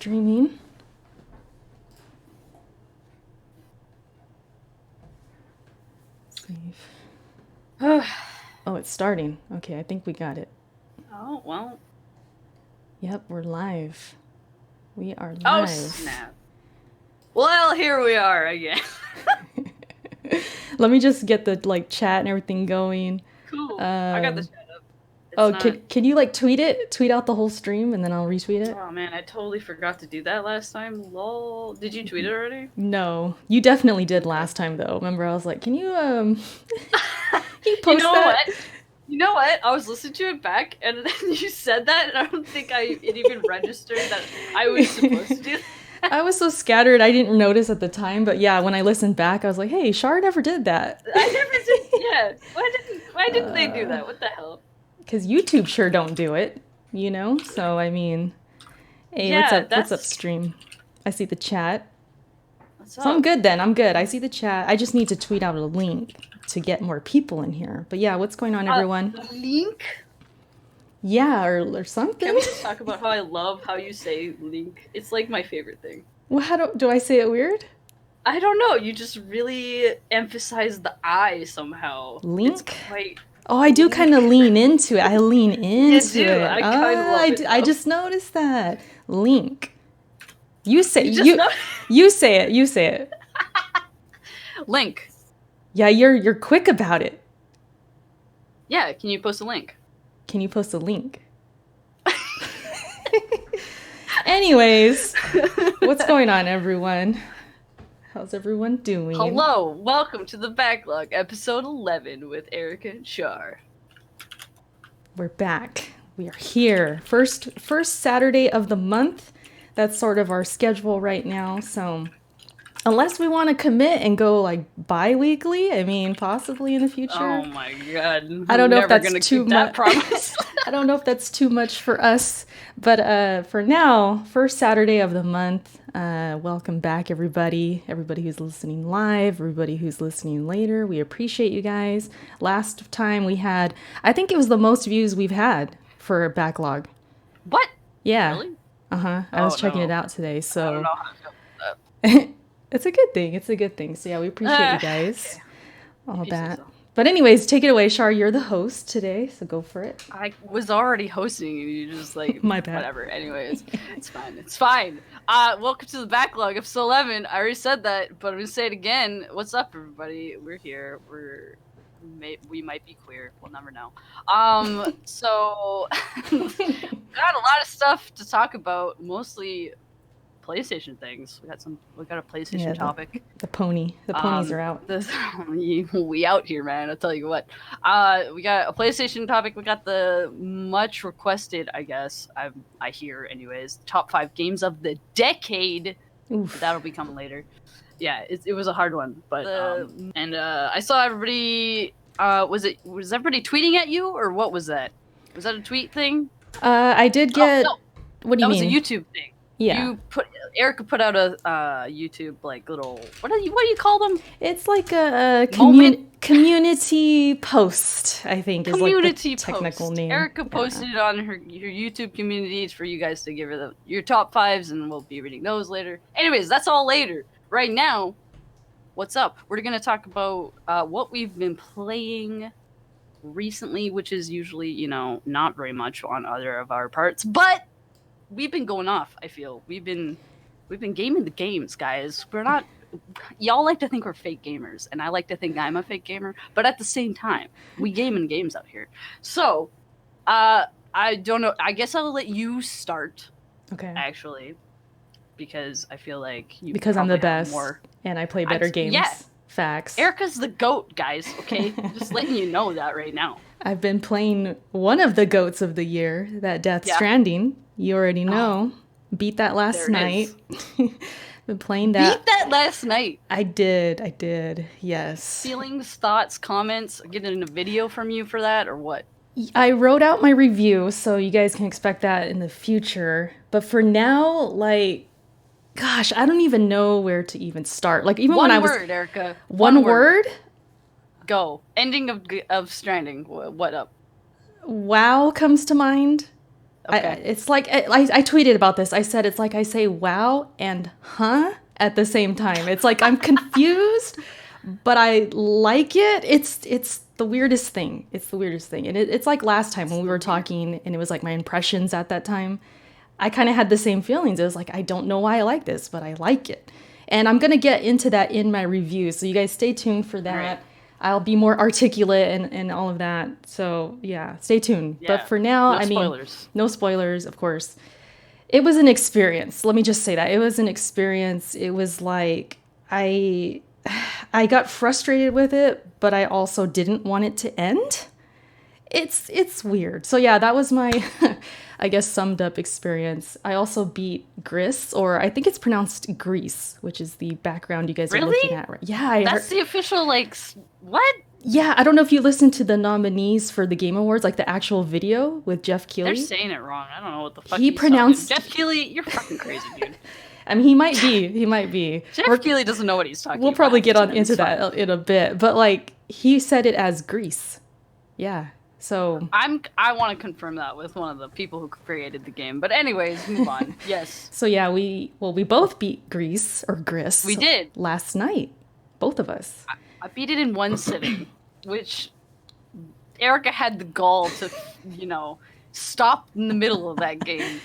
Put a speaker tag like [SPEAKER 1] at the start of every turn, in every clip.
[SPEAKER 1] streaming. Save. Oh, it's starting. Okay, I think we got it.
[SPEAKER 2] Oh, well.
[SPEAKER 1] Yep, we're live. We are
[SPEAKER 2] Oh,
[SPEAKER 1] live.
[SPEAKER 2] snap. Well, here we are again.
[SPEAKER 1] Let me just get the chat and everything going.
[SPEAKER 2] Cool. I got the chat up.
[SPEAKER 1] Can you tweet it? Tweet out the whole stream and then I'll retweet it?
[SPEAKER 2] Oh man, I totally forgot to do that last time. Lol. Did you tweet it already?
[SPEAKER 1] No. You definitely did last time though. Remember I was like, can you can you post
[SPEAKER 2] You know
[SPEAKER 1] that?
[SPEAKER 2] what? You know what? I was listening to it back and then you said that and I don't think it even registered that I was supposed to do that.
[SPEAKER 1] I was so scattered I didn't notice at the time, but yeah, when I listened back I was like, hey, Shar never did that.
[SPEAKER 2] I never did. Yeah. Why didn't they do that? What the hell?
[SPEAKER 1] Because YouTube sure don't do it, you know? So, I mean, hey,
[SPEAKER 2] Yeah,
[SPEAKER 1] what's up, stream? I see the chat.
[SPEAKER 2] What's
[SPEAKER 1] So
[SPEAKER 2] up?
[SPEAKER 1] I'm good then, I'm good. I see the chat. I just need to tweet out a link to get more people in here. But yeah, what's going on, everyone?
[SPEAKER 2] Link?
[SPEAKER 1] Yeah, or something.
[SPEAKER 2] Can we just talk about how I love how you say link? It's like my favorite thing.
[SPEAKER 1] Well, do I say it weird?
[SPEAKER 2] I don't know. You just really emphasize the I somehow.
[SPEAKER 1] Link?
[SPEAKER 2] It's quite...
[SPEAKER 1] Oh, I do kind of lean into it. I lean into it.
[SPEAKER 2] I kind of love it.
[SPEAKER 1] I just noticed that. Link. You say
[SPEAKER 2] You
[SPEAKER 1] say it. You say it.
[SPEAKER 2] Link.
[SPEAKER 1] Yeah, you're quick about it.
[SPEAKER 2] Yeah, can you post a link?
[SPEAKER 1] Can you post a link? Anyways, what's going on, everyone? How's everyone doing?
[SPEAKER 2] Hello, welcome to the Backlog, episode 11 with Erica and Shar.
[SPEAKER 1] We're back. We are here. First Saturday of the month. That's sort of our schedule right now. So unless we want to commit and go bi-weekly, I mean, possibly in the future.
[SPEAKER 2] Oh my god.
[SPEAKER 1] I don't know if that's too much.
[SPEAKER 2] Promise.
[SPEAKER 1] I don't know if that's too much for us. But for now, first Saturday of the month, welcome back, everybody. Everybody who's listening live, everybody who's listening later. We appreciate you guys. Last time we had, I think it was the most views we've had for Backlog.
[SPEAKER 2] What?
[SPEAKER 1] Yeah.
[SPEAKER 2] Really?
[SPEAKER 1] Uh-huh. I was checking it out today, so.
[SPEAKER 2] I don't know how to feel about that.
[SPEAKER 1] It's a good thing. It's a good thing. So yeah, we appreciate you guys.
[SPEAKER 2] Okay.
[SPEAKER 1] All that. But anyways, take it away, Shar. You're the host today, so go for it.
[SPEAKER 2] I was already hosting and you just
[SPEAKER 1] My bad.
[SPEAKER 2] Whatever. Anyways, it's fine. It's fine. Welcome to the Backlog, episode 11. I already said that, but I'm gonna say it again. What's up, everybody? We're here. We might be queer. We'll never know. So got a lot of stuff to talk about. Mostly PlayStation things. We got a PlayStation topic.
[SPEAKER 1] The ponies are out.
[SPEAKER 2] We out here, man. I'll tell you what. We got a PlayStation topic. We got the much requested, I guess. I hear, anyways. Top 5 games of the decade.
[SPEAKER 1] Oof.
[SPEAKER 2] That'll be coming later. Yeah, it was a hard one, but I saw everybody. Was everybody tweeting at you, or what was that? Was that a tweet thing?
[SPEAKER 1] I did get.
[SPEAKER 2] Oh, no.
[SPEAKER 1] What do you mean?
[SPEAKER 2] That was a YouTube thing.
[SPEAKER 1] Yeah.
[SPEAKER 2] Erica put out a YouTube little what do you call them?
[SPEAKER 1] It's like a community post, I think, is
[SPEAKER 2] community
[SPEAKER 1] like the technical name.
[SPEAKER 2] Erica posted it on her YouTube communities for you guys to give her your top 5s, and we'll be reading those later. Anyways, that's all later. Right now, what's up? We're gonna talk about what we've been playing recently, which is usually, not very much on other of our parts, but we've been going off. I feel we've been gaming the games, guys. We're not. Y'all like to think we're fake gamers, and I like to think I'm a fake gamer. But at the same time, we game in games out here. So, I don't know. I guess I'll let you start.
[SPEAKER 1] Okay.
[SPEAKER 2] Actually, because I feel like
[SPEAKER 1] because I'm the best and I play better games. Yeah. Facts.
[SPEAKER 2] Erica's the GOAT, guys. Okay, just letting you know that right now.
[SPEAKER 1] I've been playing one of the GOATs of the year, that Death Stranding. You already know. Beat that last night. Been playing that.
[SPEAKER 2] Beat that last night.
[SPEAKER 1] I did. Yes.
[SPEAKER 2] Feelings, thoughts, comments. Getting a video from you for that, or what?
[SPEAKER 1] I wrote out my review, so you guys can expect that in the future. But for now, gosh, I don't even know where to even start. Even when I was...
[SPEAKER 2] One word, Erica.
[SPEAKER 1] One word?
[SPEAKER 2] Go. Ending of Stranding. What up?
[SPEAKER 1] WoW comes to mind.
[SPEAKER 2] Okay.
[SPEAKER 1] It's like I tweeted about this. I said it's like I say wow and huh at the same time. It's like I'm confused, but I like it. It's the weirdest thing. It's the weirdest thing. And it's like last time when we were talking and it was like my impressions at that time. I kind of had the same feelings. It was like I don't know why I like this, but I like it. And I'm going to get into that in my review. So you guys stay tuned for that.
[SPEAKER 2] Right.
[SPEAKER 1] I'll be more articulate and all of that. So yeah, stay tuned.
[SPEAKER 2] Yeah.
[SPEAKER 1] But for now,
[SPEAKER 2] No spoilers.
[SPEAKER 1] no spoilers, of course. It was an experience. Let me just say that. It was an experience. It was like I got frustrated with it, but I also didn't want it to end. It's weird. So yeah, that was my I guess summed up experience. I also beat Gris, or I think it's pronounced Grease, which is the background you guys are looking at. Right? Yeah,
[SPEAKER 2] That's the official what?
[SPEAKER 1] Yeah, I don't know if you listened to the nominees for the Game Awards, like the actual video with Jeff Keighley.
[SPEAKER 2] They're saying it wrong. I don't know what the fuck
[SPEAKER 1] He pronounced
[SPEAKER 2] Jeff Keighley. You're fucking crazy, dude.
[SPEAKER 1] I mean, he might be. He might be.
[SPEAKER 2] Jeff Keighley doesn't know what he's talking about.
[SPEAKER 1] We'll probably get into that in a bit, but like he said it as Grease. Yeah. So
[SPEAKER 2] I want to confirm that with one of the people who created the game. But anyways, move on. Yes.
[SPEAKER 1] So yeah, we both beat Grease or Gris.
[SPEAKER 2] We did
[SPEAKER 1] last night, both of us.
[SPEAKER 2] I beat it in one sitting, which Erica had the gall to, stop in the middle of that game.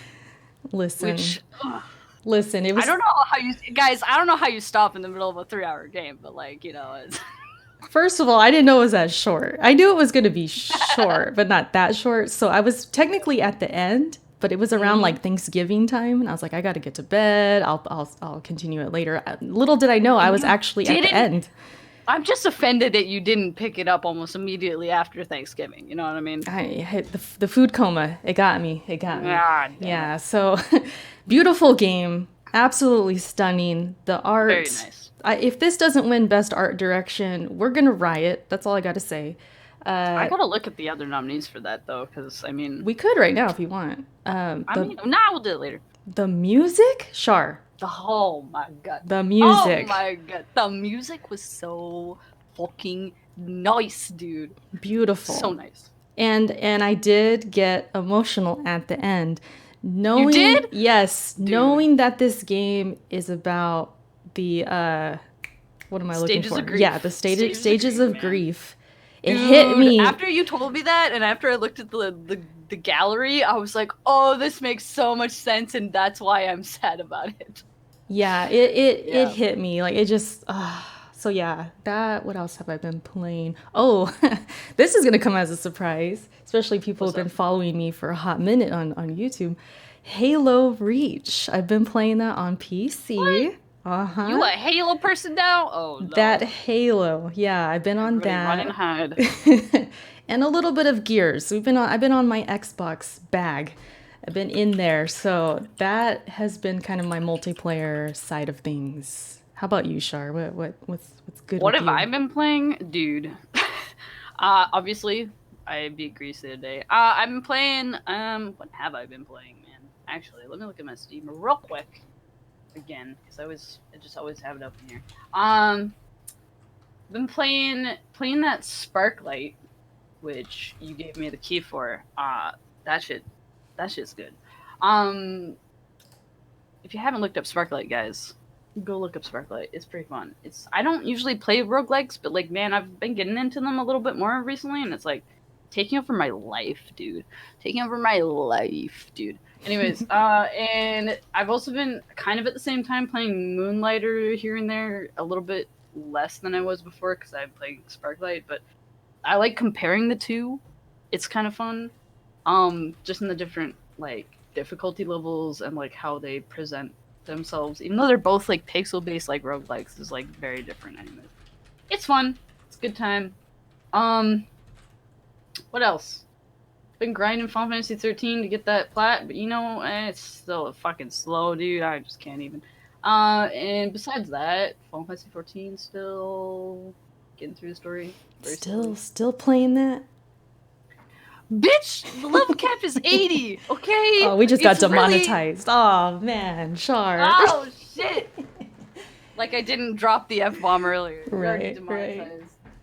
[SPEAKER 1] Listen, it was.
[SPEAKER 2] I don't know how you guys. I don't know how you stop in the middle of a 3-hour game, but it's.
[SPEAKER 1] First of all, I didn't know it was that short. I knew it was going to be short, but not that short. So I was technically at the end, but it was around like Thanksgiving time, and I was like, I got to get to bed. I'll continue it later. Little did I know I was actually at the end.
[SPEAKER 2] I'm just offended that you didn't pick it up almost immediately after Thanksgiving. You know what I mean?
[SPEAKER 1] I hit the food coma. It got me.
[SPEAKER 2] Ah,
[SPEAKER 1] yeah. So beautiful game. Absolutely stunning. The art.
[SPEAKER 2] Very nice.
[SPEAKER 1] If this doesn't win Best Art Direction, we're going to riot. That's all I got to say.
[SPEAKER 2] I got to look at the other nominees for that, though, because,
[SPEAKER 1] we could right now if you want.
[SPEAKER 2] We'll do it later.
[SPEAKER 1] The music? Shar.
[SPEAKER 2] Oh, my God.
[SPEAKER 1] The music.
[SPEAKER 2] Oh, my God. The music was so fucking nice, dude.
[SPEAKER 1] Beautiful.
[SPEAKER 2] So nice.
[SPEAKER 1] And I did get emotional at the end.
[SPEAKER 2] You did?
[SPEAKER 1] Yes.
[SPEAKER 2] Dude.
[SPEAKER 1] Knowing that this game is about the what am I looking for? Yeah, the stages of grief. It hit me
[SPEAKER 2] after you told me that, and after I looked at the gallery. I was like, oh, this makes so much sense, and that's why I'm sad about it.
[SPEAKER 1] Yeah, it hit me like it just. So yeah, what else have I been playing? Oh, this is gonna come as a surprise, especially people who've been following me for a hot minute on YouTube. Halo Reach. I've been playing that on PC.
[SPEAKER 2] What? Uh-huh. You a Halo person now? Oh, no.
[SPEAKER 1] That Halo. Yeah, I've been on that.
[SPEAKER 2] Run and hide.
[SPEAKER 1] And a little bit of Gears. I've been on my Xbox bag. I've been in there. So that has been kind of my multiplayer side of things. How about you, Shar? What's good
[SPEAKER 2] What
[SPEAKER 1] with
[SPEAKER 2] have
[SPEAKER 1] you?
[SPEAKER 2] I been playing? Dude. Obviously, I beat Grease the other day. I've been playing, what have I been playing, man? Actually, let me look at my Steam real quick. Again, because I just always have it up in here. Been playing that Sparklight, which you gave me the key for. That shit's good. If you haven't looked up Sparklight, guys, go look up Sparklight. It's pretty fun. I don't usually play roguelikes, but like, man, I've been getting into them a little bit more recently, and it's like taking over my life, dude. Anyways, and I've also been kind of at the same time playing Moonlighter here and there, a little bit less than I was before because I'm playing Sparklight, but I like comparing the two. It's kind of fun. Just in the different like difficulty levels and like how they present themselves, even though they're both like pixel-based like roguelikes, is like very different anyways. It's fun. It's a good time. What else? Been grinding Final Fantasy 13 to get that plat, but it's still fucking slow, dude. I just can't even. And besides that, Final Fantasy 14 still getting through the story.
[SPEAKER 1] Still playing that?
[SPEAKER 2] Bitch, the level cap is 80, okay?
[SPEAKER 1] Oh, we just got demonetized. Really... Oh, man, Shar.
[SPEAKER 2] Oh, shit. Like I didn't drop the F-bomb earlier.
[SPEAKER 1] Right.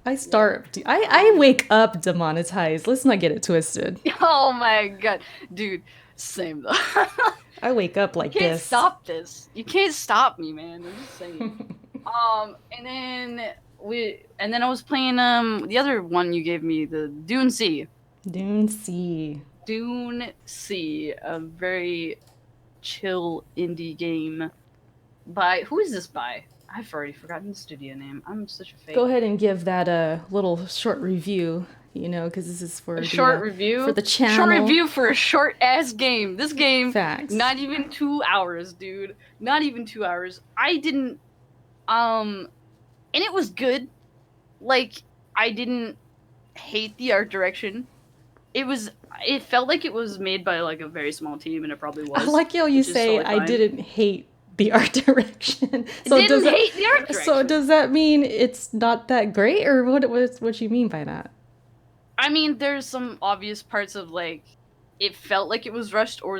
[SPEAKER 1] I wake up demonetized. Let's not get it twisted.
[SPEAKER 2] Oh my god. Dude. Same though.
[SPEAKER 1] I wake up like
[SPEAKER 2] Can't
[SPEAKER 1] this.
[SPEAKER 2] stop this. You can't stop me, man. I'm just saying. And then I was playing the other one you gave me, the Dune Sea.
[SPEAKER 1] Dune Sea.
[SPEAKER 2] Dune Sea, a very chill indie game by who is this by? I've already forgotten the studio name. I'm such a fake.
[SPEAKER 1] Go ahead and give that a little short review, because this is for
[SPEAKER 2] a short review
[SPEAKER 1] for the channel.
[SPEAKER 2] Short review for a short ass game. This game,
[SPEAKER 1] Facts.
[SPEAKER 2] Not even 2 hours, dude. Not even 2 hours. I didn't, and it was good. Like, I didn't hate the art direction. It felt like it was made by like a very small team, and it probably was.
[SPEAKER 1] I like how you say totally I didn't hate the art direction. So
[SPEAKER 2] hate the art direction.
[SPEAKER 1] So does that mean it's not that great, or what you mean by that?
[SPEAKER 2] I mean, there's some obvious parts of like it felt like it was rushed, or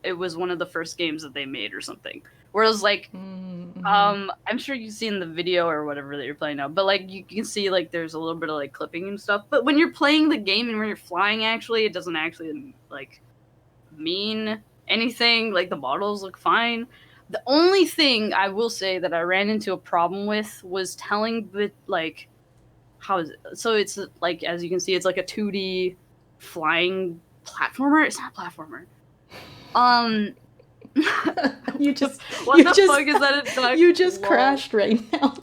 [SPEAKER 2] it was one of the first games that they made or something. Whereas like I'm sure you've seen the video or whatever that you're playing now, but like you can see like there's a little bit of like clipping and stuff. But when you're playing the game and when you're flying, actually, it doesn't actually like mean anything. Like the models look fine. The only thing I will say that I ran into a problem with was telling the like how is it? So it's like, as you can see, it's like a 2D flying platformer. It's not a platformer.
[SPEAKER 1] You just
[SPEAKER 2] what the fuck is that? A duck?
[SPEAKER 1] You just crashed right now.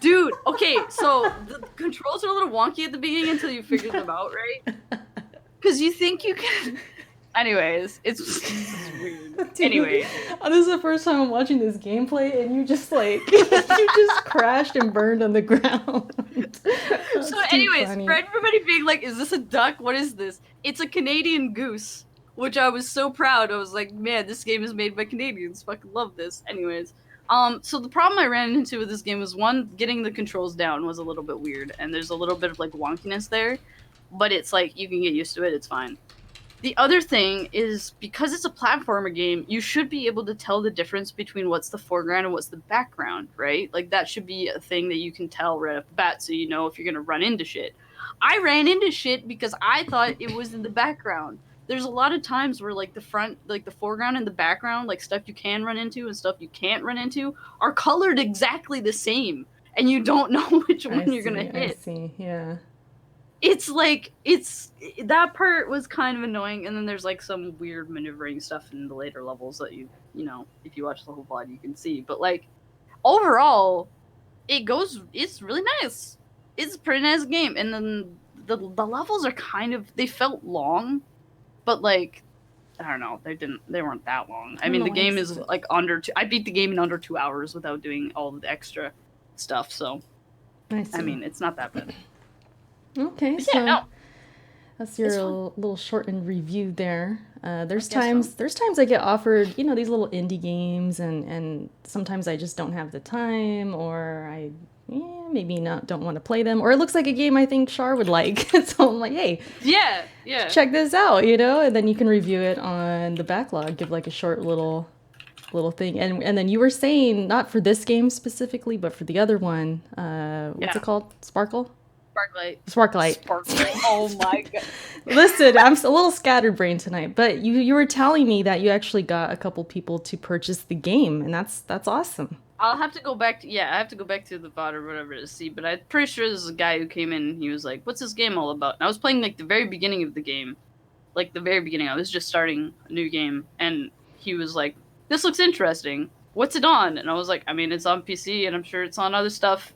[SPEAKER 2] Dude. Okay, so the controls are a little wonky at the beginning until you figure them out, right? Because you think you can. Anyways, it's weird.
[SPEAKER 1] Dude,
[SPEAKER 2] anyway,
[SPEAKER 1] this is the first time I'm watching this gameplay, and you just like you just crashed and burned on the ground.
[SPEAKER 2] So, anyways, for everybody being like, "Is this a duck? What is this?" It's a Canadian goose, which I was so proud. I was like, "Man, this game is made by Canadians. Fucking love this." Anyways, so the problem I ran into with this game was one, getting the controls down was a little bit weird, and there's a little bit of like wonkiness there, but it's like you can get used to it. It's fine. The other thing is, because it's a platformer game, you should be able to tell the difference between what's the foreground and what's the background, right? Like, that should be a thing that you can tell right off the bat, so you know if you're gonna run into shit. I ran into shit because I thought it was in the background. There's a lot of times where, like, the foreground and the background, like, stuff you can run into and stuff you can't run into, are colored exactly the same, and you don't know which one you're gonna hit.
[SPEAKER 1] I see, yeah.
[SPEAKER 2] It's like, that part was kind of annoying, and then there's like some weird maneuvering stuff in the later levels that you know, if you watch the whole VOD you can see. But like, overall, it's really nice. It's a pretty nice game, and then the levels are they felt long, but like, I don't know, they weren't that long. I mean, the game is like I beat the game in under 2 hours without doing all the extra stuff, so I mean, it's not that bad.
[SPEAKER 1] Okay, so that's your little shortened review there. There's times I get offered, these little indie games, and sometimes I just don't have the time, or I maybe don't want to play them, or it looks like a game I think Shar would like. So I'm like, hey, check this out, and then you can review it on the Backlog, give like a short little thing, and then you were saying not for this game specifically, but for the other one, what's it called? Sparklight.
[SPEAKER 2] Oh my god.
[SPEAKER 1] Listen, I'm a little scatterbrained tonight, but you were telling me that you actually got a couple people to purchase the game, and that's awesome.
[SPEAKER 2] I'll have to go back to the VOD or whatever to see, but I'm pretty sure there's a guy who came in and he was like, "What's this game all about?" And I was playing like the very beginning of the game. Like the very beginning. I was just starting a new game, and he was like, "This looks interesting. What's it on?" And I was like, "I mean, it's on PC, and I'm sure it's on other stuff.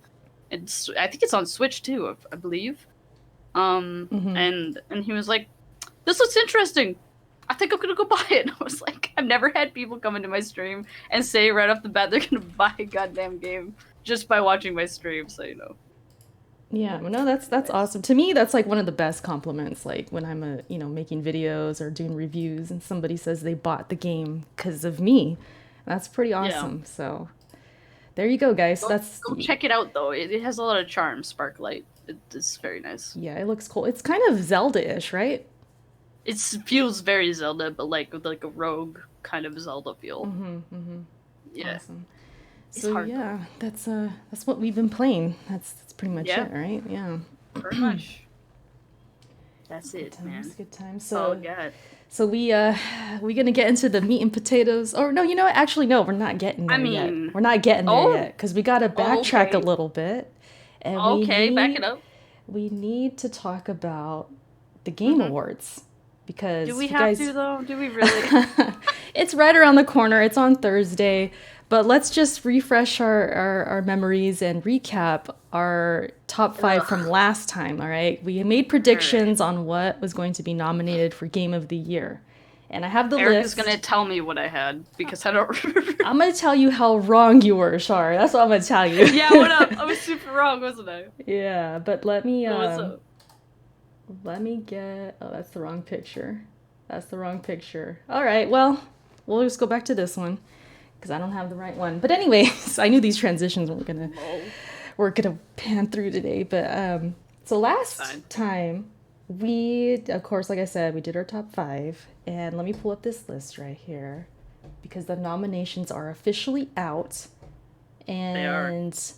[SPEAKER 2] I think it's on Switch too, I believe." And he was like, "This looks interesting. I think I'm gonna go buy it." And I was like, I've never had people come into my stream and say right off the bat they're gonna buy a goddamn game just by watching my stream, so you know.
[SPEAKER 1] Yeah, no, that's awesome. To me, that's like one of the best compliments. Like when I'm making videos or doing reviews, and somebody says they bought the game because of me. That's pretty awesome. Yeah. So there you go, guys.
[SPEAKER 2] Go check it out, though. It has a lot of charm, Sparklight. It's very nice.
[SPEAKER 1] Yeah, it looks cool. It's kind of Zelda-ish, right?
[SPEAKER 2] It feels very Zelda, but like with like a rogue kind of Zelda feel. Yeah.
[SPEAKER 1] Awesome. So yeah, that's what we've been playing. That's pretty much it, right? Yeah.
[SPEAKER 2] Pretty much. That's
[SPEAKER 1] Good
[SPEAKER 2] it, man.
[SPEAKER 1] times, good times.
[SPEAKER 2] Oh god.
[SPEAKER 1] So we gonna get into the meat and potatoes. Or no, you know what? Actually, no, we're not getting
[SPEAKER 2] I
[SPEAKER 1] there yet.
[SPEAKER 2] mean,
[SPEAKER 1] We're not getting there
[SPEAKER 2] oh,
[SPEAKER 1] yet because we gotta backtrack a
[SPEAKER 2] okay.
[SPEAKER 1] little bit, and
[SPEAKER 2] Okay, back it up.
[SPEAKER 1] we need to talk about the Game
[SPEAKER 2] Hmm.
[SPEAKER 1] Awards
[SPEAKER 2] Do
[SPEAKER 1] because
[SPEAKER 2] we
[SPEAKER 1] you
[SPEAKER 2] have
[SPEAKER 1] guys,
[SPEAKER 2] to though? Do we really?
[SPEAKER 1] it's right around the corner. It's on Thursday, but let's just refresh our memories and recap our top five from
[SPEAKER 2] Ugh.
[SPEAKER 1] last time. All right, we made
[SPEAKER 2] All right.
[SPEAKER 1] predictions on what was going to be nominated for Game of the Year, and I have the
[SPEAKER 2] Eric is gonna
[SPEAKER 1] list.
[SPEAKER 2] tell me what I had because I don't remember.
[SPEAKER 1] I'm gonna tell you how wrong you were, Shar. That's what I'm gonna tell you.
[SPEAKER 2] Yeah, what up? I was super wrong, wasn't I?
[SPEAKER 1] Yeah, but
[SPEAKER 2] So what's up?
[SPEAKER 1] let me get. Oh, that's the wrong picture. That's the wrong picture. All right, well, we'll just go back to this one because I don't have the right one. But anyways, I knew these transitions
[SPEAKER 2] Lol.
[SPEAKER 1] we're gonna pan through today. But so last
[SPEAKER 2] Fine.
[SPEAKER 1] time we, of course, like I said, we did our top five, and let me pull up this list right here because the nominations are officially out,
[SPEAKER 2] They are,
[SPEAKER 1] and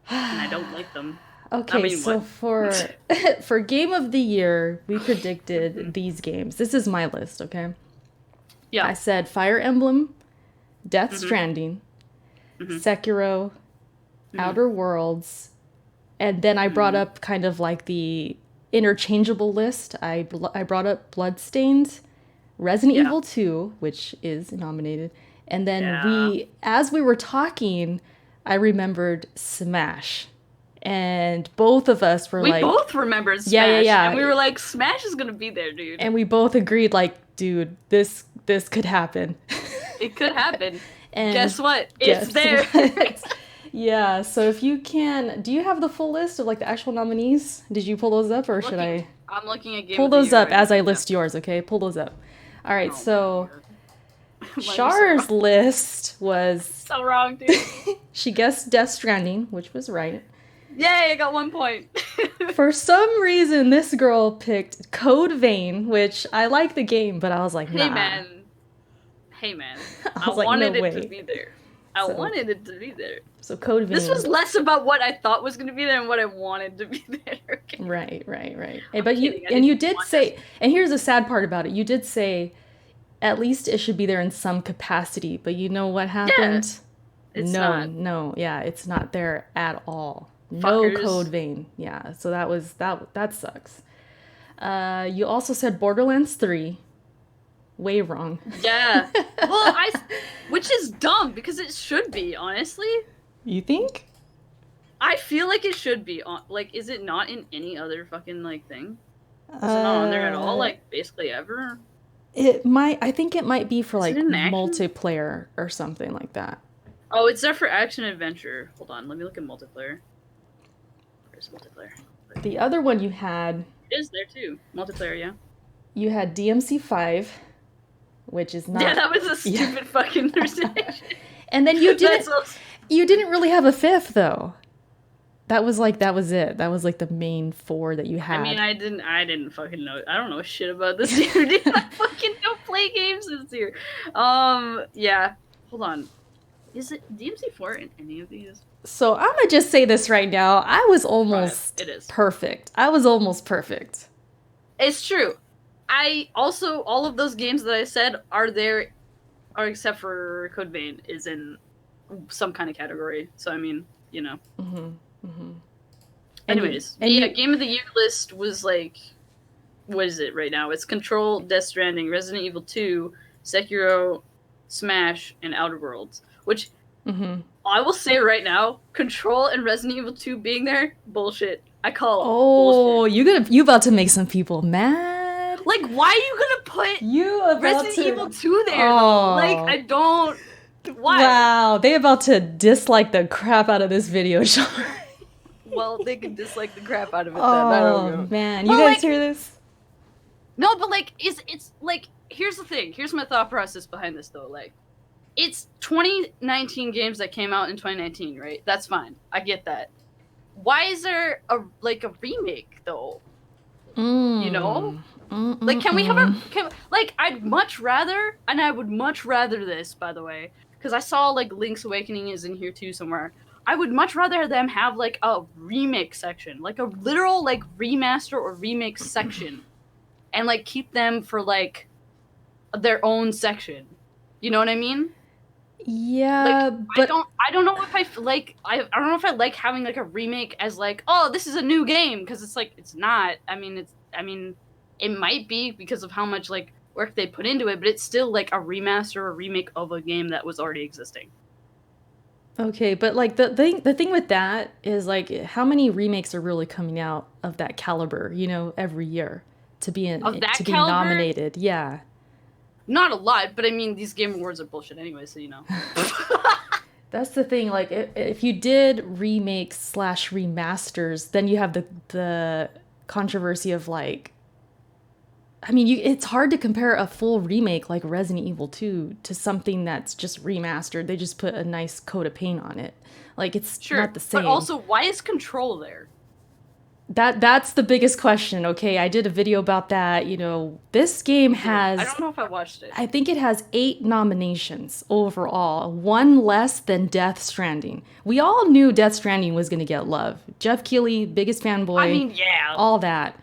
[SPEAKER 2] and I don't like them.
[SPEAKER 1] okay,
[SPEAKER 2] I mean,
[SPEAKER 1] so
[SPEAKER 2] what?
[SPEAKER 1] for Game of the Year, we predicted these games. This is my list, okay? I
[SPEAKER 2] Yeah.
[SPEAKER 1] said Fire Emblem, Death Stranding, Sekiro, Outer Worlds, and then I brought up kind of like the interchangeable list. I brought up Bloodstained, Resident
[SPEAKER 2] Yeah.
[SPEAKER 1] Evil 2, which is nominated, and then
[SPEAKER 2] Yeah.
[SPEAKER 1] as we were talking, I remembered Smash. And both of us were
[SPEAKER 2] We
[SPEAKER 1] like,
[SPEAKER 2] both remembered Smash,
[SPEAKER 1] yeah.
[SPEAKER 2] and we were like, "Smash is gonna be there, dude.
[SPEAKER 1] And we both agreed, like, dude, this could happen.
[SPEAKER 2] It could happen."
[SPEAKER 1] And
[SPEAKER 2] Guess what?
[SPEAKER 1] guess
[SPEAKER 2] It's there.
[SPEAKER 1] what? Yeah, so if you can, do you have the full list of like the actual nominees? Did you pull those up or should I
[SPEAKER 2] I'm looking at Game
[SPEAKER 1] pull
[SPEAKER 2] of the
[SPEAKER 1] those
[SPEAKER 2] Year
[SPEAKER 1] up
[SPEAKER 2] right
[SPEAKER 1] as I
[SPEAKER 2] now.
[SPEAKER 1] list yours, okay? Pull those up. All right,
[SPEAKER 2] Oh my
[SPEAKER 1] so
[SPEAKER 2] God. Why am I
[SPEAKER 1] Char's list was
[SPEAKER 2] so wrong, dude.
[SPEAKER 1] she guessed Death Stranding, which was right.
[SPEAKER 2] Yay! I got 1 point.
[SPEAKER 1] For some reason, this girl picked Code Vein, which I like the game, but I was like, nah.
[SPEAKER 2] Hey man.
[SPEAKER 1] I
[SPEAKER 2] I
[SPEAKER 1] was like,
[SPEAKER 2] wanted
[SPEAKER 1] no
[SPEAKER 2] it to
[SPEAKER 1] way.
[SPEAKER 2] be there. I
[SPEAKER 1] So-
[SPEAKER 2] wanted it to be there.
[SPEAKER 1] So Code Vein.
[SPEAKER 2] This was less about what I thought was going to be there and what I wanted to be there. Okay.
[SPEAKER 1] Right. Hey,
[SPEAKER 2] I'm
[SPEAKER 1] but
[SPEAKER 2] kidding, I
[SPEAKER 1] you
[SPEAKER 2] didn't
[SPEAKER 1] did
[SPEAKER 2] want
[SPEAKER 1] say, and here's the sad part about it. You did say at least it should be there in some capacity, but you know what happened?
[SPEAKER 2] It's not.
[SPEAKER 1] No, yeah, it's not there at all.
[SPEAKER 2] Fuckers.
[SPEAKER 1] No Code Vein. Yeah, so that sucks. You also said Borderlands 3. Way wrong.
[SPEAKER 2] Yeah. Well, which is dumb because it should be, honestly.
[SPEAKER 1] You think?
[SPEAKER 2] I feel like it should be on. Like, is it not in any other fucking like thing? Is it not on there at all? Like, basically ever?
[SPEAKER 1] It might. I think it might be for
[SPEAKER 2] Is
[SPEAKER 1] like
[SPEAKER 2] it an action?
[SPEAKER 1] multiplayer or something like that.
[SPEAKER 2] Oh, it's there for action adventure. Hold on, let me look at multiplayer. Where's multiplayer?
[SPEAKER 1] The other one you had
[SPEAKER 2] It is there too. Multiplayer, yeah.
[SPEAKER 1] You had DMC5, which is not.
[SPEAKER 2] Yeah, that was a stupid fucking presentation.
[SPEAKER 1] And then you
[SPEAKER 2] That's
[SPEAKER 1] didn't. You didn't really have a fifth though. That was it. That was like the main four that you had.
[SPEAKER 2] I mean, I didn't fucking know. I don't know shit about this year, dude. I fucking don't play games this year. Yeah. Hold on. Is it DMC4 in any of these?
[SPEAKER 1] So I'm gonna just say this right now. I was almost
[SPEAKER 2] It is.
[SPEAKER 1] perfect. I was almost perfect.
[SPEAKER 2] It's true. I also, all of those games that I said are there, or except for Code Vein, is in some kind of category. So, I mean, you know. Anyways, Game of the Year list was like, what is it right now? It's Control, Death Stranding, Resident Evil 2, Sekiro, Smash, and Outer Worlds. Which, I will say right now, Control and Resident Evil 2 being there, bullshit. I call bullshit.
[SPEAKER 1] you about to make some people mad.
[SPEAKER 2] Like, why are you gonna put
[SPEAKER 1] You about
[SPEAKER 2] Resident
[SPEAKER 1] to...
[SPEAKER 2] Evil 2 there,
[SPEAKER 1] Oh.
[SPEAKER 2] though? Like, I don't... Why?
[SPEAKER 1] Wow, they about to dislike the crap out of this video, Sean.
[SPEAKER 2] Well, they can dislike the crap out of it then. I don't know.
[SPEAKER 1] Oh man, you
[SPEAKER 2] But,
[SPEAKER 1] guys
[SPEAKER 2] like-
[SPEAKER 1] hear this?
[SPEAKER 2] No, but, like, it's like, here's the thing. Here's my thought process behind this, though. Like, it's 2019 games that came out in 2019, right? That's fine. I get that. Why is there a remake, though? You know? Like, can we have I'd much rather, and I would much rather this, by the way, because I saw, like, Link's Awakening is in here, too, somewhere. I would much rather them have like a remix section, like a literal like remaster or remix section, and like keep them for like their own section. You know what I mean? Like
[SPEAKER 1] Yeah, but
[SPEAKER 2] I don't know if I don't know if I like having like a remake as like, oh, this is a new game, because it's like it's not. I mean it might be because of how much like work they put into it, but it's still like a remaster or remake of a game that was already existing.
[SPEAKER 1] okay, but like the thing with that is like how many remakes are really coming out of that caliber, every year
[SPEAKER 2] Of that
[SPEAKER 1] to be
[SPEAKER 2] caliber,
[SPEAKER 1] nominated. Yeah.
[SPEAKER 2] not a lot, but I mean these game awards are bullshit anyway, so you know.
[SPEAKER 1] That's the thing. Like, if you did remakes slash remasters, then you have the controversy of like, I mean, it's hard to compare a full remake like Resident Evil 2 to something that's just remastered. They just put a nice coat of paint on it. Like, it's
[SPEAKER 2] Sure,
[SPEAKER 1] not the
[SPEAKER 2] but
[SPEAKER 1] same.
[SPEAKER 2] also why is Control there?
[SPEAKER 1] That's the biggest question. Okay, I did a video about that. This game
[SPEAKER 2] You did. I
[SPEAKER 1] has,
[SPEAKER 2] don't know if I watched it.
[SPEAKER 1] I think it has 8 nominations overall, one less than Death Stranding. We all knew Death Stranding was going to get love. Jeff Keighley, biggest
[SPEAKER 2] I
[SPEAKER 1] fanboy,
[SPEAKER 2] mean, yeah.
[SPEAKER 1] all that.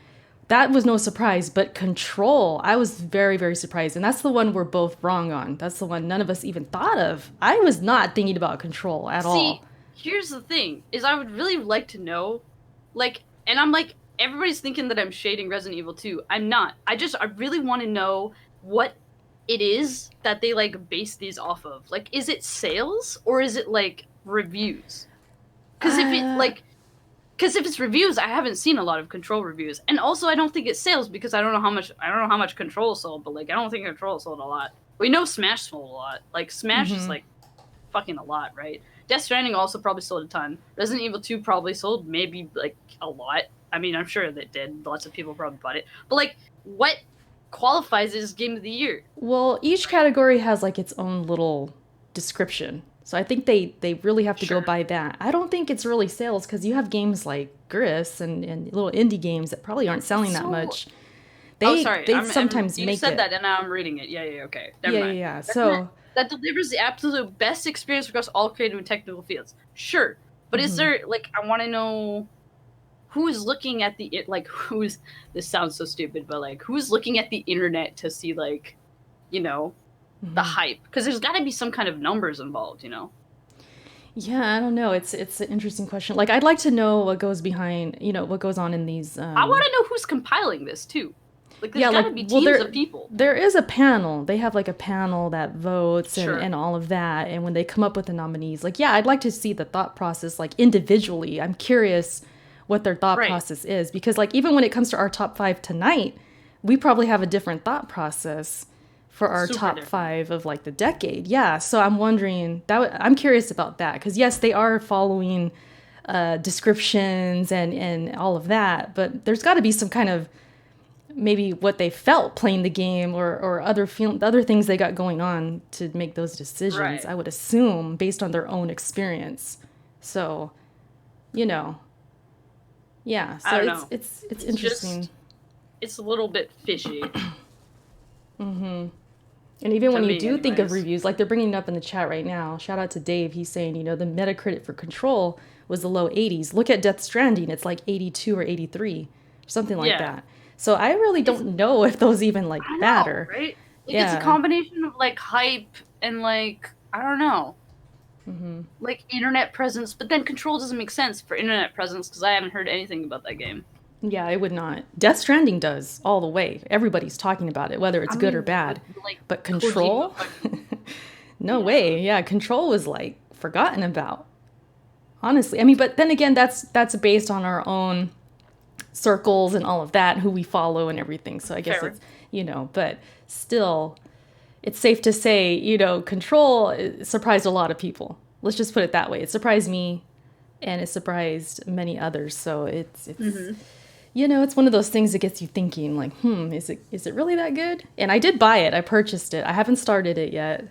[SPEAKER 1] That was no surprise, but Control, I was very, very surprised. And that's the one we're both wrong on. That's the one none of us even thought of. I was not thinking about Control at
[SPEAKER 2] See,
[SPEAKER 1] all.
[SPEAKER 2] here's the thing: is I would really like to know, like, and I'm like, everybody's thinking that I'm shading Resident Evil 2. I'm not. I really want to know what it is that they like base these off of. Like, is it sales or is it like reviews? Because if it
[SPEAKER 1] Uh,
[SPEAKER 2] like, because if it's reviews, I haven't seen a lot of Control reviews, and also I don't think it's sales because I don't know how much Control sold, but like I don't think Control sold a lot. We know Smash sold a lot. Like Smash is like fucking a lot, right? Death Stranding also probably sold a ton. Resident Evil 2 probably sold maybe like a lot. I mean, I'm sure that did. Lots of people probably bought it. But like, what qualifies as Game of the Year?
[SPEAKER 1] Well, each category has like its own little description. So I think they really have to go
[SPEAKER 2] Sure.
[SPEAKER 1] by that. I don't think it's really sales because you have games like Gris and little indie games that probably aren't selling that
[SPEAKER 2] So,
[SPEAKER 1] much.
[SPEAKER 2] oh,
[SPEAKER 1] They
[SPEAKER 2] sorry.
[SPEAKER 1] they sometimes
[SPEAKER 2] You
[SPEAKER 1] make
[SPEAKER 2] said
[SPEAKER 1] it.
[SPEAKER 2] that, and now I'm reading it. Yeah, yeah, okay. Never
[SPEAKER 1] Yeah, yeah,
[SPEAKER 2] mind.
[SPEAKER 1] yeah.
[SPEAKER 2] That,
[SPEAKER 1] So,
[SPEAKER 2] that delivers the absolute best experience across all creative and technical fields. Sure, but is
[SPEAKER 1] mhm.
[SPEAKER 2] there like I want to know who is looking at the like who's this sounds so stupid, but like who's looking at the internet to see like you know the hype, because there's got to be some kind of numbers involved, you know.
[SPEAKER 1] Yeah, I don't know. It's an interesting question. Like I'd like to know what goes behind, what goes on in these
[SPEAKER 2] I want to know who's compiling this too. Like there's
[SPEAKER 1] yeah,
[SPEAKER 2] got
[SPEAKER 1] like
[SPEAKER 2] to be
[SPEAKER 1] well
[SPEAKER 2] teams
[SPEAKER 1] there
[SPEAKER 2] of people.
[SPEAKER 1] there is a panel. They have like a panel that votes and
[SPEAKER 2] Sure.
[SPEAKER 1] and all of that. And when they come up with the nominees, like yeah, I'd like to see the thought process like individually. I'm curious what their thought
[SPEAKER 2] Right.
[SPEAKER 1] process is because like even when it comes to our top 5 tonight, we probably have a different thought process for our
[SPEAKER 2] Super
[SPEAKER 1] top
[SPEAKER 2] different.
[SPEAKER 1] 5 of like the decade. Yeah, so I'm wondering I'm curious about that cuz yes, they are following descriptions and all of that, but there's got to be some kind of maybe what they felt playing the game or other things they got going on to make those decisions.
[SPEAKER 2] Right.
[SPEAKER 1] I would assume based on their own experience. So, you know, yeah.
[SPEAKER 2] I
[SPEAKER 1] So
[SPEAKER 2] don't
[SPEAKER 1] it's
[SPEAKER 2] know.
[SPEAKER 1] it's it's
[SPEAKER 2] It's
[SPEAKER 1] interesting.
[SPEAKER 2] just it's a little bit fishy
[SPEAKER 1] And even
[SPEAKER 2] to
[SPEAKER 1] when you
[SPEAKER 2] me,
[SPEAKER 1] do think of
[SPEAKER 2] anyways.
[SPEAKER 1] reviews, like they're bringing it up in the chat right now. Shout out to Dave. He's saying, the Metacritic for Control was the low 80s. Look at Death Stranding. It's like 82 or 83, something like
[SPEAKER 2] Yeah.
[SPEAKER 1] that. So I really
[SPEAKER 2] It's
[SPEAKER 1] don't know if those even like
[SPEAKER 2] I know,
[SPEAKER 1] matter.
[SPEAKER 2] right? Like it's a
[SPEAKER 1] Yeah.
[SPEAKER 2] combination of like hype and like I don't know, like internet presence. But then Control doesn't make sense for internet presence because I haven't heard anything about that game.
[SPEAKER 1] Yeah, it would not. Death Stranding does all the way. Everybody's talking about it, whether it's
[SPEAKER 2] I
[SPEAKER 1] good or
[SPEAKER 2] mean,
[SPEAKER 1] bad.
[SPEAKER 2] like
[SPEAKER 1] But
[SPEAKER 2] Kojima
[SPEAKER 1] Control?
[SPEAKER 2] fucking
[SPEAKER 1] No
[SPEAKER 2] yeah.
[SPEAKER 1] way. Yeah, Control was like forgotten about. Honestly. I mean, but then again, that's based on our own circles and all of that, who we follow and everything. So I guess
[SPEAKER 2] Fair.
[SPEAKER 1] it's, but still, it's safe to say, Control surprised a lot of people. Let's just put it that way. It surprised me and it surprised many others. So it's one of those things that gets you thinking like, is it really that good? And I did buy it. I purchased it. I haven't started it yet,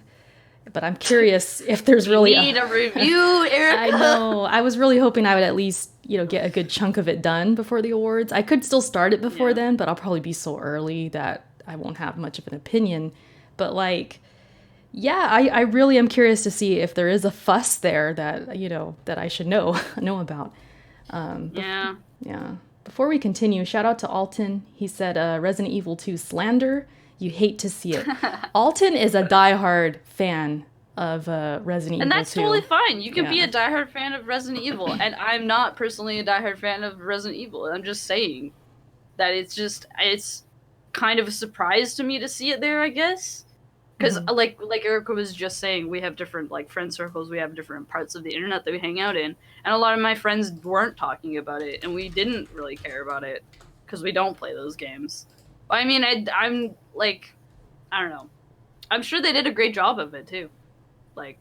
[SPEAKER 1] but I'm curious if there's
[SPEAKER 2] We
[SPEAKER 1] really
[SPEAKER 2] need a review,
[SPEAKER 1] I
[SPEAKER 2] Erica.
[SPEAKER 1] know. I was really hoping I would at least, get a good chunk of it done before the awards. I could still start it before
[SPEAKER 2] Yeah.
[SPEAKER 1] then, but I'll probably be so early that I won't have much of an opinion. But like, Yeah, I really am curious to see if there is a fuss there that, that I should know about.
[SPEAKER 2] Yeah.
[SPEAKER 1] Yeah. Before we continue, shout out to Alton. He said Resident Evil 2 slander. You hate to see it. Alton is a diehard fan of Resident
[SPEAKER 2] And
[SPEAKER 1] Evil
[SPEAKER 2] that's totally
[SPEAKER 1] 2.
[SPEAKER 2] fine. You can be
[SPEAKER 1] Yeah.
[SPEAKER 2] a diehard fan of Resident Evil, and I'm not personally a diehard fan of Resident Evil. I'm just saying that it's kind of a surprise to me to see it there, I guess. Because like Erica was just saying, we have different like friend circles, we have different parts of the internet that we hang out in, and a lot of my friends weren't talking about it, and we didn't really care about it because we don't play those games. I mean, I'm like, I don't know. I'm sure they did a great job of it too. Like,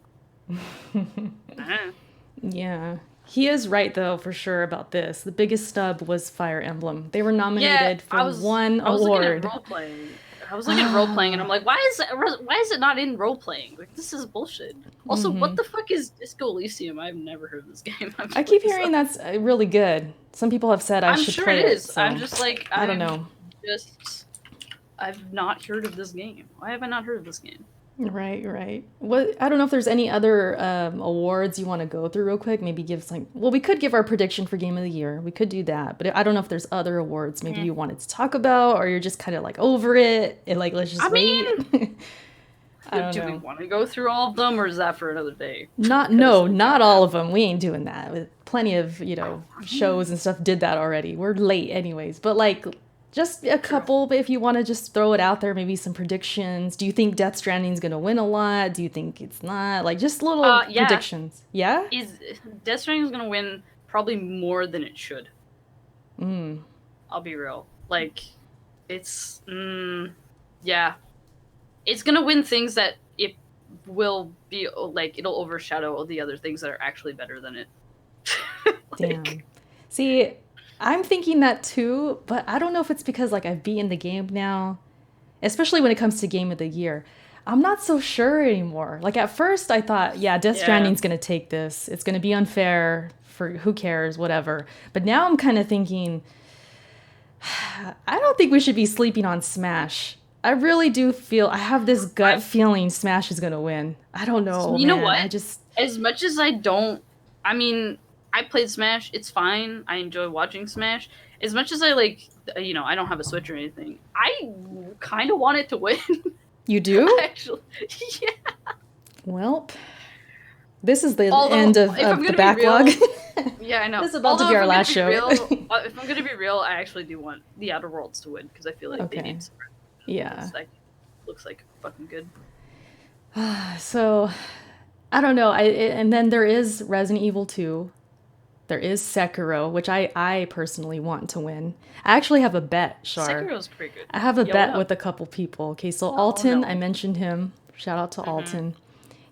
[SPEAKER 1] Yeah. He is right though, for sure about this. The biggest snub was Fire Emblem. They were
[SPEAKER 2] yeah,
[SPEAKER 1] nominated for one
[SPEAKER 2] I was looking at
[SPEAKER 1] award.
[SPEAKER 2] role playing. I was looking at role playing, and I'm like, why is it not in role playing? Like, this is bullshit. Also, what the fuck is Disco Elysium? I've never heard of this game.
[SPEAKER 1] I keep hearing that's really good. Some people have said I
[SPEAKER 2] I'm
[SPEAKER 1] should
[SPEAKER 2] sure
[SPEAKER 1] play
[SPEAKER 2] it is.
[SPEAKER 1] so
[SPEAKER 2] I'm just like,
[SPEAKER 1] I don't know.
[SPEAKER 2] I've not heard of this game. Why have I not heard of this game?
[SPEAKER 1] Right. What I don't know if there's any other awards you want to go through real quick. Maybe give we could give our prediction for Game of the Year. We could do that, but I don't know if there's other awards maybe you wanted to talk about, or you're just kind of like over it and like let's just wait. I don't know.
[SPEAKER 2] Do we want to go through all of them, or is that for another day?
[SPEAKER 1] Not all of them. We ain't doing that. With plenty of shows and stuff did that already. We're late anyways, but like. Just a couple, but if you want to just throw it out there, maybe some predictions. Do you think Death Stranding's going to win a lot? Do you think it's not? Like, just little predictions. Yeah?
[SPEAKER 2] Death Stranding's going to win probably more than it should. I'll be real. Like, it's... yeah. It's going to win things that it will be, like, it'll overshadow all the other things that are actually better than it.
[SPEAKER 1] Damn. See... I'm thinking that too, but I don't know if it's because like I've beaten the game now, especially when it comes to Game of the Year. I'm not so sure anymore. Like at first I thought, yeah, Death Stranding's going to take this. It's going to be unfair for who cares, whatever. But now I'm kind of thinking, I don't think we should be sleeping on Smash. I really do feel, I have this gut feeling Smash is going to win. I don't know.
[SPEAKER 2] You know what? As much as I played Smash. It's fine. I enjoy watching Smash. As much as I like, I don't have a Switch or anything. I kind of want it to win.
[SPEAKER 1] You do?
[SPEAKER 2] Actually, yeah.
[SPEAKER 1] Well, this is the end of the backlog.
[SPEAKER 2] Yeah, I know.
[SPEAKER 1] This is about to be our last show.
[SPEAKER 2] If I'm gonna be real, I actually do want the Outer Worlds to win because I feel like they need some.
[SPEAKER 1] Yeah.
[SPEAKER 2] Looks like fucking good.
[SPEAKER 1] So, I don't know. And then there is Resident Evil 2. There is Sekiro, which I personally want to win. I actually have a bet, Shar.
[SPEAKER 2] Sekiro's pretty good.
[SPEAKER 1] I have a bet with a couple people. Okay, so Alton, I mentioned him. Shout out to Alton.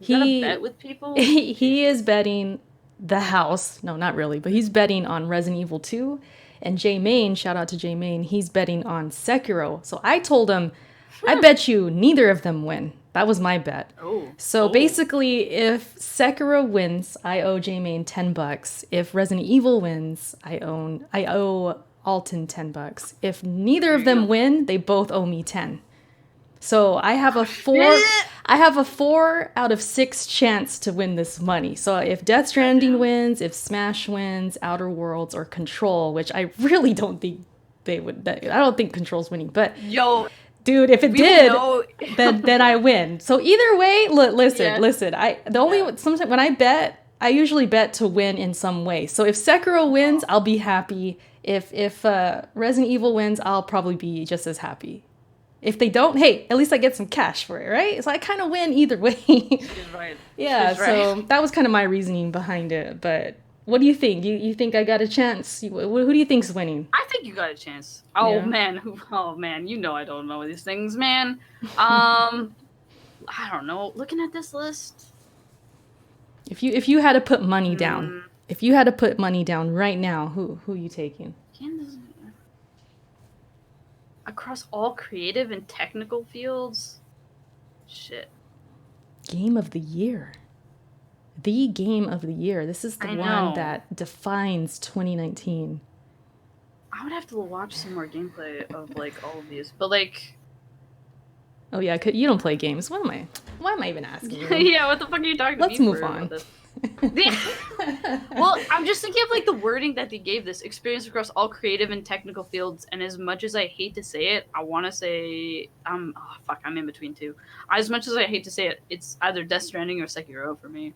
[SPEAKER 2] You got a bet with people?
[SPEAKER 1] He is betting the house. No, not really, but he's betting on Resident Evil 2. And J Main, shout out to J Main, he's betting on Sekiro. So I told him, I bet you neither of them win. That was my bet. So basically, if Sekiro wins, I owe J-Main $10. If Resident Evil wins, I owe Alton $10. If neither of them win, they both owe me 10. So I have a 4 out of 6 chance to win this money. So if Death Stranding wins, if Smash wins, Outer Worlds, or Control, which I really don't think they would. I don't think Control's winning, but dude, if it did, then I win. So either way, listen. Sometimes when I bet, I usually bet to win in some way. So if Sekiro wins, I'll be happy. If Resident Evil wins, I'll probably be just as happy. If they don't, hey, at least I get some cash for it, right? So I kind of win either way.
[SPEAKER 2] She's right.
[SPEAKER 1] Yeah. So that was kind of my reasoning behind it. But what do you think? You think I got a chance? Who do you think's winning?
[SPEAKER 2] I think you got a chance. Oh man, you know I don't know these things, man. I don't know. Looking at this list,
[SPEAKER 1] if you had to put money down, right now, who are you taking?
[SPEAKER 2] Across all creative and technical fields, shit.
[SPEAKER 1] Game of the year. The game of the year. This is the one that defines 2019.
[SPEAKER 2] I would have to watch some more gameplay of like all of these, but like
[SPEAKER 1] Oh yeah, you don't play games. Why am I even asking you?
[SPEAKER 2] Yeah, what the fuck are you talking to
[SPEAKER 1] Let's
[SPEAKER 2] me
[SPEAKER 1] move
[SPEAKER 2] for
[SPEAKER 1] on.
[SPEAKER 2] about this? Yeah. Well, I'm just thinking of like the wording that they gave this experience across all creative and technical fields. And as much as I hate to say it, I want to say oh fuck, I'm in between two. As much as I hate to say it, it's either Death Stranding or Sekiro for me.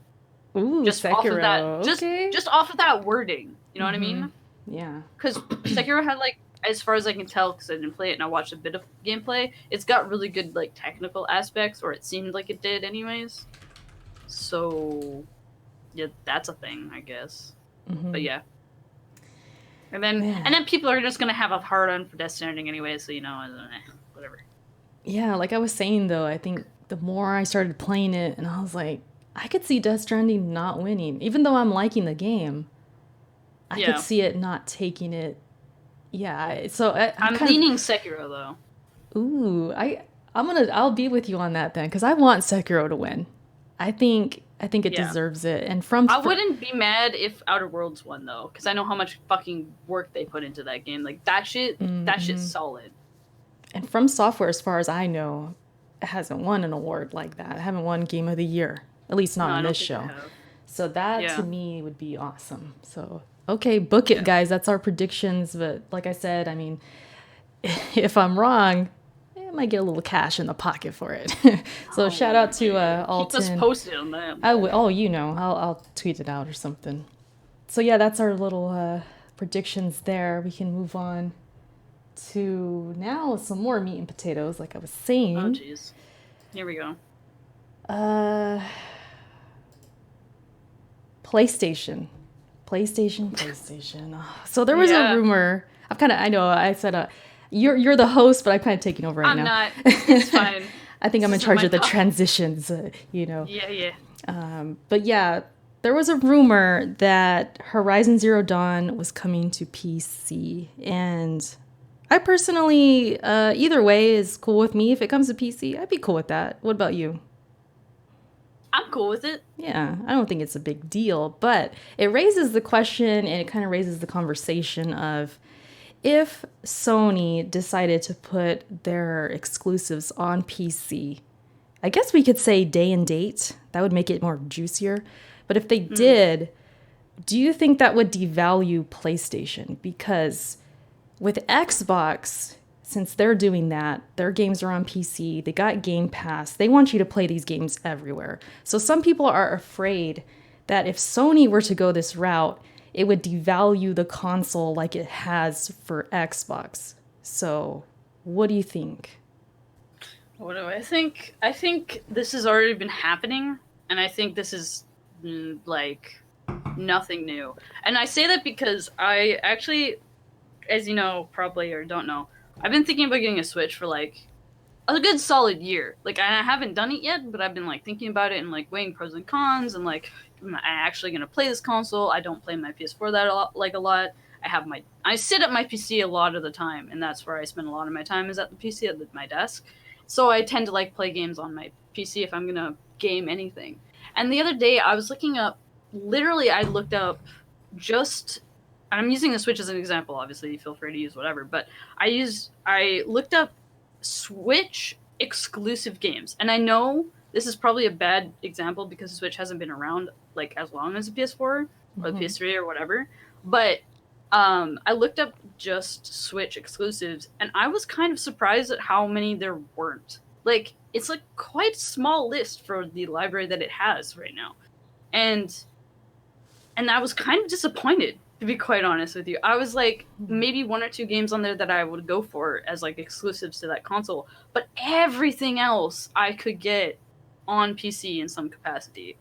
[SPEAKER 1] Ooh,
[SPEAKER 2] Just off of that,
[SPEAKER 1] Sekiro. Okay.
[SPEAKER 2] just off of that wording. You know what I mean?
[SPEAKER 1] Yeah.
[SPEAKER 2] Because Sekiro had like, as far as I can tell, because I didn't play it and I watched a bit of gameplay, it's got really good like technical aspects, or it seemed like it did, anyways. So, yeah, that's a thing, I guess. But yeah, and then people are just gonna have a hard on for Death Stranding anyway, so whatever.
[SPEAKER 1] Yeah, like I was saying though, I think the more I started playing it, and I was like, I could see Death Stranding not winning, even though I'm liking the game. I could see it not taking it. Yeah, so
[SPEAKER 2] I'm leaning Sekiro though.
[SPEAKER 1] Ooh, I'll be with you on that then, because I want Sekiro to win. I think it deserves it. And
[SPEAKER 2] I wouldn't be mad if Outer Worlds won though, because I know how much fucking work they put into that game. Like that shit's solid. And
[SPEAKER 1] From Software, as far as I know, it hasn't won an award like that. I haven't won Game of the Year, at least not on this show. So that to me would be awesome. So okay, book it, guys. That's our predictions. But like I said, I mean, if I'm wrong, I might get a little cash in the pocket for it. So shout out to Alton.
[SPEAKER 2] Keep us posted on that.
[SPEAKER 1] I'll tweet it out or something. So yeah, that's our little predictions there. We can move on to now some more meat and potatoes, like I was saying.
[SPEAKER 2] Oh jeez. Here we go.
[SPEAKER 1] PlayStation. So there was a rumor. I know I said you're the host, but I'm kind of taking over right now.
[SPEAKER 2] I'm not. It's fine.
[SPEAKER 1] I think I'm in charge of the transitions,
[SPEAKER 2] Yeah.
[SPEAKER 1] But yeah, there was a rumor that Horizon Zero Dawn was coming to PC, and I personally, either way is cool with me. If it comes to PC, I'd be cool with that. What about you?
[SPEAKER 2] I'm cool with it.
[SPEAKER 1] Yeah, I don't think it's a big deal, but it raises the question, and it kind of raises the conversation of, if Sony decided to put their exclusives on PC, I guess we could say day and date. That would make it more juicier. But if they did, do you think that would devalue PlayStation? Because with Xbox, since they're doing that, their games are on PC, they got Game Pass, they want you to play these games everywhere. So some people are afraid that if Sony were to go this route, it would devalue the console like it has for Xbox. So what do you think?
[SPEAKER 2] What do I think? I think this has already been happening, and I think this is like nothing new. And I say that because I actually, as you know probably or don't know, I've been thinking about getting a Switch for like a good solid year. Like, I haven't done it yet, but I've been like thinking about it and like weighing pros and cons, and like, am I actually gonna play this console? I don't play my PS4 that a lot. I sit at my PC a lot of the time, and that's where I spend a lot of my time, is at the PC at my desk. So I tend to like play games on my PC if I'm gonna game anything. And the other day I was looking up, literally I looked up just, I'm using the Switch as an example, obviously you feel free to use whatever, but I looked up Switch exclusive games. And I know this is probably a bad example because the Switch hasn't been around like as long as the PS4 or the PS3 or whatever, but I looked up just Switch exclusives, and I was kind of surprised at how many there weren't. Like, it's like quite a small list for the library that it has right now. And I was kind of disappointed, to be quite honest with you. I was like, maybe one or two games on there that I would go for as like exclusives to that console, but everything else I could get on PC in some capacity.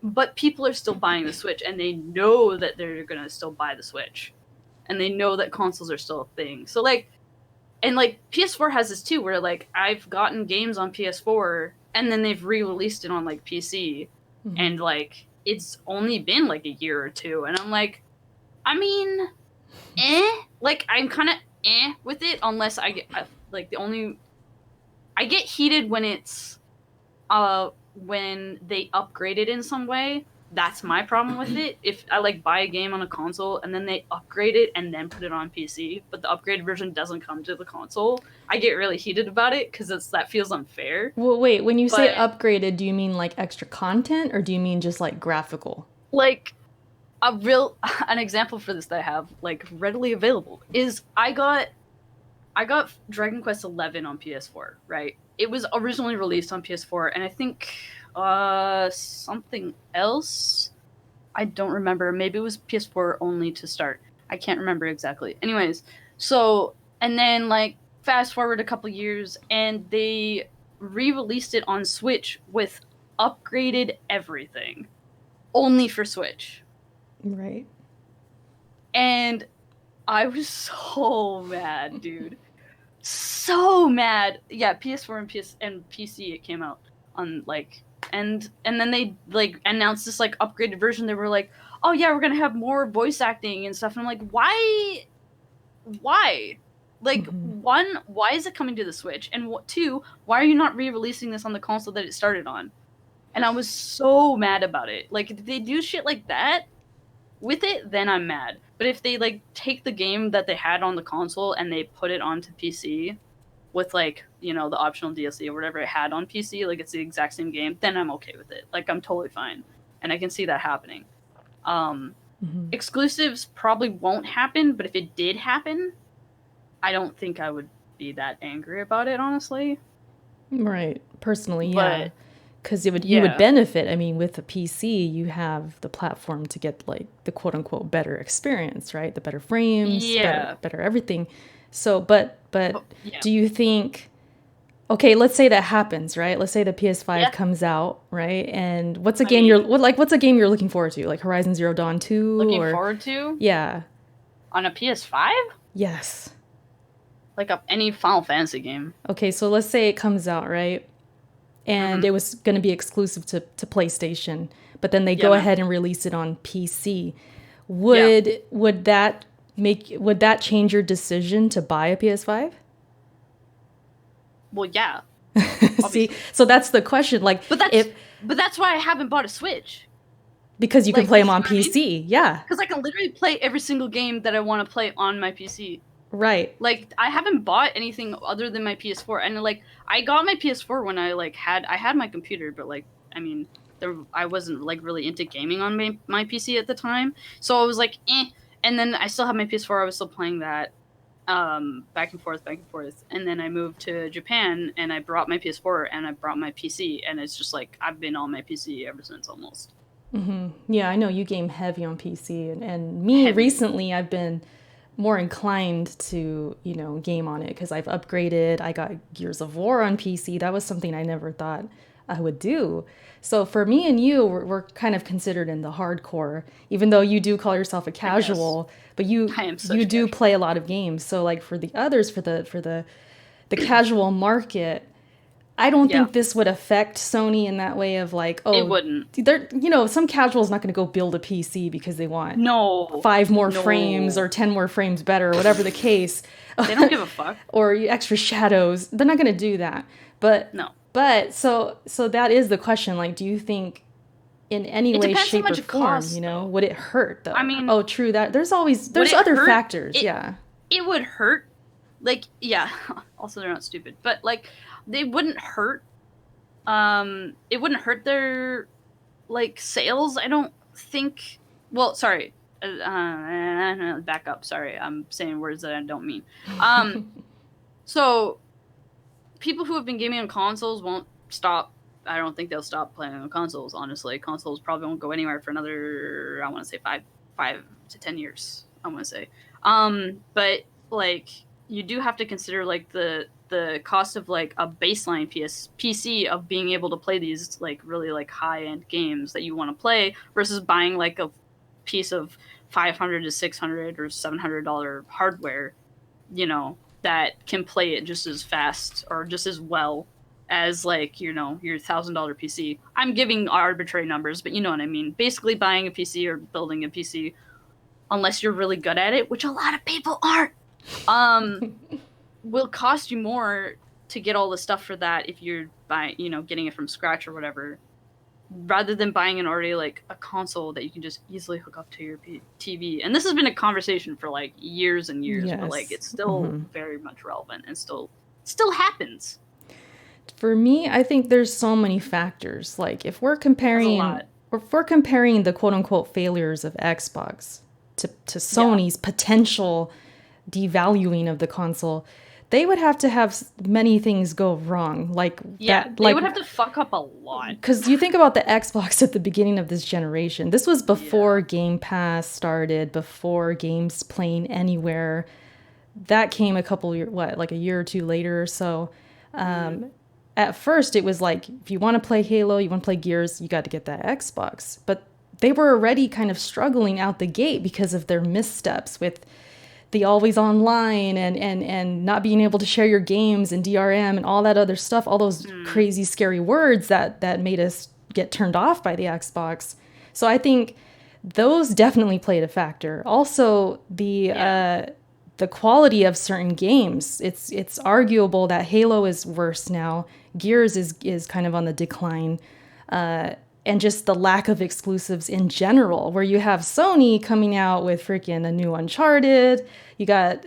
[SPEAKER 2] But people are still buying the Switch, and they know that they're going to still buy the Switch. And they know that consoles are still a thing. So, like, and, like, PS4 has this, too, where, like, I've gotten games on PS4, and then they've re-released it on, like, PC. And, like, it's only been, like, a year or two. And I'm like, I mean, Like, I'm kind of with it, unless I get, like, I get heated when it's, when they upgrade it in some way. That's my problem with it. If I like buy a game on a console and then they upgrade it and then put it on PC, but the upgraded version doesn't come to the console, I get really heated about it because that feels unfair.
[SPEAKER 1] Well, wait, when you say
[SPEAKER 2] But
[SPEAKER 1] upgraded, do you mean like extra content or do you mean just like graphical?
[SPEAKER 2] like an example for this that I have like readily available is I got Dragon Quest XI on PS4, right? It was originally released on PS4, and I think something else. I don't remember. Maybe it was PS4 only to start. I can't remember exactly. Anyways, so and then like fast forward a couple years, and they re-released it on Switch with upgraded everything, only for Switch,
[SPEAKER 1] Right.
[SPEAKER 2] and I was so mad, dude. So mad. Yeah, PS4 and PC it came out on like and then they like announced this like upgraded version. They were like, "Oh yeah, we're going to have more voice acting and stuff." And I'm like, "Why? Why?" Like one, why is it coming to the Switch? And two, why are you not re-releasing this on the console that it started on? And I was so mad about it. Like if they do shit like that with it, then I'm mad. But if they like take the game that they had on the console and they put it onto PC with like, you know, the optional DLC or whatever it had on PC, like it's the exact same game, then I'm okay with it. Like I'm totally fine. And I can see that happening. Exclusives probably won't happen, but if it did happen, I don't think I would be that angry about it, honestly.
[SPEAKER 1] Right. Personally, yeah.
[SPEAKER 2] But
[SPEAKER 1] Because you would
[SPEAKER 2] yeah.
[SPEAKER 1] benefit. I mean, with a PC, you have the platform to get like the quote unquote better experience, right? The better frames,
[SPEAKER 2] Yeah.
[SPEAKER 1] better everything. So, but
[SPEAKER 2] Yeah.
[SPEAKER 1] do you think? Okay, let's say that happens, right? Let's say the PS5
[SPEAKER 2] Yeah.
[SPEAKER 1] comes out, right? And what's a
[SPEAKER 2] I
[SPEAKER 1] game
[SPEAKER 2] mean,
[SPEAKER 1] what's a game you're looking forward to? Like Horizon Zero Dawn 2
[SPEAKER 2] looking
[SPEAKER 1] or
[SPEAKER 2] forward to
[SPEAKER 1] yeah.
[SPEAKER 2] on a PS5?
[SPEAKER 1] Yes.
[SPEAKER 2] Like any Final Fantasy game.
[SPEAKER 1] Okay, so let's say it comes out, right? And it was going to be exclusive to PlayStation, but then they
[SPEAKER 2] Yeah,
[SPEAKER 1] go
[SPEAKER 2] man.
[SPEAKER 1] ahead and release it on PC.
[SPEAKER 2] Yeah.
[SPEAKER 1] Would that change your decision to buy a PS5?
[SPEAKER 2] Well, yeah.
[SPEAKER 1] See, so that's the question. Like,
[SPEAKER 2] But that's why I haven't bought a Switch.
[SPEAKER 1] because you can
[SPEAKER 2] Like,
[SPEAKER 1] play
[SPEAKER 2] you
[SPEAKER 1] them
[SPEAKER 2] see
[SPEAKER 1] on
[SPEAKER 2] what I mean?
[SPEAKER 1] PC, yeah,
[SPEAKER 2] Because I can literally play every single game that I want to play on my PC.
[SPEAKER 1] right.
[SPEAKER 2] Like, I haven't bought anything other than my PS4, and like, I got my PS4 when I had my computer, but like, I mean, I wasn't like really into gaming on my PC at the time, so I was like, eh. And then I still have my PS4. I was still playing that, back and forth, and then I moved to Japan, and I brought my PS4, and I brought my PC, and it's just like I've been on my PC ever since almost.
[SPEAKER 1] Yeah, I know you game heavy on PC, and me
[SPEAKER 2] Heavy.
[SPEAKER 1] recently, I've been more inclined to, game on it because I've upgraded. I got Gears of War on PC. That was something I never thought I would do. So for me and you, we're kind of considered in the hardcore, even though you do call yourself a
[SPEAKER 2] I guess
[SPEAKER 1] casual, but you
[SPEAKER 2] I am such
[SPEAKER 1] you
[SPEAKER 2] a
[SPEAKER 1] do
[SPEAKER 2] casual.
[SPEAKER 1] play a lot of games. So like for the others, for the casual market, I don't
[SPEAKER 2] Yeah,
[SPEAKER 1] think this would affect Sony in that way of like,
[SPEAKER 2] it
[SPEAKER 1] oh,
[SPEAKER 2] wouldn't.
[SPEAKER 1] some casual's not going to go build a PC because they want
[SPEAKER 2] No,
[SPEAKER 1] 5 more frames or
[SPEAKER 2] no,
[SPEAKER 1] 10 more frames better or whatever the case,
[SPEAKER 2] they don't give a fuck.
[SPEAKER 1] or extra shadows. They're not going to do that. But
[SPEAKER 2] No,
[SPEAKER 1] so that is the question. Like, do you think in any
[SPEAKER 2] it
[SPEAKER 1] way,
[SPEAKER 2] depends how
[SPEAKER 1] shape, or
[SPEAKER 2] much it
[SPEAKER 1] form,
[SPEAKER 2] costs, though.
[SPEAKER 1] would it hurt
[SPEAKER 2] I
[SPEAKER 1] though?
[SPEAKER 2] mean,
[SPEAKER 1] Oh, true. That
[SPEAKER 2] would
[SPEAKER 1] there's
[SPEAKER 2] it
[SPEAKER 1] other
[SPEAKER 2] hurt?
[SPEAKER 1] factors. Yeah.
[SPEAKER 2] It would hurt. Like, yeah. Also, they're not stupid, but like, they wouldn't hurt. It wouldn't hurt their like sales. I don't think. Well, sorry. Back up. Sorry, I'm saying words that I don't mean. So people who have been gaming on consoles won't stop. I don't think they'll stop playing on consoles. Honestly, consoles probably won't go anywhere for another. I want to say 5 to 10 years. I want to say. But like you do have to consider like the cost of like a baseline PC of being able to play these like really like high end games that you want to play versus buying like a piece of $500 to $600 or $700 hardware, that can play it just as fast or just as well as like your $1,000 PC. I'm giving arbitrary numbers, but you know what I mean. Basically, buying a PC or building a PC, unless you're really good at it, which a lot of people aren't, will cost you more to get all the stuff for that if you're getting it from scratch or whatever. rather than buying an already like a console that you can just easily hook up to your TV. And this has been a conversation for like years and years, but like
[SPEAKER 1] Yes.
[SPEAKER 2] it's still very much relevant and still happens.
[SPEAKER 1] For me, I think there's so many factors. Like if we're
[SPEAKER 2] That's a
[SPEAKER 1] comparing
[SPEAKER 2] lot.
[SPEAKER 1] the quote unquote failures of Xbox to Sony's potential devaluing of the console, they would have to have many things go wrong. Like
[SPEAKER 2] They would have to fuck up a lot.
[SPEAKER 1] Because you think about the Xbox at the beginning of this generation. This was before Game Pass started, before games playing anywhere. That came a couple years, like a year or two later or so. At first, it was like, if you want to play Halo, you want to play Gears, you got to get that Xbox. But they were already kind of struggling out the gate because of their missteps with the always online and not being able to share your games and DRM and all that other stuff, all those crazy, scary words that made us get turned off by the Xbox. So I think those definitely played a factor. Also, the quality of certain games. It's arguable that Halo is worse now. Gears is kind of on the decline. And just the lack of exclusives in general, where you have Sony coming out with freaking a new Uncharted, you got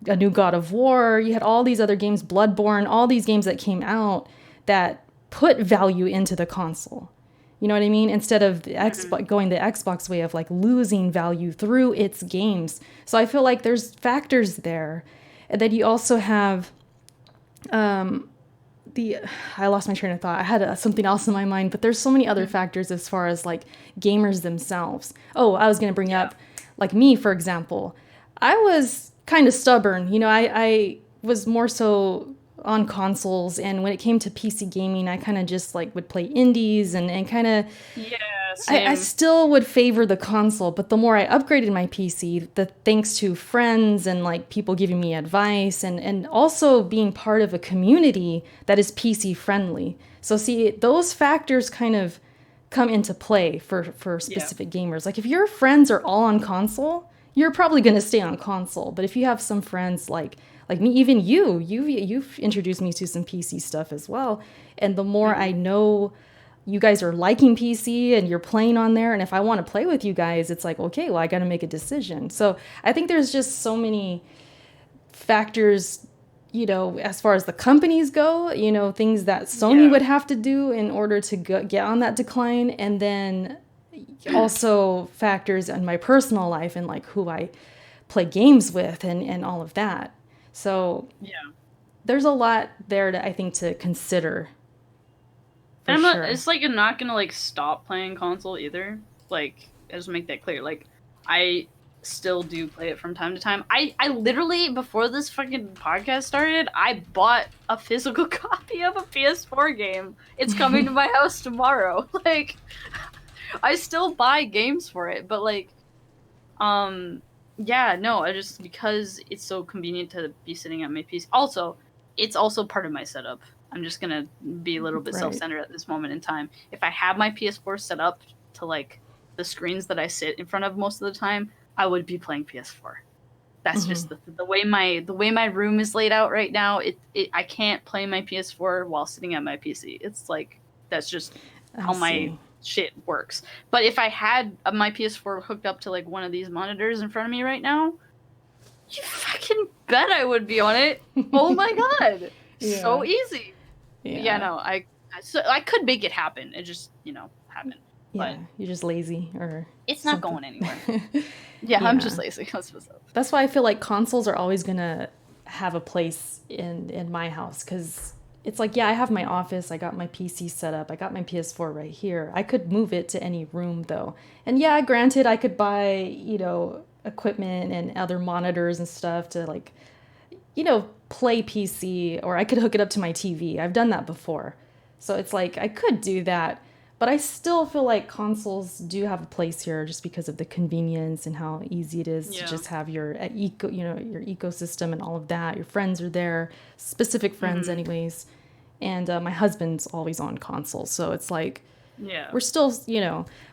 [SPEAKER 1] a new God of War, you had all these other games, Bloodborne, all these games that came out that put value into the console. You know what I mean? Instead of the Xbox going the Xbox way of like losing value through its games. So I feel like there's factors there. And then you also have I lost my train of thought. I had something else in my mind, but there's so many other factors as far as like gamers themselves. Oh, I was going to bring up like me, for example. I was kind of stubborn. You know, I was more so on consoles, and when it came to PC gaming, I kind of just like would play indies and kind of I still would favor the console, but the more I upgraded my PC, thanks to friends and like people giving me advice and also being part of a community that is PC friendly. So see, those factors kind of come into play for specific gamers. Like if your friends are all on console, you're probably going to stay on console. But if you have some friends like me, even you've introduced me to some PC stuff as well. And the more I know you guys are liking PC and you're playing on there, and if I want to play with you guys, it's like, okay, well, I got to make a decision. So I think there's just so many factors, you know, as far as the companies go, you know, things that Sony would have to do in order to get on that decline, and then also factors in my personal life and like who I play games with and all of that. So there's a lot there I think to consider.
[SPEAKER 2] And it's like I'm not gonna like stop playing console either. Like, I just make that clear. Like, I still do play it from time to time. I literally, before this fucking podcast started, I bought a physical copy of a PS4 game. It's coming to my house tomorrow. Like, I still buy games for it, but like, I just, because it's so convenient to be sitting at my PC. Also, it's also part of my setup. I'm just gonna be a little bit self-centered at this moment in time. If I have my PS4 set up to like the screens that I sit in front of most of the time, I would be playing PS4. That's just the way my room is laid out right now. I can't play my PS4 while sitting at my PC. It's like that's just how my shit works. But if I had my PS4 hooked up to like one of these monitors in front of me right now, you fucking bet I would be on it. Oh my god, so easy. I could make it happen. It just, happened.
[SPEAKER 1] Yeah, but you're just lazy or
[SPEAKER 2] it's not going anywhere. I'm just lazy. That's what's up.
[SPEAKER 1] That's why I feel like consoles are always gonna have a place in my house, because it's like, I have my office, I got my PC set up, I got my PS4 right here. I could move it to any room though. And granted, I could buy, equipment and other monitors and stuff to like, play PC, or I could hook it up to my TV. I've done that before. So it's like, I could do that, but I still feel like consoles do have a place here just because of the convenience and how easy it is to just have your your ecosystem and all of that. Your friends are there, specific friends anyways. And my husband's always on console. So it's like, we're still,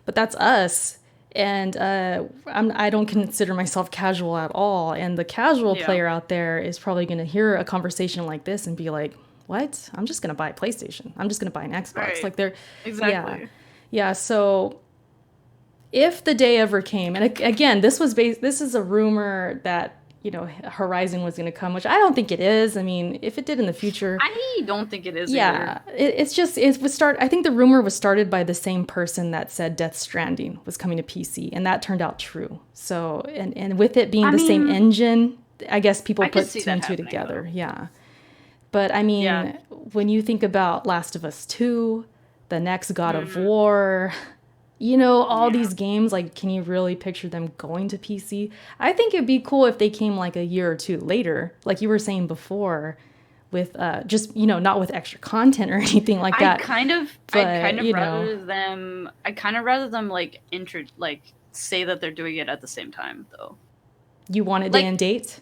[SPEAKER 1] but that's us. And I don't consider myself casual at all. And the casual player out there is probably going to hear a conversation like this and be like, what? I'm just going to buy a PlayStation. I'm just going to buy an Xbox. Right. Like they're, Yeah, so if the day ever came, and again, this is a rumor that, Horizon was going to come, which I don't think it is. I mean, if it did in the future,
[SPEAKER 2] I don't think it is either.
[SPEAKER 1] yeah, it was start. I think the rumor was started by the same person that said Death Stranding was coming to PC, and that turned out true. So, and with it being the same engine, I guess people put two and two together. Though. Yeah, but I mean, when you think about Last of Us 2, the next God of War, all these games, like, can you really picture them going to PC? I think it'd be cool if they came like a year or two later, like you were saying before, with just, not with extra content or anything like that.
[SPEAKER 2] I'd kind of rather them like say that they're doing it at the same time, though.
[SPEAKER 1] You want a day and date?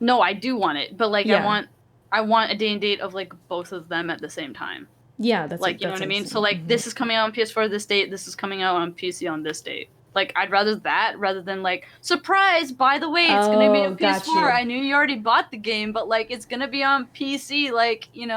[SPEAKER 2] No, I do want it, but like I want a day and date of like both of them at the same time.
[SPEAKER 1] Yeah, that's
[SPEAKER 2] like, you know what I mean? So like this is coming out on PS4 this date, this is coming out on PC on this date. Like, I'd rather that rather than like, surprise, by the way, it's gonna be on PS4. I knew you already bought the game, but like it's gonna be on PC, like, 20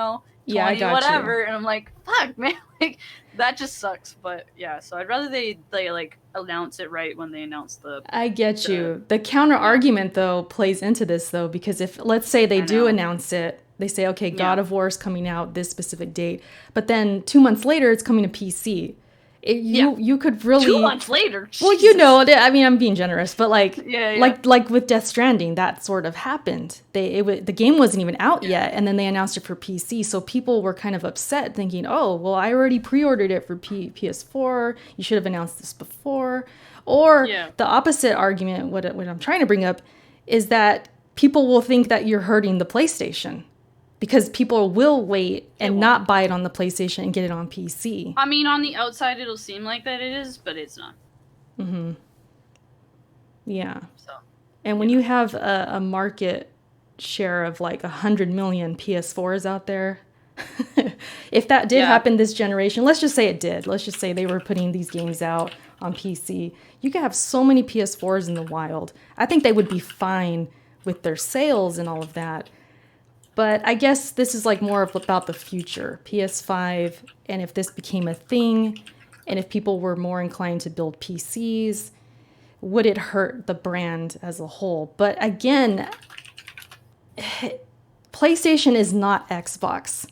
[SPEAKER 2] whatever. And I'm like, fuck, man, like that just sucks. But yeah, so I'd rather they like announce it right when they announce the
[SPEAKER 1] I get you. The counter argument though plays into this though, because if let's say they do announce it, they say, okay, God of War is coming out this specific date, but then 2 months later it's coming to PC. You could really
[SPEAKER 2] 2 months later.
[SPEAKER 1] Well, I mean, I'm being generous, but like with Death Stranding, that sort of happened. The game wasn't even out yet, and then they announced it for PC. So people were kind of upset, thinking, "Oh, well, I already pre-ordered it for PS4. You should have announced this before." Or the opposite argument, what I'm trying to bring up, is that people will think that you're hurting the PlayStation. Because people will wait and not buy it on the PlayStation and get it on PC.
[SPEAKER 2] I mean, on the outside, it'll seem like that it is, but it's not.
[SPEAKER 1] Mm-hmm. Yeah. So, and when you have a market share of like 100 million PS4s out there, if that did happen this generation, let's just say it did. Let's just say they were putting these games out on PC. You could have so many PS4s in the wild. I think they would be fine with their sales and all of that. But I guess this is like more about the future, PS5, and if this became a thing, and if people were more inclined to build PCs, would it hurt the brand as a whole? But again, PlayStation is not Xbox.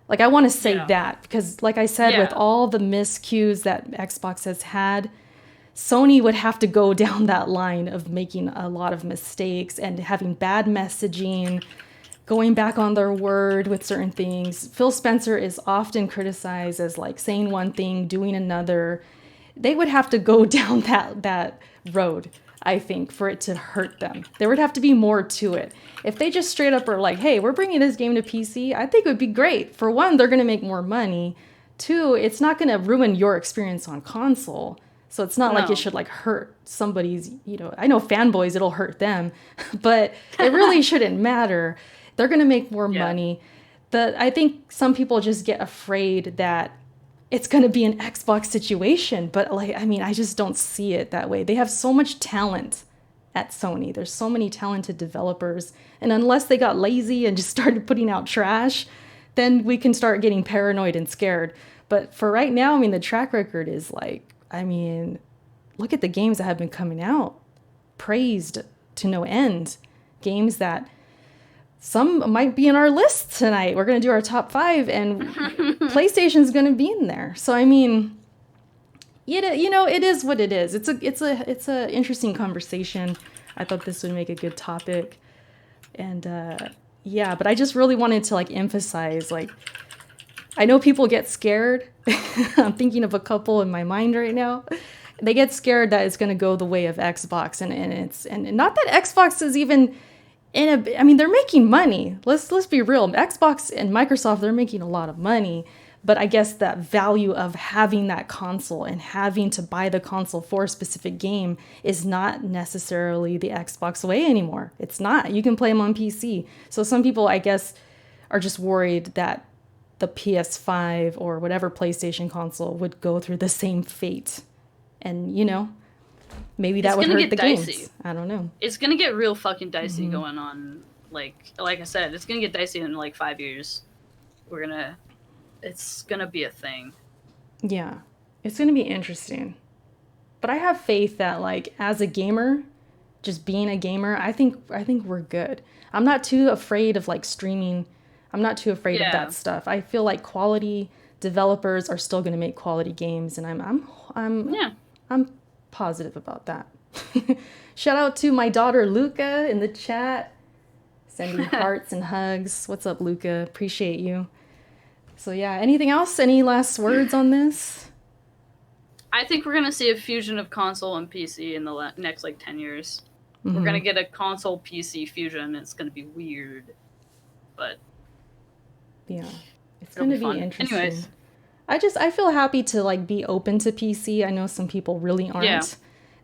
[SPEAKER 1] Like, I want to say that, because like I said, with all the miscues that Xbox has had, Sony would have to go down that line of making a lot of mistakes and having bad messaging, going back on their word with certain things. Phil Spencer is often criticized as like saying one thing, doing another. They would have to go down that road, I think, for it to hurt them. There would have to be more to it. If they just straight up are like, hey, we're bringing this game to PC, I think it would be great. For one, they're going to make more money. Two, it's not going to ruin your experience on console. So it's not like it should like hurt somebody's, I know fanboys, it'll hurt them, but it really shouldn't matter. They're going to make more money. I think some people just get afraid that it's going to be an Xbox situation. But I just don't see it that way. They have so much talent at Sony. There's so many talented developers. And unless they got lazy and just started putting out trash, then we can start getting paranoid and scared. But for right now, the track record is look at the games that have been coming out. Praised to no end. Games that some might be in our list tonight. We're going to do our top 5, and PlayStation's going to be in there. So it is what it is. It's a interesting conversation. I thought this would make a good topic, and but I just really wanted to emphasize I know people get scared. I'm thinking of a couple in my mind right now. They get scared that it's going to go the way of Xbox, and not that Xbox is even. They're making money. Let's be real. Xbox and Microsoft, they're making a lot of money. But I guess that value of having that console and having to buy the console for a specific game is not necessarily the Xbox way anymore. It's not. You can play them on PC. So some people, I guess, are just worried that the PS5 or whatever PlayStation console would go through the same fate. And, maybe that would hurt the games. I don't know.
[SPEAKER 2] It's gonna get real fucking dicey going on. Like I said, it's gonna get dicey in 5 years. It's gonna be a thing.
[SPEAKER 1] Yeah, it's gonna be interesting. But I have faith that like as a gamer, just being a gamer, I think we're good. I'm not too afraid of like streaming. I'm not too afraid of that
[SPEAKER 2] Yeah.
[SPEAKER 1] stuff. I feel like quality developers are still going to make quality games, and I'm
[SPEAKER 2] Yeah.
[SPEAKER 1] I'm positive about that. Shout out to my daughter Luca in the chat, sending hearts and hugs. What's up, Luca? Appreciate you. So yeah, anything else? Any last words on this?
[SPEAKER 2] I think we're gonna see a fusion of console and PC in the next like 10 years. We're gonna get a console PC fusion. It's gonna be weird, but
[SPEAKER 1] Yeah, it's
[SPEAKER 2] it'll
[SPEAKER 1] going
[SPEAKER 2] be
[SPEAKER 1] to be
[SPEAKER 2] fun.
[SPEAKER 1] interesting.
[SPEAKER 2] Anyways,
[SPEAKER 1] I feel happy to like be open to PC. I know some people really
[SPEAKER 2] yeah,
[SPEAKER 1] aren't.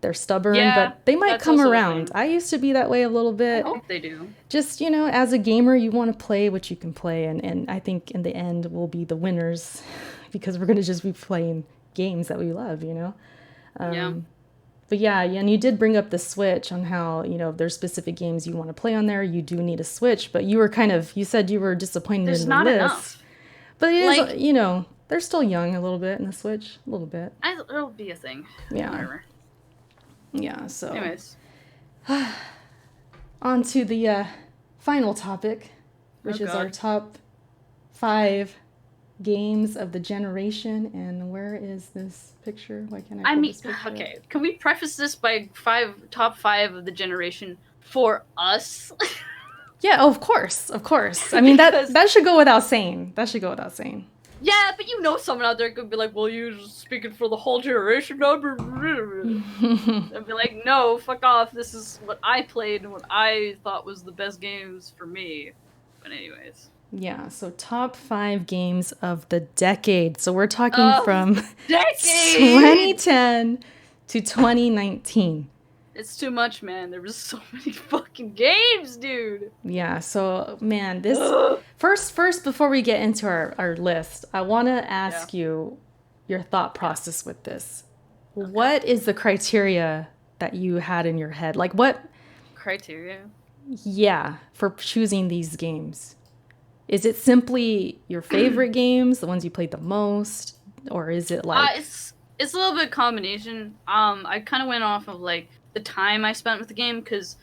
[SPEAKER 1] They're stubborn,
[SPEAKER 2] yeah,
[SPEAKER 1] but they might
[SPEAKER 2] that's
[SPEAKER 1] come
[SPEAKER 2] also a
[SPEAKER 1] around.
[SPEAKER 2] thing.
[SPEAKER 1] I used to be that way a little
[SPEAKER 2] I
[SPEAKER 1] bit.
[SPEAKER 2] hope they do.
[SPEAKER 1] Just, as a gamer, you want to play what you can play, and I think in the end we'll be the winners because we're going to just be playing games that we love.
[SPEAKER 2] Yeah.
[SPEAKER 1] But yeah, and you did bring up the Switch on how, there's specific games you want to play on there. You do need a Switch, but you said you were disappointed
[SPEAKER 2] There's
[SPEAKER 1] in the
[SPEAKER 2] not
[SPEAKER 1] list.
[SPEAKER 2] enough.
[SPEAKER 1] But it is,
[SPEAKER 2] Like,
[SPEAKER 1] they're still young a little bit in the Switch, a little bit.
[SPEAKER 2] it'll be a thing.
[SPEAKER 1] Yeah.
[SPEAKER 2] Whatever.
[SPEAKER 1] Yeah, so
[SPEAKER 2] Anyways.
[SPEAKER 1] on to the final topic, which
[SPEAKER 2] Oh
[SPEAKER 1] is our
[SPEAKER 2] God.
[SPEAKER 1] top 5 games of the generation. And where is this picture? Why can't I
[SPEAKER 2] I
[SPEAKER 1] pull
[SPEAKER 2] mean,
[SPEAKER 1] this picture up?
[SPEAKER 2] okay. Can we preface this by top five of the generation for us?
[SPEAKER 1] Yeah, oh, of course, of course. I mean,
[SPEAKER 2] Because-
[SPEAKER 1] that should go without saying. That should go without saying.
[SPEAKER 2] Yeah, but someone out there could be like, well, you're just speaking for the whole generation. I'd be like, no, fuck off. This is what I played and what I thought was the best games for me. But anyways.
[SPEAKER 1] Yeah, so top 5 games of the decade. So we're talking from
[SPEAKER 2] Decade!
[SPEAKER 1] 2010 to 2019.
[SPEAKER 2] It's too much, man. There was so many fucking games, dude.
[SPEAKER 1] Yeah, so man, this first before we get into our list, I want to ask you your thought process with this. Okay. What is the criteria that you had in your head? Like what
[SPEAKER 2] criteria?
[SPEAKER 1] Yeah, for choosing these games. Is it simply your favorite games, the ones you played the most, or is it like
[SPEAKER 2] it's a little bit combination. I kind of went off of like the time I spent with the game, because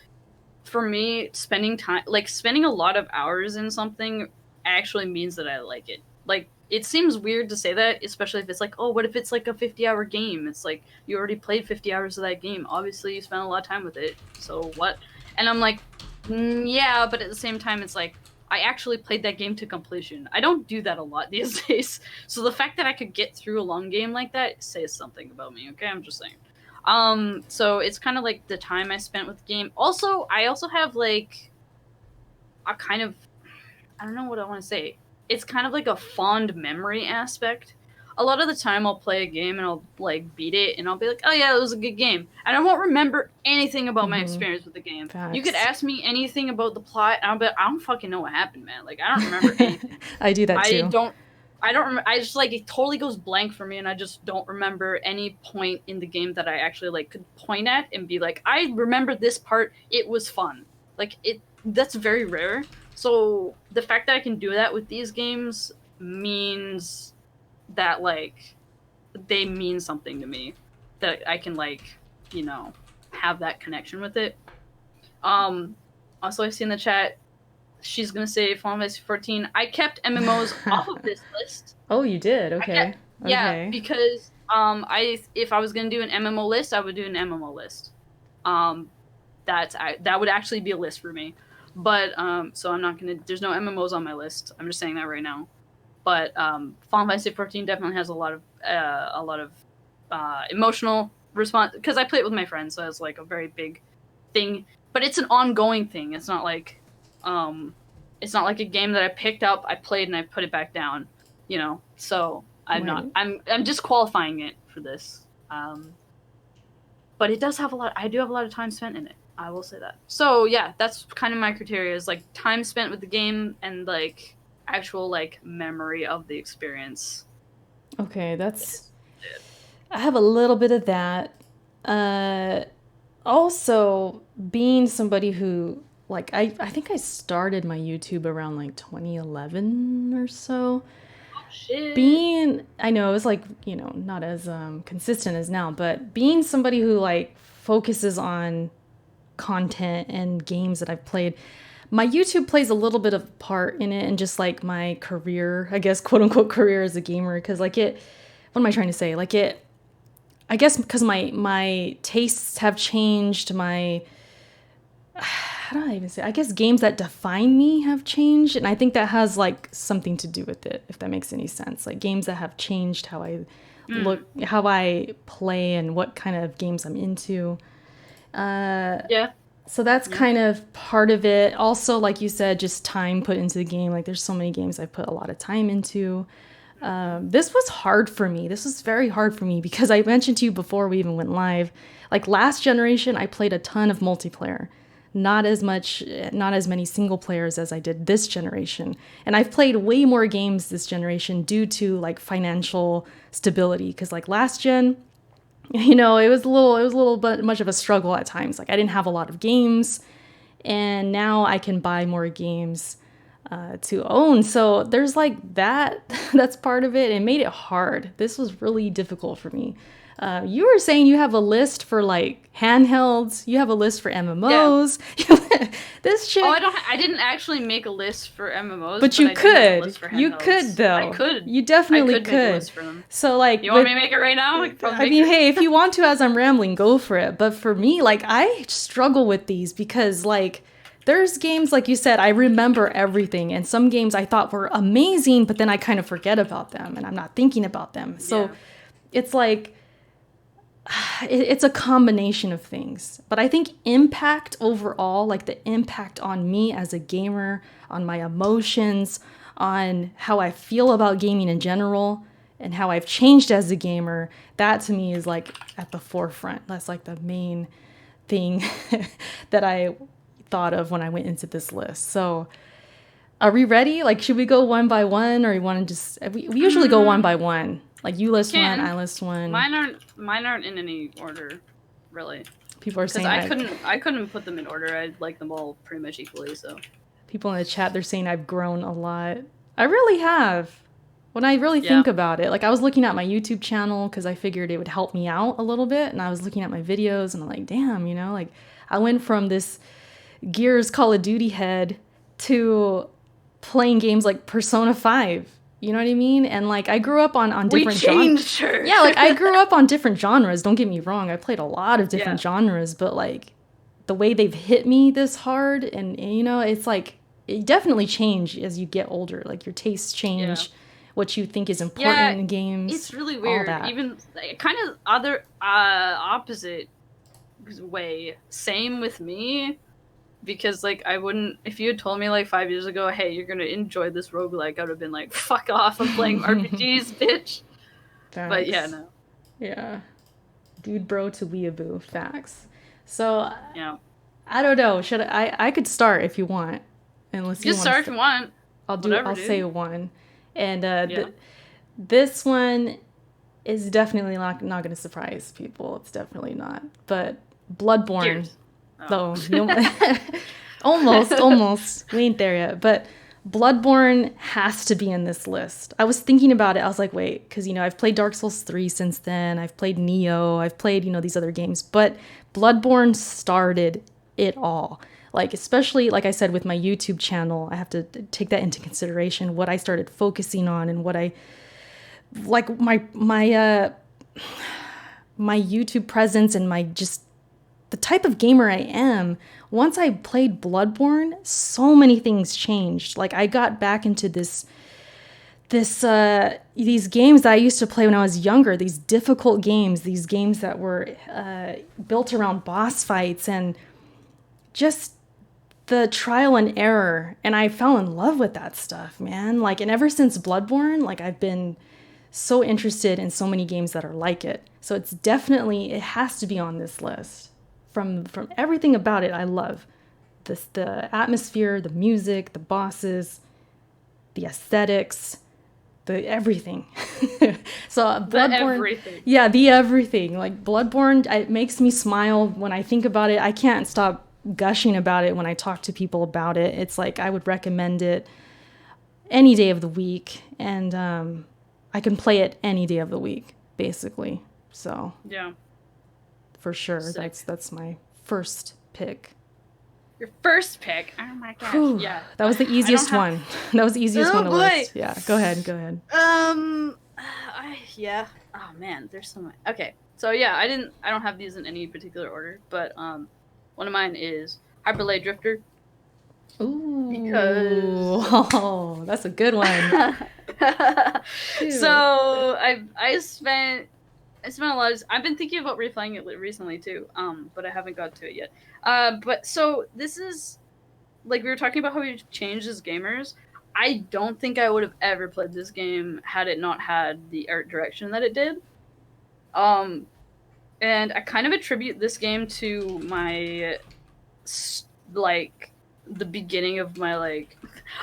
[SPEAKER 2] for me, spending a lot of hours in something actually means that I like it. Like, it seems weird to say that, especially if it's like, oh, what if it's like a 50-hour game? It's like, you already played 50 hours of that game. Obviously, you spent a lot of time with it. So what? And I'm like, yeah, but at the same time, it's like, I actually played that game to completion. I don't do that a lot these days. So the fact that I could get through a long game like that says something about me, okay? I'm just saying. So it's kind of like the time I spent with the game. Also, I also have like a kind of, I don't know what I want to say. It's kind of like a fond memory aspect. A lot of the time I'll play a game and I'll like beat it and I'll be like, oh yeah, it was a good game. And I won't remember anything about my experience with the game.
[SPEAKER 1] Facts.
[SPEAKER 2] You could ask me anything about the plot and I'll be like, I don't fucking know what happened, man. Like, I don't remember anything.
[SPEAKER 1] I do that too.
[SPEAKER 2] I don't remember. I just like, it totally goes blank for me, and I just don't remember any point in the game that I actually like could point at and be like, I remember this part. It was fun. Like, that's very rare. So the fact that I can do that with these games means that like they mean something to me, that I can like, have that connection with it. Also, I see in the chat, she's gonna say Final Fantasy 14. I kept MMOs off of this list.
[SPEAKER 1] Oh, you did? Okay.
[SPEAKER 2] Yeah, because if I was gonna do an MMO list, I would do an MMO list. That would actually be a list for me. But so I'm not gonna. There's no MMOs on my list. I'm just saying that right now. But Final Fantasy 14 definitely has a lot of emotional response, because I play it with my friends, so it's like a very big thing. But it's an ongoing thing. It's not like a game that I picked up, I played, and I put it back down. So I'm not. I'm disqualifying it for this. But it does have I do have a lot of time spent in it. I will say that. So yeah, that's kind of my criteria, is like time spent with the game and like actual like memory of the experience.
[SPEAKER 1] Okay, I have a little bit of that. Also, being somebody who like I think I started my YouTube around like 2011 or so.
[SPEAKER 2] shit.
[SPEAKER 1] I know it was like, not as consistent as now, but being somebody who like focuses on content and games that I've played, my YouTube plays a little bit of part in it, and just like my career, I guess, quote unquote career as a gamer. Cause like what am I trying to say? Like I guess because my tastes have changed, how do I even say? I guess games that define me have changed, and I think that has like something to do with it, if that makes any sense. Like games that have changed how I look, how I play, and what kind of games I'm into.
[SPEAKER 2] Yeah.
[SPEAKER 1] So that's kind of part of it. Also, like you said, just time put into the game. Like there's so many games I put a lot of time into. This was hard for me. This was very hard for me because I mentioned to you before we even went live, like last generation, I played a ton of multiplayer. Not as many single players as I did this generation. And I've played way more games this generation due to like financial stability. Because like last gen, it was a little bit much of a struggle at times. Like I didn't have a lot of games, and now I can buy more games to own. So there's like that. That's part of it. It made it hard. This was really difficult for me. You were saying you have a list for like handhelds. You have a list for MMOs. Yeah. This shit.
[SPEAKER 2] Oh, I didn't actually make a list for MMOs,
[SPEAKER 1] but you could. You could though.
[SPEAKER 2] I could.
[SPEAKER 1] You definitely could.
[SPEAKER 2] Make a list for them.
[SPEAKER 1] So like,
[SPEAKER 2] you want me to make it right now?
[SPEAKER 1] I mean, hey, if you want to, as I'm rambling, go for it. But for me, like, I struggle with these because like, there's games, like you said, I remember everything. And some games I thought were amazing, but then I kind of forget about them and I'm not thinking about them. So it's like, it's a combination of things. But I think impact overall, like the impact on me as a gamer, on my emotions, on how I feel about gaming in general, and how I've changed as a gamer, that to me is like at the forefront. That's like the main thing that I thought of when I went into this list. So are we ready? Like, should we go one by one, or you want to just, we usually go one by one. Like you list one, I list one.
[SPEAKER 2] Mine aren't in any order, really.
[SPEAKER 1] People are saying
[SPEAKER 2] I couldn't put them in order. I like them all pretty much equally. So
[SPEAKER 1] people in the chat, they're saying I've grown a lot. I really have. When I really think about it, like I was looking at my YouTube channel because I figured it would help me out a little bit, and I was looking at my videos and I'm like, damn, like I went from this Gears Call of Duty head to playing games like Persona 5. You know what I mean? And like I grew up on different genres. Yeah, like I grew up on different genres. Don't get me wrong. I played a lot of different genres, but like the way they've hit me this hard, and it's like it definitely changed as you get older. Like your tastes change, what you think is important in games.
[SPEAKER 2] It's really weird. Even kind of other opposite way. Same with me. Because, like, I wouldn't... If you had told me, like, 5 years ago, hey, you're gonna enjoy this roguelike, I would have been like, fuck off, I'm playing RPGs, bitch.
[SPEAKER 1] Facts.
[SPEAKER 2] But, yeah, no.
[SPEAKER 1] Yeah. Dude bro to weeaboo. Facts. So,
[SPEAKER 2] yeah.
[SPEAKER 1] I don't know. Should I could start if you want. Unless you
[SPEAKER 2] start if you want.
[SPEAKER 1] I'll say one. And this one is definitely not going to surprise people. It's definitely not. But Bloodborne...
[SPEAKER 2] Gears.
[SPEAKER 1] Oh. almost. We ain't there yet. But Bloodborne has to be in this list. I was thinking about it. I was like, wait, because, I've played Dark Souls 3 since then. I've played Neo. I've played, these other games. But Bloodborne started it all. Like, especially, like I said, with my YouTube channel, I have to take that into consideration, what I started focusing on and what I... Like, my YouTube presence and my just... the type of gamer I am, once I played Bloodborne, so many things changed. Like I got back into these games that I used to play when I was younger, these difficult games, these games that were built around boss fights and just the trial and error. And I fell in love with that stuff, man. Like, and ever since Bloodborne, like I've been so interested in so many games that are like it. So it has to be on this list. From everything about it, I love the atmosphere, the music, the bosses, the aesthetics, the everything. So Bloodborne, the everything. Like Bloodborne, it makes me smile when I think about it. I can't stop gushing about it when I talk to people about it. It's like I would recommend it any day of the week, and I can play it any day of the week, basically. So
[SPEAKER 2] Yeah.
[SPEAKER 1] for sure,
[SPEAKER 2] Sick.
[SPEAKER 1] that's my first pick.
[SPEAKER 2] Your first pick. Oh my gosh.
[SPEAKER 1] Whew,
[SPEAKER 2] Yeah.
[SPEAKER 1] that was the easiest one. That was the easiest one to
[SPEAKER 2] boy.
[SPEAKER 1] list. Yeah, go ahead.
[SPEAKER 2] Yeah. Oh man, there's so much. Okay. So yeah, I don't have these in any particular order, but one of mine is Hyperlay Drifter.
[SPEAKER 1] Ooh.
[SPEAKER 2] Because
[SPEAKER 1] Oh, that's a good one.
[SPEAKER 2] So I spent a lot of. I've been thinking about replaying it recently too. But I haven't got to it yet. But so this is like we were talking about how we've changed as gamers. I don't think I would have ever played this game had it not had the art direction that it did. And I kind of attribute this game to my like the beginning of my like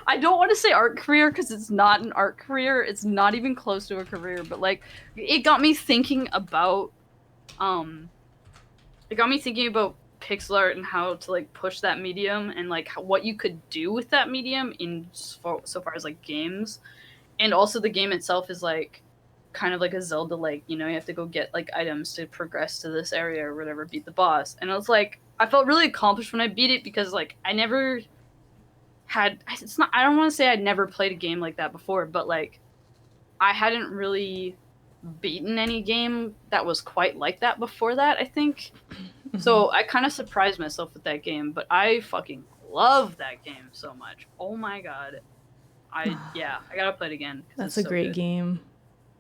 [SPEAKER 2] I don't want to say art career because it's not an art career. It's not even close to a career, but like it got me thinking about pixel art and how to like push that medium and like what you could do with that medium in so far as like games. And also the game itself is like kind of like a Zelda, like, you know, you have to go get like items to progress to this area or whatever, beat the boss. And I was like, I felt really accomplished when I beat it because like I never had, it's not, I don't want to say I'd never played a game like that before, but like I hadn't really beaten any game that was quite like that before that, I think. Mm-hmm. So I kind of surprised myself with that game, but I fucking love that game so much. Oh my god. I gotta play it again.
[SPEAKER 1] That's a great game.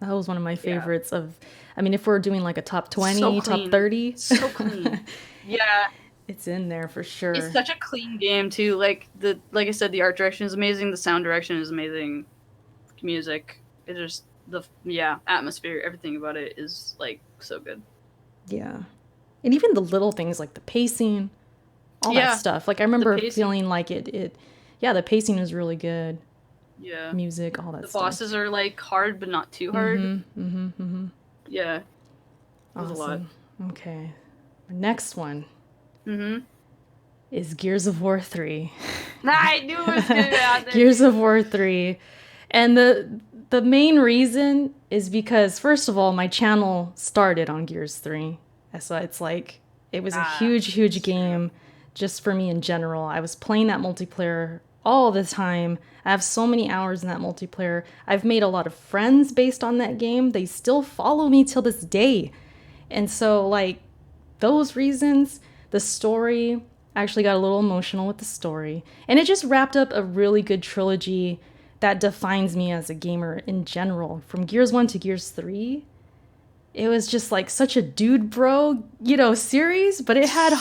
[SPEAKER 1] That was one of my favorites of, I mean, if we're doing like a top 20, top 30.
[SPEAKER 2] So clean. Yeah.
[SPEAKER 1] It's in there for sure.
[SPEAKER 2] It's such a clean game too. Like I said, the art direction is amazing. The sound direction is amazing. Music. It just, atmosphere, everything about it is like so good.
[SPEAKER 1] Yeah. And even the little things like the pacing, all that stuff. Like I remember feeling like the pacing was really good.
[SPEAKER 2] Yeah.
[SPEAKER 1] Music, all that stuff.
[SPEAKER 2] The bosses are like hard, but not too hard. Yeah. It was a lot.
[SPEAKER 1] Okay. Next one. Is Gears of War 3.
[SPEAKER 2] I knew it was going to be out there.
[SPEAKER 1] Gears of War 3. And the main reason is because, first of all, my channel started on Gears 3. So it's like, it was a huge game just for me in general. I was playing that multiplayer all the time. I have so many hours in that multiplayer. I've made a lot of friends based on that game. They still follow me till this day. And so, like, those reasons, the story, I actually got a little emotional with the story. And it just wrapped up a really good trilogy that defines me as a gamer in general. From Gears 1 to Gears 3, it was just like such a dude bro, series, but it had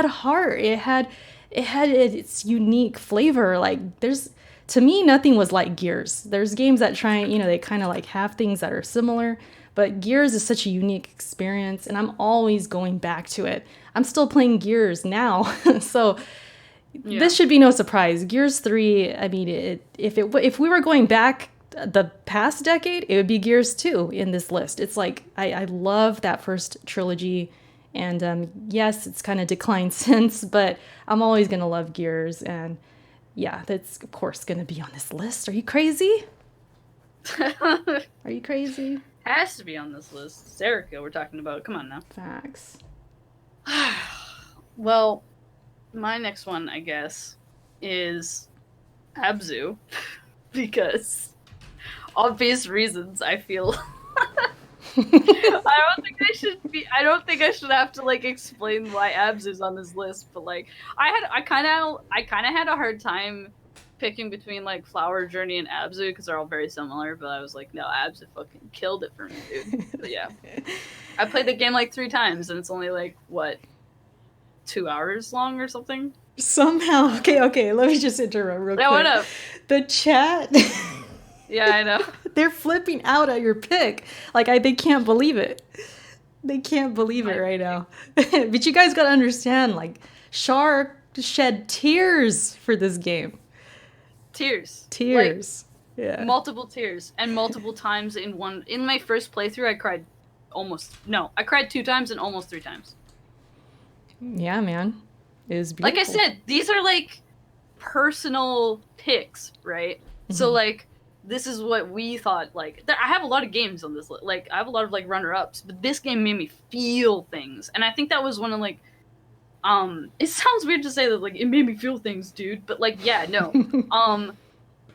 [SPEAKER 1] heart. It had its unique flavor. Like to me, nothing was like Gears. There's games that try, they kind of like have things that are similar, but Gears is such a unique experience, and I'm always going back to it. I'm still playing Gears now, so this should be no surprise. Gears 3, I mean, if we were going back the past decade, it would be Gears 2 in this list. It's like, I love that first trilogy, and yes, it's kind of declined since, but I'm always going to love Gears, and yeah, that's of course going to be on this list. Are you crazy? Are you crazy?
[SPEAKER 2] Has to be on this list. Serica we're talking about. Come on now.
[SPEAKER 1] Facts.
[SPEAKER 2] Well, my next one, I guess, is Abzu. Because obvious reasons, I feel. I don't think I should have to like explain why Abzu's on this list, but like I kind of had a hard time picking between like Flower Journey and Abzu because they're all very similar, but I was like, no, Abzu fucking killed it for me, dude. But yeah. I played the game like 3 times and it's only like what, 2 hours long or something?
[SPEAKER 1] Somehow. Okay, let me just interrupt real quick.
[SPEAKER 2] What up?
[SPEAKER 1] The chat.
[SPEAKER 2] Yeah, I know.
[SPEAKER 1] They're flipping out at your pick. Like, they can't believe it. They can't believe it right now. But you guys gotta understand, like, Char shed tears for this game.
[SPEAKER 2] Tears.
[SPEAKER 1] Like, yeah.
[SPEAKER 2] Multiple tears. And multiple times in my first playthrough, I cried 2 times and almost 3 times.
[SPEAKER 1] Yeah, man. It was beautiful.
[SPEAKER 2] Like I said, these are like personal picks, right? So like, this is what we thought. Like, I have a lot of games on this. Like, I have a lot of like runner-ups, but this game made me feel things, and I think that was one of like, it sounds weird to say that like it made me feel things, dude, but like, yeah, no,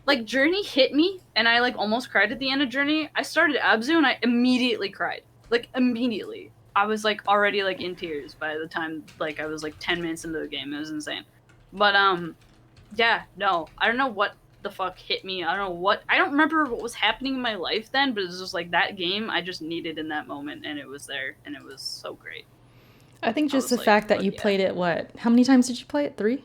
[SPEAKER 2] like Journey hit me, and I like almost cried at the end of Journey. I started Abzu, and I immediately cried. Like immediately, I was like already like in tears by the time like I was like 10 minutes into the game. It was insane, but yeah, no, I don't know what the fuck hit me. I don't know what. I don't remember what was happening in my life then, but it was just like that game I just needed in that moment, and it was there, and it was so great.
[SPEAKER 1] I think
[SPEAKER 2] I
[SPEAKER 1] just
[SPEAKER 2] was
[SPEAKER 1] the
[SPEAKER 2] like,
[SPEAKER 1] fact that
[SPEAKER 2] fuck
[SPEAKER 1] you
[SPEAKER 2] yeah.
[SPEAKER 1] played it, what? How many times did you play it? 3?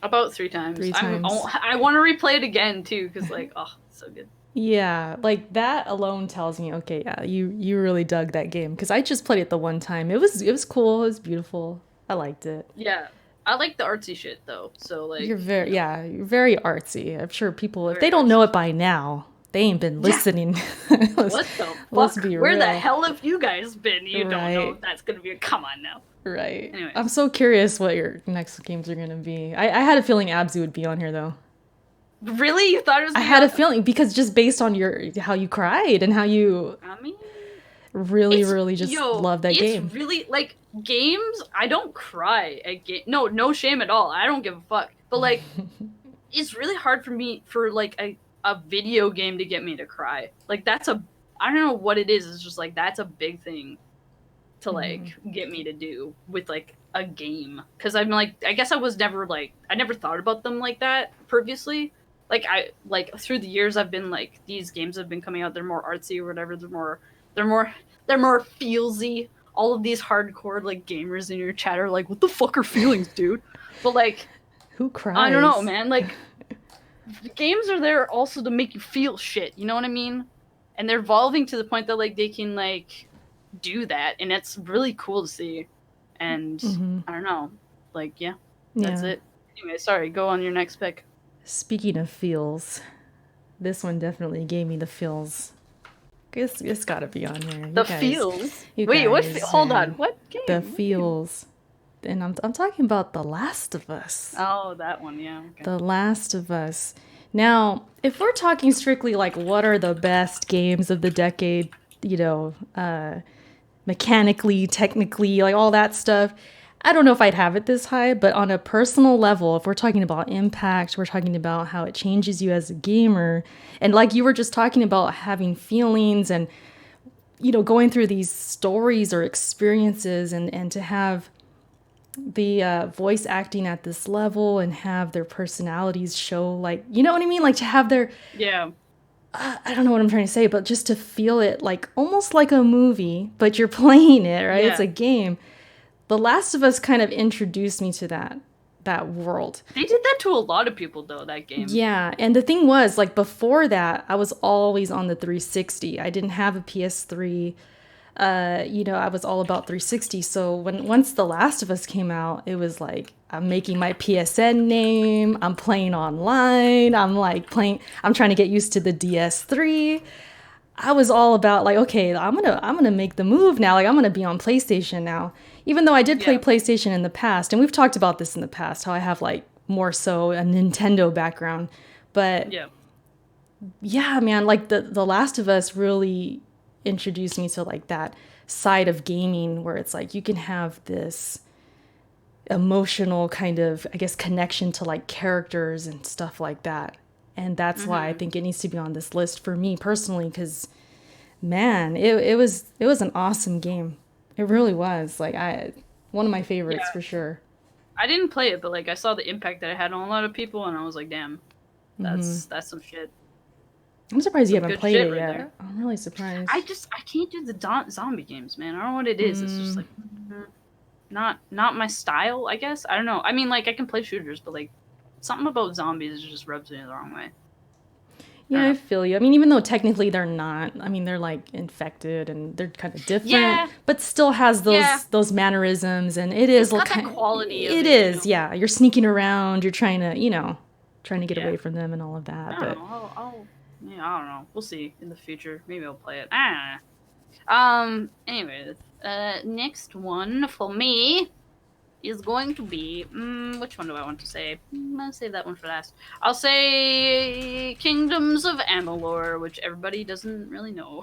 [SPEAKER 2] About 3 times.
[SPEAKER 1] 3 times.
[SPEAKER 2] I want to replay it again too, because like, oh, it's so good.
[SPEAKER 1] Yeah, like that alone tells me, okay, yeah, you really dug that game because I just played it the one time. It was cool. It was beautiful. I liked it.
[SPEAKER 2] Yeah, I like the artsy shit though. So
[SPEAKER 1] You're
[SPEAKER 2] like,
[SPEAKER 1] very, yeah, you're very artsy. I'm sure people, if
[SPEAKER 2] very
[SPEAKER 1] they don't know
[SPEAKER 2] artsy.
[SPEAKER 1] it by now, they ain't been
[SPEAKER 2] Yeah.
[SPEAKER 1] listening. let's,
[SPEAKER 2] What the
[SPEAKER 1] let's
[SPEAKER 2] fuck?
[SPEAKER 1] be
[SPEAKER 2] Where the
[SPEAKER 1] real.
[SPEAKER 2] hell have you guys been? You don't know
[SPEAKER 1] Right,
[SPEAKER 2] if that's gonna be a come on now.
[SPEAKER 1] right. I'm
[SPEAKER 2] Anyways,
[SPEAKER 1] so curious what your next games are gonna be. I had a feeling Abzu would be on here though.
[SPEAKER 2] really, you thought it was
[SPEAKER 1] I
[SPEAKER 2] gonna
[SPEAKER 1] had a
[SPEAKER 2] be?
[SPEAKER 1] feeling because just based on how you cried and how you
[SPEAKER 2] I mean,
[SPEAKER 1] really,
[SPEAKER 2] it's
[SPEAKER 1] really just
[SPEAKER 2] yo,
[SPEAKER 1] love that
[SPEAKER 2] it's
[SPEAKER 1] game.
[SPEAKER 2] really like games. I don't cry at game. No, no shame at all. I don't give a fuck. But like, it's really hard for me for like a video game to get me to cry. Like that's a I don't know what it is. It's just like that's a big thing to like get me to do with like a game because I'm like I guess I was never like I never thought about them like that previously. Like I like through the years I've been like these games have been coming out. They're more artsy or whatever. They're more they're more feelsy. All of these hardcore like gamers in your chat are like, what the fuck are feelings, dude? But like
[SPEAKER 1] Who
[SPEAKER 2] I don't know,
[SPEAKER 1] cries?
[SPEAKER 2] man. Like games are there also to make you feel shit. You know what I mean? And they're evolving to the point that like they can like do that, and it's really cool to see. And I don't know, like yeah, that's
[SPEAKER 1] Yeah.
[SPEAKER 2] it. Anyway, sorry. Go on your next pick.
[SPEAKER 1] Speaking of feels, this one definitely gave me the feels. It's gotta be on here.
[SPEAKER 2] The feels.
[SPEAKER 1] You
[SPEAKER 2] Wait, what?
[SPEAKER 1] guys,
[SPEAKER 2] Hold on.
[SPEAKER 1] man.
[SPEAKER 2] What
[SPEAKER 1] The
[SPEAKER 2] game? What game?
[SPEAKER 1] feels. And I'm talking about The Last of Us.
[SPEAKER 2] Oh, that one. Yeah. Okay.
[SPEAKER 1] The Last of Us. Now, if we're talking strictly like what are the best games of the decade, mechanically, technically, like all that stuff, I don't know if I'd have it this high, but on a personal level, if we're talking about impact, we're talking about how it changes you as a gamer, and like you were just talking about having feelings and going through these stories or experiences and to have the voice acting at this level and have their personalities show, like, you know what I mean, like to have their
[SPEAKER 2] Yeah.
[SPEAKER 1] I don't know what I'm trying to say, but just to feel it like almost like a movie, but you're playing it, right? It's
[SPEAKER 2] Yeah.
[SPEAKER 1] a game. The Last of Us kind of introduced me to that world.
[SPEAKER 2] They did that to a lot of people though. That game.
[SPEAKER 1] Yeah, and the thing was, like before that, I was always on the 360. I didn't have a PS3. I was all about 360. So once The Last of Us came out, it was like I'm making my PSN name. I'm playing online. I'm trying to get used to the DS3. I was all about like, okay, I'm gonna make the move now. Like I'm gonna be on PlayStation now. Even though I did play
[SPEAKER 2] Yeah.
[SPEAKER 1] PlayStation in the past, and we've talked about this in the past, how I have like more so a Nintendo background. But
[SPEAKER 2] Yeah.
[SPEAKER 1] yeah, man, like the Last of Us really introduced me to like that side of gaming where it's like you can have this emotional kind of, I guess, connection to like characters and stuff like that. And that's why I think it needs to be on this list for me personally, because man, it was an awesome game. It really was. Like one of my favorites
[SPEAKER 2] Yeah.
[SPEAKER 1] for sure.
[SPEAKER 2] I didn't play it, but like I saw the impact that it had on a lot of people, and I was like, damn, that's some shit.
[SPEAKER 1] I'm surprised you
[SPEAKER 2] Some
[SPEAKER 1] haven't
[SPEAKER 2] good
[SPEAKER 1] played
[SPEAKER 2] shit
[SPEAKER 1] it
[SPEAKER 2] right
[SPEAKER 1] yet.
[SPEAKER 2] there.
[SPEAKER 1] I'm really surprised.
[SPEAKER 2] I can't do the zombie games, man. I don't know what it is. It's just like not my style. I guess I don't know. I mean, like I can play shooters, but like something about zombies just rubs me the wrong way.
[SPEAKER 1] Yeah, I feel you. I mean, even though technically they're not, I mean, they're like infected and they're kind of different,
[SPEAKER 2] Yeah,
[SPEAKER 1] but still has those
[SPEAKER 2] yeah.
[SPEAKER 1] those mannerisms, and it is
[SPEAKER 2] It's got
[SPEAKER 1] kind
[SPEAKER 2] that quality of
[SPEAKER 1] it
[SPEAKER 2] it,
[SPEAKER 1] is, yeah. You're sneaking around, you're trying to get
[SPEAKER 2] Yeah.
[SPEAKER 1] away from them and all of that.
[SPEAKER 2] I
[SPEAKER 1] But
[SPEAKER 2] don't know. Yeah, I don't know. We'll see in the future. Maybe I'll play it. I don't know. Anyway, next one for me is going to be which one do I want to say? I'll save that one for last. I'll say Kingdoms of Amalur, which everybody doesn't really know.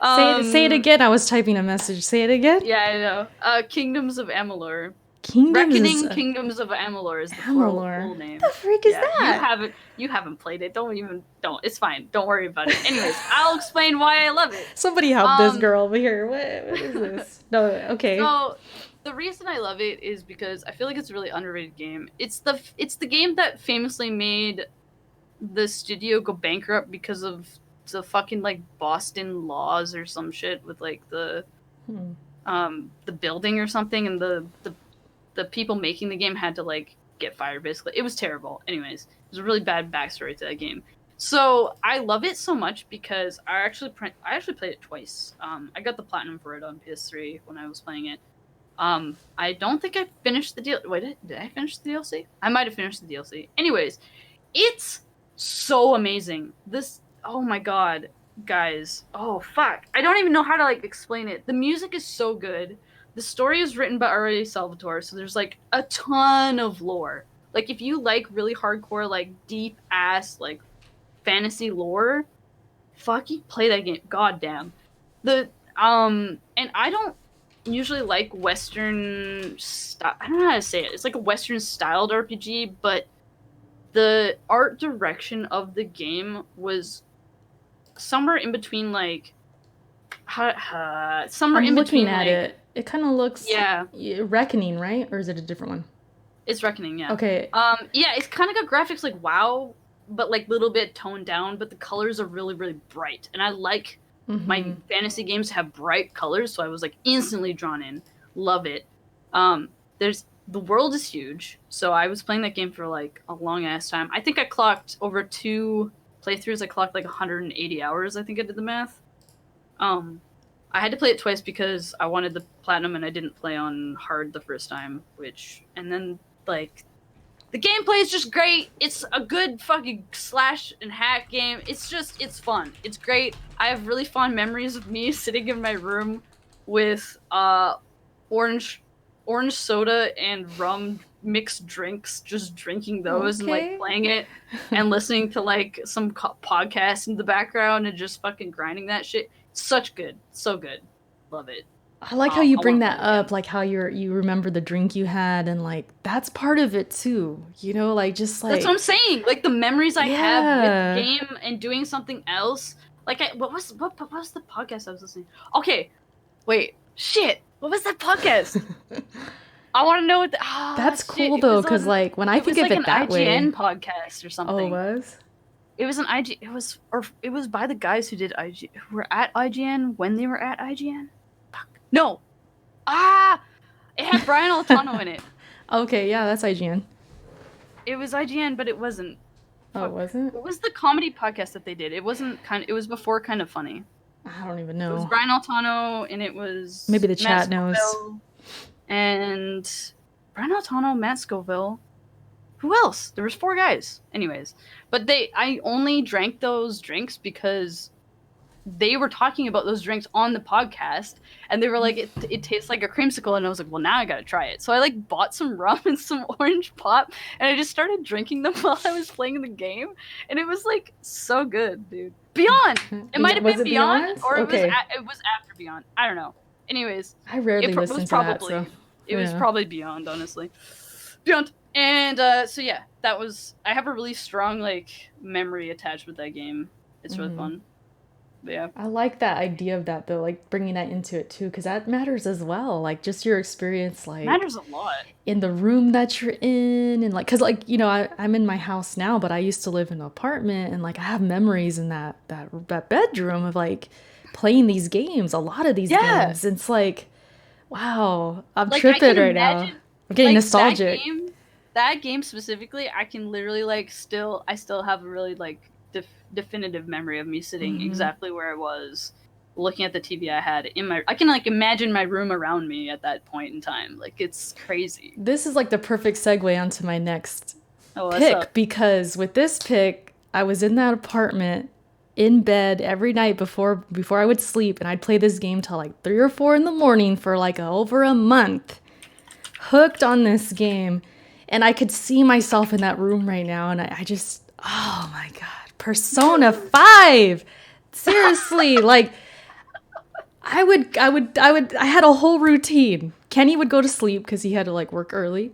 [SPEAKER 1] Say it again. I was typing a message. Say it again.
[SPEAKER 2] Yeah, I know. Kingdoms of Amalur. Kingdoms of Amalur is the full name.
[SPEAKER 1] What the freak is that?
[SPEAKER 2] You haven't played it. Don't. It's fine. Don't worry about it. Anyways, I'll explain why I love it.
[SPEAKER 1] Somebody help this girl over here. What is this? No, okay.
[SPEAKER 2] So the reason I love it is because I feel like it's a really underrated game. It's the game that famously made the studio go bankrupt because of the fucking like Boston laws or some shit with like the building or something, and the people making the game had to like get fired basically. It was terrible. Anyways, there's a really bad backstory to that game. So I love it so much because I actually played it twice. I got the platinum for it on PS3 when I was playing it. I don't think I finished the deal. Wait, did I finish the DLC? I might have finished the DLC. Anyways, it's so amazing. Oh my god, guys. Oh fuck. I don't even know how to like explain it. The music is so good. The story is written by R.A. Salvatore, so there's like a ton of lore. Like if you like really hardcore, like deep ass, like fantasy lore, fucking play that game. God damn. And I don't usually like Western style. I don't know how to say it. It's like a Western styled RPG, but the art direction of the game was somewhere in between, like somewhere
[SPEAKER 1] I'm
[SPEAKER 2] in
[SPEAKER 1] looking
[SPEAKER 2] between.
[SPEAKER 1] At
[SPEAKER 2] like,
[SPEAKER 1] it. It kind of looks Reckoning, right? Or is it a different one?
[SPEAKER 2] It's Reckoning, yeah.
[SPEAKER 1] Okay.
[SPEAKER 2] Yeah, it's kind of got graphics like WoW, but like little bit toned down. But the colors are really, really bright, and I like my fantasy games to have bright colors, so I was like instantly drawn in. Love it. The world is huge, so I was playing that game for like a long ass time. I think I clocked over 2 playthroughs. I clocked like 180 hours. I think I did the math. I had to play it twice because I wanted the platinum and I didn't play on hard the first time, and then like the gameplay is just great. It's a good fucking slash and hack game. It's fun. It's great. I have really fond memories of me sitting in my room with orange soda and rum mixed drinks, just drinking those and like playing it and listening to like some podcast in the background and just fucking grinding that shit. So good. Love it.
[SPEAKER 1] I like how you bring that up, like how you remember the drink you had, and like that's part of it too. You know, like just like
[SPEAKER 2] that's what I'm saying. Like the memories I have with the game and doing something else. Like what was the podcast I was listening? Okay, wait, shit. What was that podcast? I want to know what.
[SPEAKER 1] That's cool though, because like when I think of it that way,
[SPEAKER 2] it was like an IGN podcast or something.
[SPEAKER 1] Oh, it was.
[SPEAKER 2] It was an IG. It was by the guys who did IG, who were at IGN when they were at IGN. Fuck. No. It had Brian Altano in it.
[SPEAKER 1] Okay, yeah, that's IGN.
[SPEAKER 2] It was IGN, but it wasn't.
[SPEAKER 1] Oh, it wasn't?
[SPEAKER 2] What was the comedy podcast that they did? It wasn't it was before Kind of Funny.
[SPEAKER 1] I don't even know.
[SPEAKER 2] It was Brian Altano, and it was
[SPEAKER 1] maybe the chat knows.
[SPEAKER 2] And Brian Altano, Matt Scoville. Who else? There was 4 guys. Anyways, but I only drank those drinks because they were talking about those drinks on the podcast, and they were like, it tastes like a creamsicle, and I was like, well, now I gotta try it. So I like bought some rum and some orange pop, and I just started drinking them while I was playing the game, and it was like so good, dude. Beyond. It might have been Beyond, or it was after Beyond. I don't know. Anyways,
[SPEAKER 1] I rarely listen to that. So
[SPEAKER 2] it was probably Beyond, honestly. Beyond. And so yeah, I have a really strong like memory attached with that game. It's really fun. But yeah,
[SPEAKER 1] I like that idea of that though, like bringing that into it too, because that matters as well. Like just your experience, like
[SPEAKER 2] matters a lot
[SPEAKER 1] in the room that you're in, and like, cause like I'm in my house now, but I used to live in an apartment, and like I have memories in that bedroom of like playing these games, a lot of these games. It's like, wow, I'm like, tripping right now. I'm getting nostalgic.
[SPEAKER 2] That game specifically, I can literally like I still have a really like definitive memory of me sitting exactly where I was, looking at the TV I had I can like imagine my room around me at that point in time. Like it's crazy.
[SPEAKER 1] This is like the perfect segue onto my next pick, because with this pick, I was in that apartment in bed every night before I would sleep, and I'd play this game till like 3 or 4 in the morning for like over a month. Hooked on this game, and I could see myself in that room right now, and I just, oh my god, Persona 5. Seriously, like I had a whole routine. Kenny would go to sleep because he had to like work early.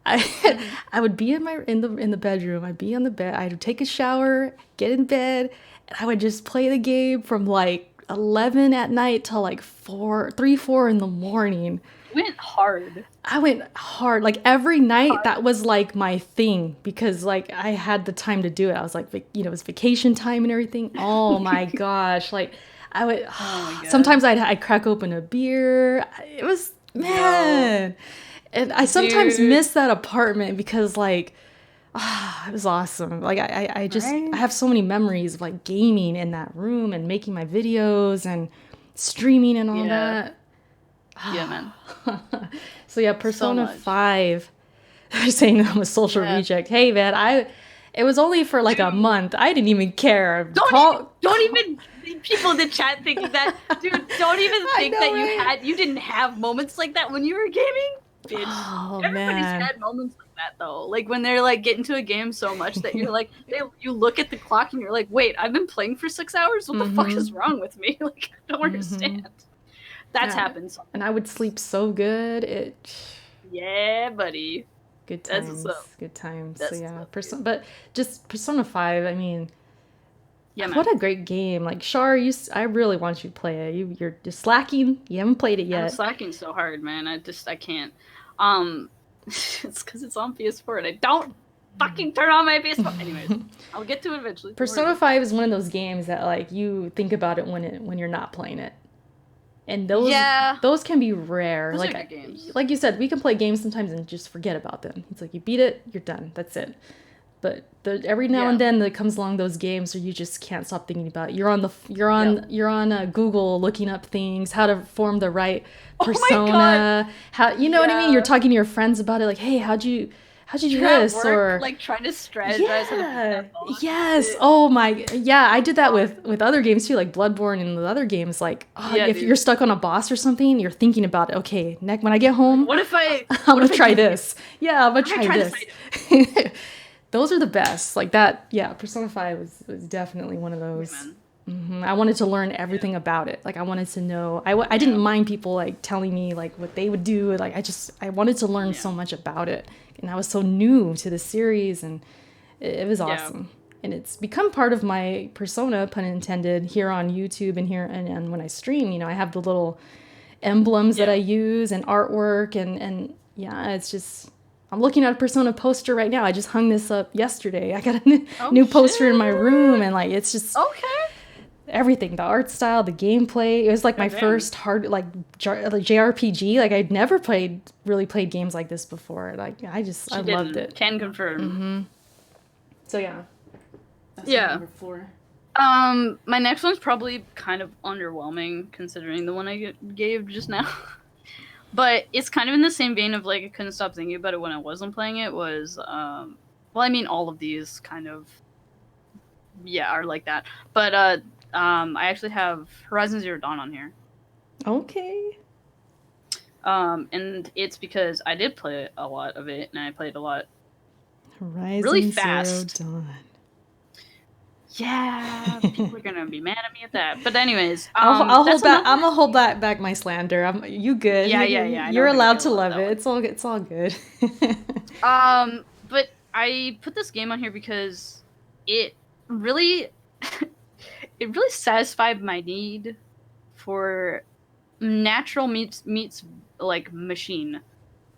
[SPEAKER 1] I would be in the bedroom. I'd be on the bed. I'd take a shower, get in bed, and I would just play the game from like 11 at night till like 4 in the morning.
[SPEAKER 2] Went hard.
[SPEAKER 1] I went hard. Like every night, that was like my thing because like I had the time to do it. I was like, it was vacation time and everything. Oh my gosh. Like I would, sometimes I'd crack open a beer. It was, man. And I sometimes miss that apartment because like, it was awesome. Like I just, I have so many memories of like gaming in that room and making my videos and streaming and all that.
[SPEAKER 2] Yeah, man.
[SPEAKER 1] So yeah, Persona 5. They're saying I'm a social reject. Hey man, it was only for like a month. I didn't even care.
[SPEAKER 2] Don't even people in the chat thinking that, dude. Don't even think that you didn't have moments like that when you were gaming. Bitch.
[SPEAKER 1] Oh,
[SPEAKER 2] Everybody's
[SPEAKER 1] man.
[SPEAKER 2] had moments like that though. Like when they're like get into a game so much that you're like, you look at the clock and you're like, wait, I've been playing for 6 hours. What the fuck is wrong with me? Like I don't understand. That's happened.
[SPEAKER 1] And I would sleep so good.
[SPEAKER 2] Yeah, buddy.
[SPEAKER 1] Good times. Good times.
[SPEAKER 2] That's
[SPEAKER 1] so yeah, but just Persona 5. I mean,
[SPEAKER 2] yeah,
[SPEAKER 1] what a great game. Like Char, I really want you to play it. You're just slacking. You haven't played it yet.
[SPEAKER 2] I'm slacking so hard, man. I can't. It's because it's on PS4 and I don't fucking turn on my PS4. Anyways, I'll get to it eventually.
[SPEAKER 1] Persona 5 is one of those games that like you think about it when you're not playing it. And those can be rare.
[SPEAKER 2] Those are good games.
[SPEAKER 1] Like you said, we can play games sometimes and just forget about them. It's like you beat it, you're done. That's it. But every now and then, there comes along those games where you just can't stop thinking about it. You're on Google looking up things, how to form the right persona. How what I mean? You're talking to your friends about it, like, hey, how'd you do this? Or
[SPEAKER 2] like trying to strategize.
[SPEAKER 1] Yes. Oh my. Yeah, I did that with other games too, like Bloodborne and the other games. Like, if you're stuck on a boss or something, you're thinking about it. Okay, when I get home,
[SPEAKER 2] what if I'm
[SPEAKER 1] gonna try this? Yeah, I'm gonna try this. Those are the best. Like that. Yeah, Persona 5 was definitely one of those. I wanted to learn everything about it. Like I wanted to know. I didn't mind people like telling me like what they would do. Like I wanted to learn so much about it, and I was so new to the series, and it was awesome. And it's become part of my persona, pun intended, here on YouTube and here and when I stream. I have the little emblems that I use and artwork and yeah, it's just. I'm looking at a Persona poster right now. I just hung this up yesterday. I got a new poster in my room, and like it's just everything. The art style, the gameplay. It was like my first JRPG. Like I'd never really played games like this before. Like I loved it.
[SPEAKER 2] Can confirm.
[SPEAKER 1] So yeah. That's
[SPEAKER 2] number
[SPEAKER 1] 4.
[SPEAKER 2] My next one's probably kind of underwhelming considering the one I gave just now. But it's kind of in the same vein of like I couldn't stop thinking about it when I wasn't playing it. Was well, I mean all of these kind of are like that. But I actually have Horizon Zero Dawn on here.
[SPEAKER 1] Okay.
[SPEAKER 2] And it's because I did play a lot of it, and I played a lot.
[SPEAKER 1] Horizon
[SPEAKER 2] really fast.
[SPEAKER 1] Zero Dawn.
[SPEAKER 2] Yeah, people are gonna be mad at me at that. But anyways,
[SPEAKER 1] I'll hold back. I'm gonna hold back my slander. You good?
[SPEAKER 2] Yeah.
[SPEAKER 1] You're allowed to love it. It's all good.
[SPEAKER 2] But I put this game on here because it really, it really satisfied my need for natural meets like machine.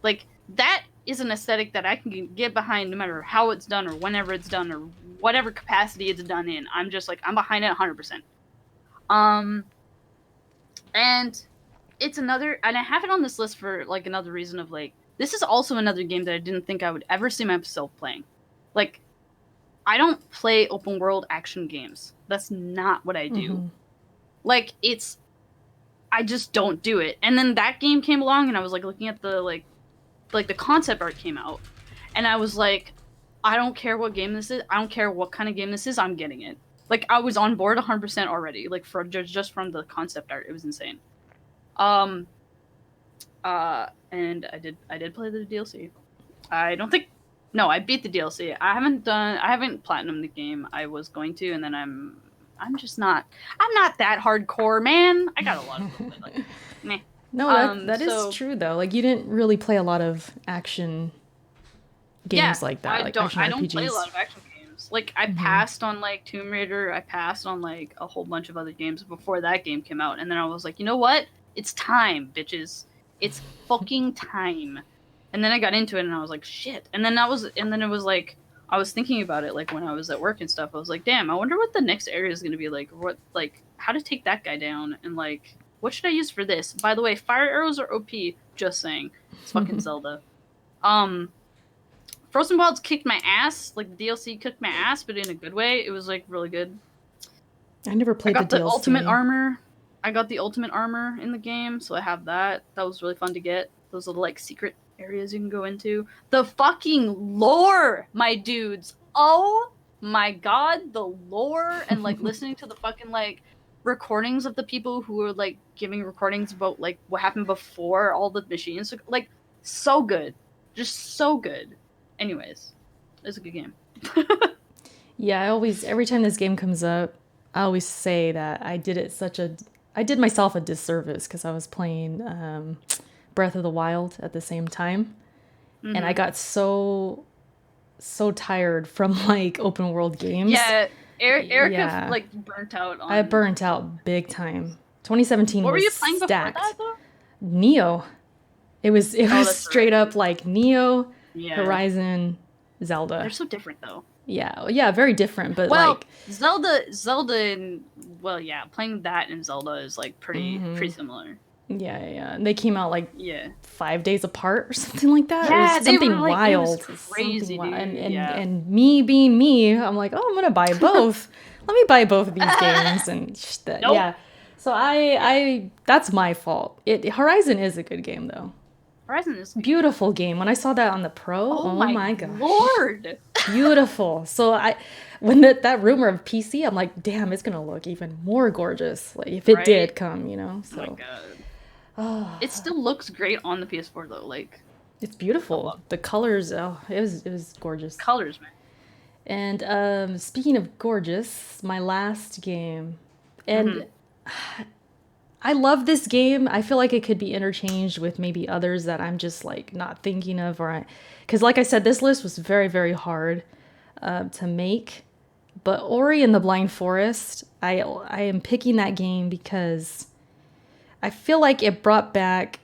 [SPEAKER 2] Like that is an aesthetic that I can get behind no matter how it's done or whenever it's done or whatever capacity it's done in. I'm just like, I'm behind it 100%. And it's another, and I have it on this list for like another reason of like, this is also another game that I didn't think I would ever see myself playing. Like, I don't play open world action games. That's not what I do. Like, I just don't do it. And then that game came along and I was like looking at the like the concept art came out. And I was like, I don't care what game this is. I don't care what kind of game this is. I'm getting it. Like I was on board 100% already. Like for just from the concept art, it was insane. And I did play the DLC. I don't think no, I beat the DLC. I haven't platinumed the game. I was going to, and then I'm just not I'm not that hardcore, man. I got a lot of them, like meh.
[SPEAKER 1] No, that is true though. Like you didn't really play a lot of action games like that, like action
[SPEAKER 2] I
[SPEAKER 1] RPGs.
[SPEAKER 2] don't play a lot of action games. Like I passed on like Tomb Raider, I passed on like a whole bunch of other games before that game came out, and then I was like, you know what? It's time, bitches. It's fucking time. And then I got into it and I was like, shit. And then it was like I was thinking about it like when I was at work and stuff. I was like, damn, I wonder what the next area is gonna be like. What like how to take that guy down and like what should I use for this? By the way, fire arrows are OP, just saying. It's fucking Zelda. Frozen Wilds kicked my ass. Like the DLC kicked my ass, but in a good way. It was like really good.
[SPEAKER 1] I never played
[SPEAKER 2] I got
[SPEAKER 1] the
[SPEAKER 2] the
[SPEAKER 1] DLC.
[SPEAKER 2] ultimate armor. I got the ultimate armor in the game, so I have that. That was really fun to get. Those little like secret areas you can go into. The fucking lore, my dudes. Oh my god, the lore and like listening to the fucking like recordings of the people who were like giving recordings about like what happened before all the machines. Like so good. Just so good. Anyways, it's a good game.
[SPEAKER 1] Yeah, every time this game comes up, I always say that I did myself a disservice because I was playing Breath of the Wild at the same time, and I got so tired from like open world games.
[SPEAKER 2] Yeah, Erica like burnt out on.
[SPEAKER 1] I burnt out big time. 2017
[SPEAKER 2] What
[SPEAKER 1] was
[SPEAKER 2] were you playing
[SPEAKER 1] stacked.
[SPEAKER 2] before that though?
[SPEAKER 1] Neo. It was straight up like Neo,
[SPEAKER 2] Yeah.
[SPEAKER 1] Horizon, Zelda.
[SPEAKER 2] They're so different though.
[SPEAKER 1] Yeah, very different. But
[SPEAKER 2] well,
[SPEAKER 1] like
[SPEAKER 2] Zelda, and playing that in Zelda is like pretty similar.
[SPEAKER 1] Yeah. And they came out like 5 days apart or something like that.
[SPEAKER 2] Yeah,
[SPEAKER 1] it was something
[SPEAKER 2] they were, like,
[SPEAKER 1] wild.
[SPEAKER 2] It was crazy, dude.
[SPEAKER 1] And me being me, I'm like, oh, I'm gonna buy both. Let me buy both of these games and
[SPEAKER 2] nope.
[SPEAKER 1] yeah. So I that's my fault. Horizon is a good game though.
[SPEAKER 2] Horizon is
[SPEAKER 1] beautiful game. When I saw that on the Pro, oh my god,
[SPEAKER 2] Lord,
[SPEAKER 1] beautiful. So when that rumor of PC, I'm like, damn, it's gonna look even more gorgeous. Like if it did come, you know. So.
[SPEAKER 2] Oh my god. Oh. It still looks great on the PS4 though. Like
[SPEAKER 1] it's beautiful. The colors, it was gorgeous.
[SPEAKER 2] Colors,
[SPEAKER 1] man. And speaking of gorgeous, my last game, and I love this game. I feel like it could be interchanged with maybe others that I'm just like not thinking of, because like I said, this list was very, very hard to make. But Ori and the Blind Forest, I am picking that game because I feel like it brought back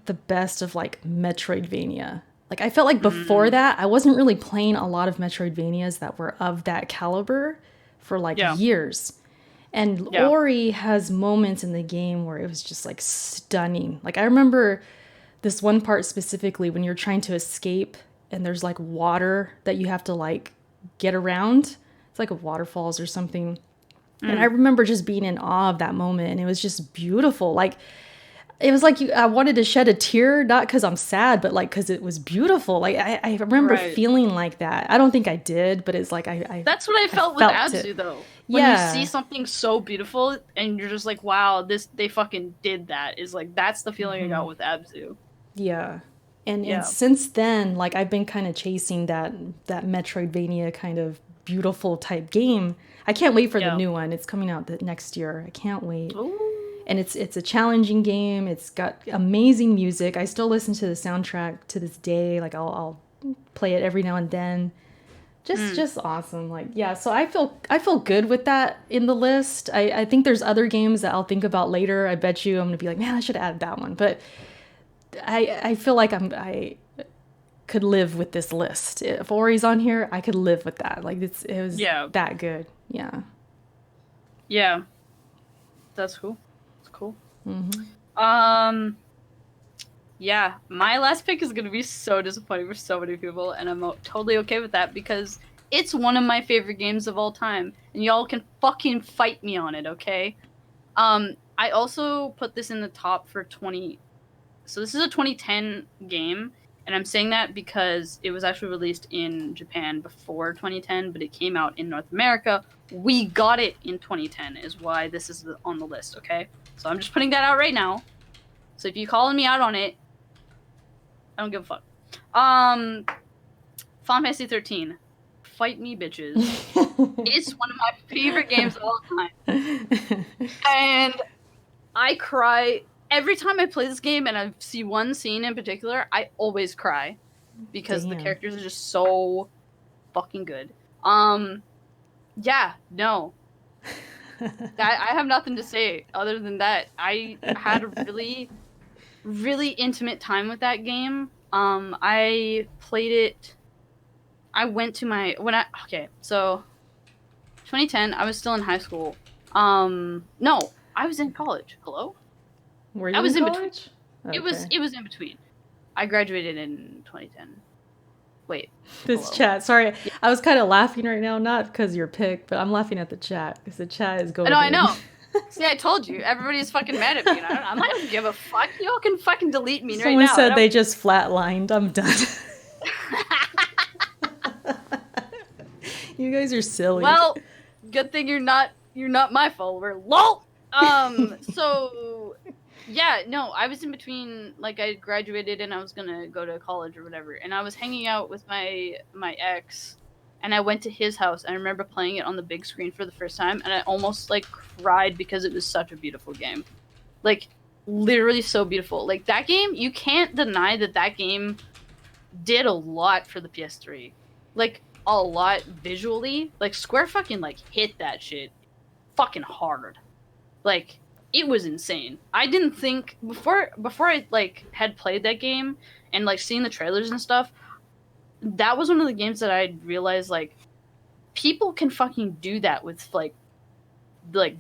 [SPEAKER 1] the best of like Metroidvania. Like I felt like before that, I wasn't really playing a lot of Metroidvanias that were of that caliber for like years. And Ori has moments in the game where it was just like stunning. Like I remember this one part specifically when you're trying to escape and there's like water that you have to like get around. It's like a waterfalls or something. And I remember just being in awe of that moment, and it was just beautiful. Like it was like I wanted to shed a tear, not because I'm sad, but like because it was beautiful. Like I remember feeling like that. I don't think I did, but it's like I
[SPEAKER 2] that's what I felt with Abzu though. When you see something so beautiful and you're just like, wow, they fucking did that. Is like that's the feeling I got with Abzu.
[SPEAKER 1] Yeah. And since then, like I've been kind of chasing that Metroidvania kind of beautiful type game. I can't wait for the new one. It's coming out next year. I can't wait.
[SPEAKER 2] Ooh.
[SPEAKER 1] And it's a challenging game. It's got amazing music. I still listen to the soundtrack to this day. Like I'll play it every now and then. Just awesome. Like so I feel good with that in the list. I think there's other games that I'll think about later. I bet you I'm gonna be like, man, I should add that one. But I feel like I could live with this list. If Ori's on here, I could live with that. Like it was that good. Yeah.
[SPEAKER 2] Yeah. That's cool. It's cool. Yeah, my last pick is gonna be so disappointing for so many people, and I'm totally okay with that because it's one of my favorite games of all time, and y'all can fucking fight me on it, okay? I also put this in the top for 20. So this is a 2010 game, and I'm saying that because it was actually released in Japan before 2010, but it came out in North America We got it in 2010 is why this is on the list, okay? So I'm just putting that out right now. So if you calling me out on it, I don't give a fuck. Final Fantasy 13. Fight me, bitches. It's one of my favorite games of all time. And I cry every time I play this game, and I see one scene in particular, I always cry. Because the characters are just so fucking good. Yeah, no. I have nothing to say other than that. I had a really, really intimate time with that game. I played it. I went to so 2010, I was still in high school. No, I was in college. Hello?
[SPEAKER 1] Were you in college?
[SPEAKER 2] Okay. It was in between. I graduated in 2010. Wait.
[SPEAKER 1] This hello? Chat. Sorry, yeah. I was kind of laughing right now, not because you're picked, but I'm laughing at the chat because the chat is going.
[SPEAKER 2] No, I know. See, I told you. Everybody's fucking mad at me. I'm not gonna give a fuck. You all can fucking delete me right now.
[SPEAKER 1] Someone said they just flatlined. I'm done. You guys are silly.
[SPEAKER 2] Well, good thing you're not my follower. LOL. So yeah, no, I was in between, like, I graduated and I was gonna go to college or whatever, and I was hanging out with my ex, and I went to his house, and I remember playing it on the big screen for the first time, and I almost, like, cried because it was such a beautiful game. Like, literally so beautiful. Like, that game, you can't deny that game did a lot for the PS3. Like, a lot visually. Like, Square fucking, like, hit that shit fucking hard. Like, it was insane. I didn't think before I, like, had played that game and, like, seen the trailers and stuff, that was one of the games that I realized, like, people can fucking do that with, like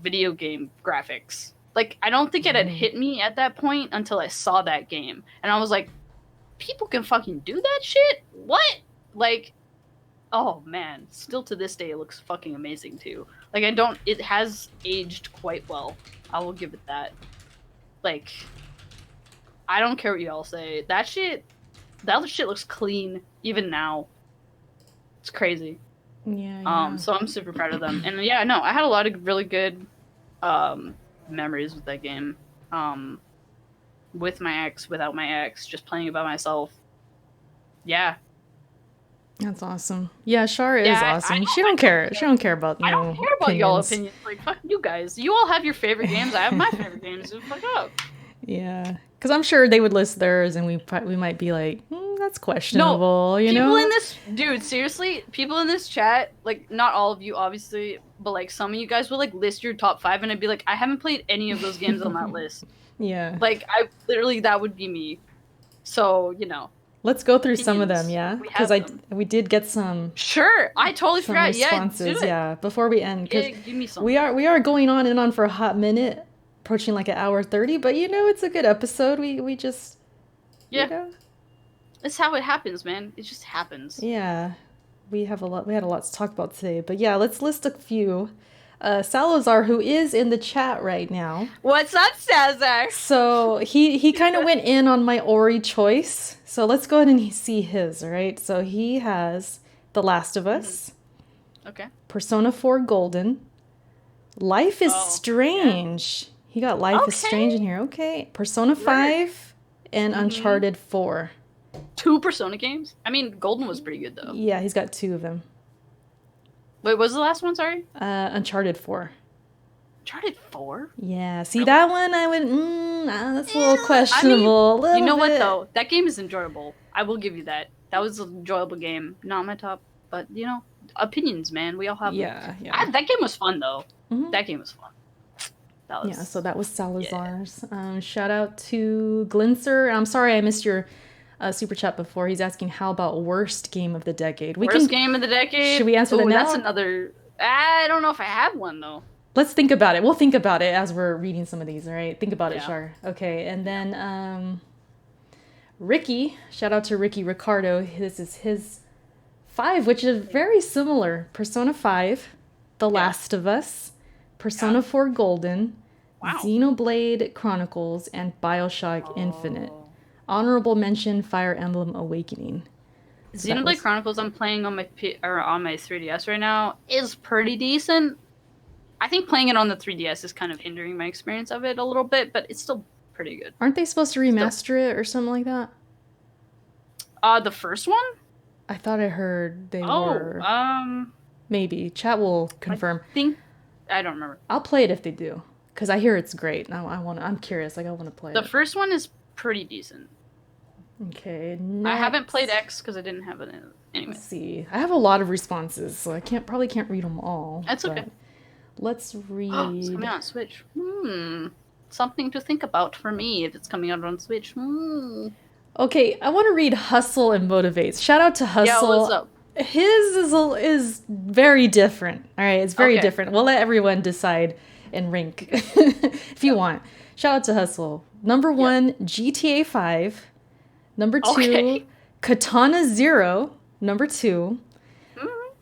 [SPEAKER 2] video game graphics. Like, I don't think it had hit me at that point until I saw that game, and I was like, people can fucking do that shit? What? Like, oh man, still to this day it looks fucking amazing too. Like, it has aged quite well. I will give it that. Like, I don't care what y'all say. That shit looks clean even now. It's crazy.
[SPEAKER 1] Yeah.
[SPEAKER 2] So I'm super proud of them. And yeah, no, I had a lot of really good memories with that game. With my ex, without my ex, just playing it by myself. Yeah.
[SPEAKER 1] That's awesome. Yeah, Shara is awesome. She don't care. She don't care about
[SPEAKER 2] I don't care about y'all's opinions. Like, fuck you guys. You all have your favorite games. I have my favorite games. So fuck up.
[SPEAKER 1] Yeah, because I'm sure they would list theirs, and we might be like, that's questionable. No, you know,
[SPEAKER 2] people in this, dude, seriously, people in this chat, like, not all of you, obviously, but like some of you guys will like list your top 5, and I'd be like, I haven't played any of those games on that list.
[SPEAKER 1] Yeah.
[SPEAKER 2] Like, that would be me. So, you know.
[SPEAKER 1] Let's go through some of them, yeah? Because we did get some.
[SPEAKER 2] Sure, I totally forgot.
[SPEAKER 1] Responses, yeah. Before we end, because
[SPEAKER 2] give me some.
[SPEAKER 1] We are going on and on for a hot minute, approaching like an hour 30. But you know, it's a good episode. We just.
[SPEAKER 2] Yeah.
[SPEAKER 1] You know?
[SPEAKER 2] That's how it happens, man. It just happens.
[SPEAKER 1] Yeah, we had a lot to talk about today. But yeah, let's list a few. Salazar, who is in the chat right now.
[SPEAKER 2] What's up, Salazar?
[SPEAKER 1] So he kind of went in on my Ori choice. So let's go ahead and see his, all right? So he has The Last of Us.
[SPEAKER 2] Okay.
[SPEAKER 1] Persona 4 Golden. Life is Strange. Yeah. He got Life is Strange in here. Okay. Persona 5 and Uncharted 4.
[SPEAKER 2] 2 Persona games? I mean, Golden was pretty good, though.
[SPEAKER 1] Yeah, he's got 2 of them.
[SPEAKER 2] Wait, what was the last one, sorry?
[SPEAKER 1] Uncharted 4.
[SPEAKER 2] Uncharted 4?
[SPEAKER 1] Yeah, see, that one I went, that's a little questionable.
[SPEAKER 2] I mean, you know what, though? That game is enjoyable. I will give you that. That was an enjoyable game. Not my top, but, you know, opinions, man. We all have them. Yeah. That game was fun, though. Mm-hmm. That game was fun.
[SPEAKER 1] So that was Salazar's. Yeah. Shout out to Glinser. I'm sorry I missed your super chat before. He's asking, how about worst game of the decade?
[SPEAKER 2] Game of the decade?
[SPEAKER 1] Should we answer that now?
[SPEAKER 2] That's another... I don't know if I have one, though.
[SPEAKER 1] Let's think about it. We'll think about it as we're reading some of these, all right? Think about it, Char. Okay, and then Ricky. Shout out to Ricky Ricardo. This is his 5, which is very similar. Persona 5, The Last of Us, Persona 4 Golden, Xenoblade Chronicles, and BioShock Infinite. Honorable mention, Fire Emblem Awakening. So that
[SPEAKER 2] Xenoblade
[SPEAKER 1] was...
[SPEAKER 2] Chronicles I'm playing on my on my 3DS right now is pretty decent. I think playing it on the 3DS is kind of hindering my experience of it a little bit, but it's still pretty good.
[SPEAKER 1] Aren't they supposed to remaster it or something like that?
[SPEAKER 2] The first one?
[SPEAKER 1] I thought I heard they were. Maybe. Chat will confirm.
[SPEAKER 2] I don't remember.
[SPEAKER 1] I'll play it if they do, because I hear it's great. I'm curious. Like, I want to play it.
[SPEAKER 2] The first one is pretty decent.
[SPEAKER 1] Okay.
[SPEAKER 2] I haven't played X because I didn't have it. Anyway.
[SPEAKER 1] Let's see. I have a lot of responses, so I probably can't read them all.
[SPEAKER 2] That's okay.
[SPEAKER 1] Let's read.
[SPEAKER 2] It's coming out on Switch. Something to think about for me if it's coming out on Switch.
[SPEAKER 1] Okay, I want to read Hustle and Motivates. Shout out to Hustle.
[SPEAKER 2] Yeah, what's up?
[SPEAKER 1] His is very different. All right, it's very different. We'll let everyone decide and rank if you want. Shout out to Hustle. Number 1, GTA 5. Number 2, Katana Zero. Number 2,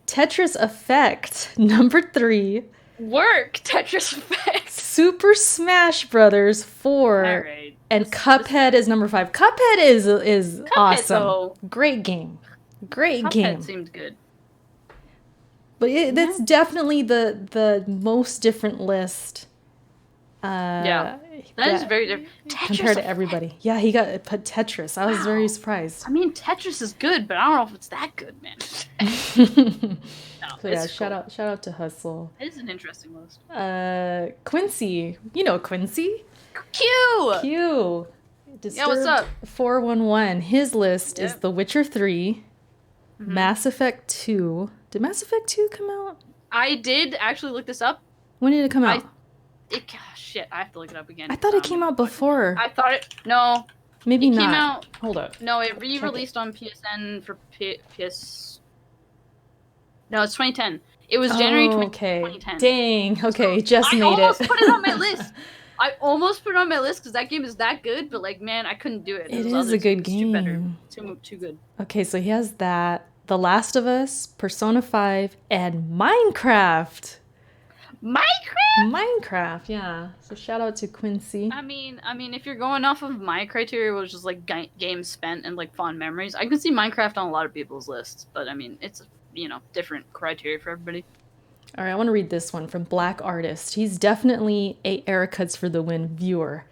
[SPEAKER 1] Tetris Effect. Number 3,
[SPEAKER 2] Tetris Effect.
[SPEAKER 1] Super Smash Brothers 4.
[SPEAKER 2] All right.
[SPEAKER 1] And Cuphead is number 5. Cuphead is
[SPEAKER 2] Cuphead,
[SPEAKER 1] awesome.
[SPEAKER 2] Though.
[SPEAKER 1] Great game.
[SPEAKER 2] Cuphead seemed good.
[SPEAKER 1] But that's definitely the most different list.
[SPEAKER 2] That is very different.
[SPEAKER 1] Compared to everybody. Yeah, he got put Tetris. I was very surprised.
[SPEAKER 2] I mean, Tetris is good, but I don't know if it's that good, man.
[SPEAKER 1] So yeah, cool. Shout out to Hustle.
[SPEAKER 2] It is an interesting list.
[SPEAKER 1] Quincy. You know Quincy.
[SPEAKER 2] Q.
[SPEAKER 1] Yeah, what's up? 411. His list is The Witcher 3, Mass Effect 2. Did Mass Effect 2 come out?
[SPEAKER 2] I did actually look this up.
[SPEAKER 1] When did it come out?
[SPEAKER 2] Shit, I have to look it up again.
[SPEAKER 1] I thought it came out before.
[SPEAKER 2] I thought it... No.
[SPEAKER 1] Maybe not.
[SPEAKER 2] It came out...
[SPEAKER 1] Hold up.
[SPEAKER 2] No, it re-released on PSN for PS... No, it's 2010. It was January 2010.
[SPEAKER 1] Dang. Okay, just made it.
[SPEAKER 2] I almost put it on my list. I almost put it on my list because that game is that good, but like, man, I couldn't do it.
[SPEAKER 1] It is a good game.
[SPEAKER 2] Too better. Too good.
[SPEAKER 1] Okay, so he has that. The Last of Us, Persona 5, and Minecraft. Minecraft, yeah. So shout out to Quincy.
[SPEAKER 2] I mean, if you're going off of my criteria, which is like games spent and like fond memories, I can see Minecraft on a lot of people's lists. But I mean, it's different criteria for everybody.
[SPEAKER 1] All right, I want to read this one from Black Artist. He's definitely a Erica's for the win viewer.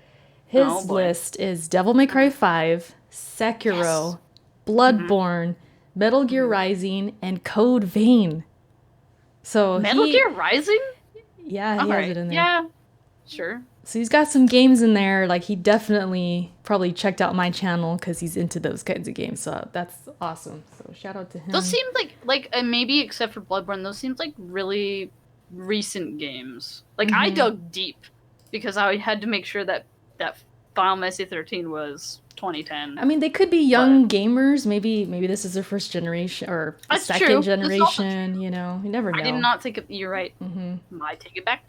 [SPEAKER 1] His list is Devil May Cry 5, Sekiro, Bloodborne, Metal Gear Rising, and Code Vein. So
[SPEAKER 2] Metal Gear Rising?
[SPEAKER 1] Yeah, he has it in there.
[SPEAKER 2] Yeah, sure.
[SPEAKER 1] So he's got some games in there. Like, he definitely probably checked out my channel because he's into those kinds of games. So that's awesome. So shout out to him.
[SPEAKER 2] Those seem like maybe except for Bloodborne, those seems like really recent games. Like, I dug deep because I had to make sure that Final Fantasy 13 was 2010.
[SPEAKER 1] I mean, they could be young gamers. Maybe this is their first generation or second generation. You know, you never know.
[SPEAKER 2] I did not think of. You're right. I take it back.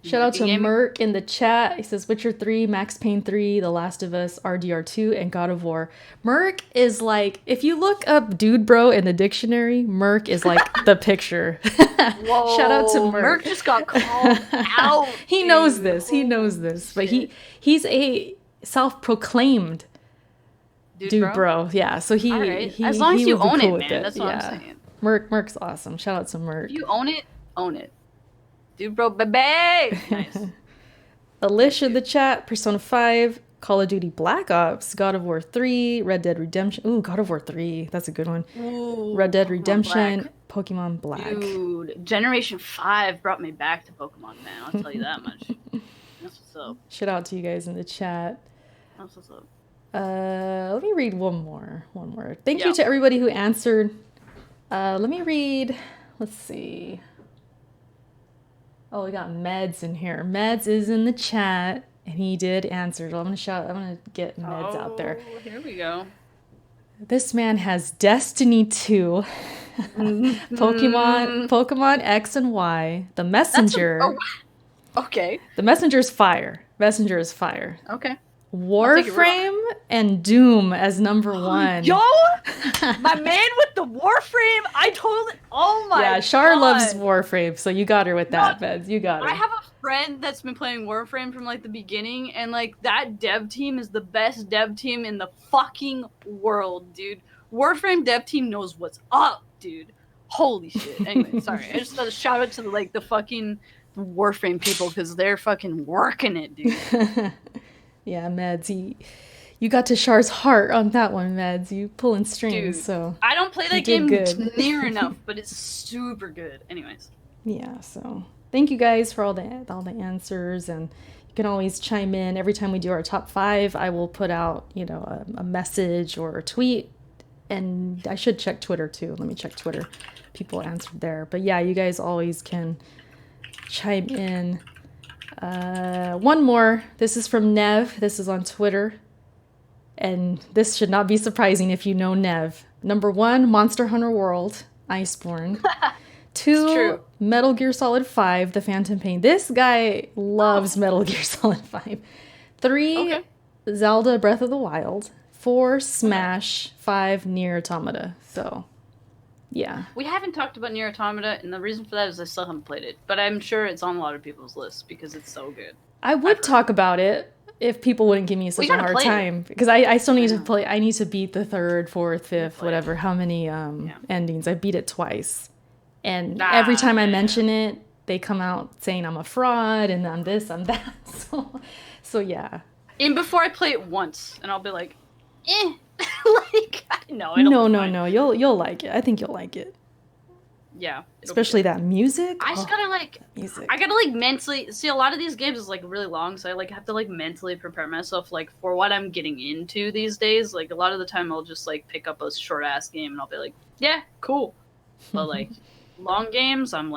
[SPEAKER 1] Shout out to Merc in the chat. He says Witcher 3, Max Payne 3, The Last of Us, RDR 2, and God of War. Merc is like, if you look up dude bro in the dictionary, Merc is like the picture.
[SPEAKER 2] Whoa,
[SPEAKER 1] shout out to Merc.
[SPEAKER 2] Merc just got called out.
[SPEAKER 1] He knows this. But he's a self-proclaimed dude bro. Yeah, so he
[SPEAKER 2] as long as you own
[SPEAKER 1] cool
[SPEAKER 2] it, man. That's what I'm saying.
[SPEAKER 1] Merc's awesome. Shout out to Merc.
[SPEAKER 2] If you own it, own it. Dude bro, baby. Nice.
[SPEAKER 1] Alicia in the chat, Persona 5, Call of Duty Black Ops, God of War 3, Red Dead Redemption. Ooh, God of War 3. That's a good one.
[SPEAKER 2] Ooh,
[SPEAKER 1] Red Dead Redemption, Pokemon Black.
[SPEAKER 2] Dude, Generation 5 brought me back to Pokemon, man. I'll tell you that much. That's what's up.
[SPEAKER 1] Shout out to you guys in the chat.
[SPEAKER 2] That's what's up.
[SPEAKER 1] Let me read one more. Thank you to everybody who answered. Let me read. Let's see. Oh, we got Meds in here. Meds is in the chat, and he did answer. So I'm gonna get Meds out there.
[SPEAKER 2] Here we go.
[SPEAKER 1] This man has Destiny 2, Pokemon X and Y, The Messenger.
[SPEAKER 2] Okay.
[SPEAKER 1] The Messenger is fire.
[SPEAKER 2] Okay.
[SPEAKER 1] Warframe and Doom as number 1.
[SPEAKER 2] Yo, my man with the Warframe. Oh my.
[SPEAKER 1] Yeah, Char loves Warframe, so you got her with that, Beds. You got her.
[SPEAKER 2] I have a friend that's been playing Warframe from like the beginning, and like that dev team is the best dev team in the fucking world, dude. Warframe dev team knows what's up, dude. Holy shit. Anyway, sorry. I just got a shout out to the fucking Warframe people because they're fucking working it, dude.
[SPEAKER 1] Yeah, Mads, you got to Char's heart on that one, Mads. You pulling strings,
[SPEAKER 2] Dude,
[SPEAKER 1] so
[SPEAKER 2] I don't play that game
[SPEAKER 1] good.
[SPEAKER 2] near enough, but it's super good. Anyways.
[SPEAKER 1] Yeah, so thank you guys for all the answers, and you can always chime in every time we do our top 5. I will put out, a message or a tweet, and I should check Twitter too. Let me check Twitter. People answered there, but yeah, you guys always can chime in. One more. This is from Nev. This is on Twitter. And this should not be surprising if you know Nev. Number 1, Monster Hunter World, Iceborne. 2, Metal Gear Solid 5, The Phantom Pain. This guy loves Metal Gear Solid 5. 3, Zelda Breath of the Wild. 4, Smash. 5, Nier Automata. So, yeah.
[SPEAKER 2] We haven't talked about Nier Automata, and the reason for that is I still haven't played it. But I'm sure it's on a lot of people's lists because it's so good.
[SPEAKER 1] I would talk about it if people wouldn't give me such a hard time. Because I still need to play. I need to beat the 3rd, 4th, 5th, whatever, how many endings. I beat it twice. And every time I mention it, they come out saying I'm a fraud and I'm this, I'm that. So yeah.
[SPEAKER 2] And before I play it once, and I'll be like, no.
[SPEAKER 1] You'll like it. I think you'll like it.
[SPEAKER 2] Yeah.
[SPEAKER 1] Especially that music.
[SPEAKER 2] I just gotta music. I gotta mentally see a lot of these games is really long, so I have to mentally prepare myself for what I'm getting into these days. A lot of the time I'll just pick up a short ass game and I'll be like, yeah, cool. But long games, I'm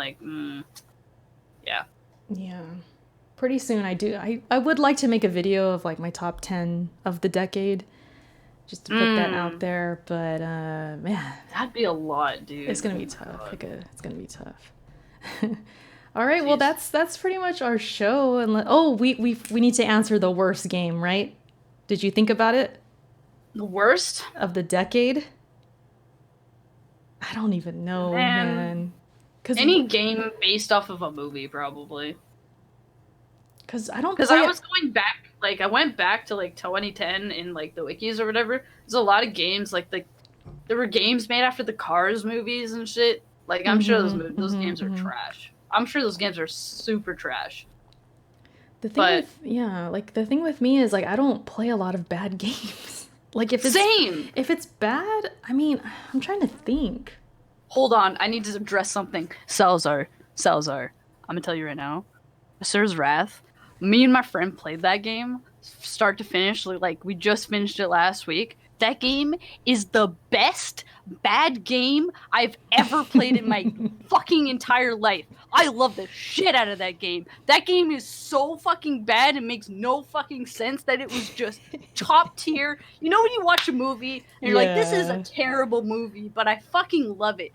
[SPEAKER 2] yeah. Yeah. Pretty soon I would like to make a video of my top 10 of the decade. Just to put that out there, but man, that'd be a lot, dude.
[SPEAKER 1] It's gonna be tough. It's gonna be tough. All right, well that's pretty much our show. And we need to answer the worst game, right? Did you think about it?
[SPEAKER 2] The worst
[SPEAKER 1] of the decade? I don't even know, man.
[SPEAKER 2] Any game based off of a movie, probably.
[SPEAKER 1] Because I was
[SPEAKER 2] going back. I went back to 2010 in the wikis or whatever. There's a lot of games there were games made after the Cars movies and shit. I'm sure those games are trash. I'm sure those games are super trash.
[SPEAKER 1] The thing with me is I don't play a lot of bad games. If it's bad, I mean, I'm trying to think.
[SPEAKER 2] Hold on, I need to address something. Salazar, I'm gonna tell you right now. Asura's Wrath. Me and my friend played that game, start to finish. We just finished it last week. That game is the best bad game I've ever played in my fucking entire life. I love the shit out of that game. That game is so fucking bad, it makes no fucking sense that it was just top tier. You know when you watch a movie and you're this is a terrible movie, but I fucking love it.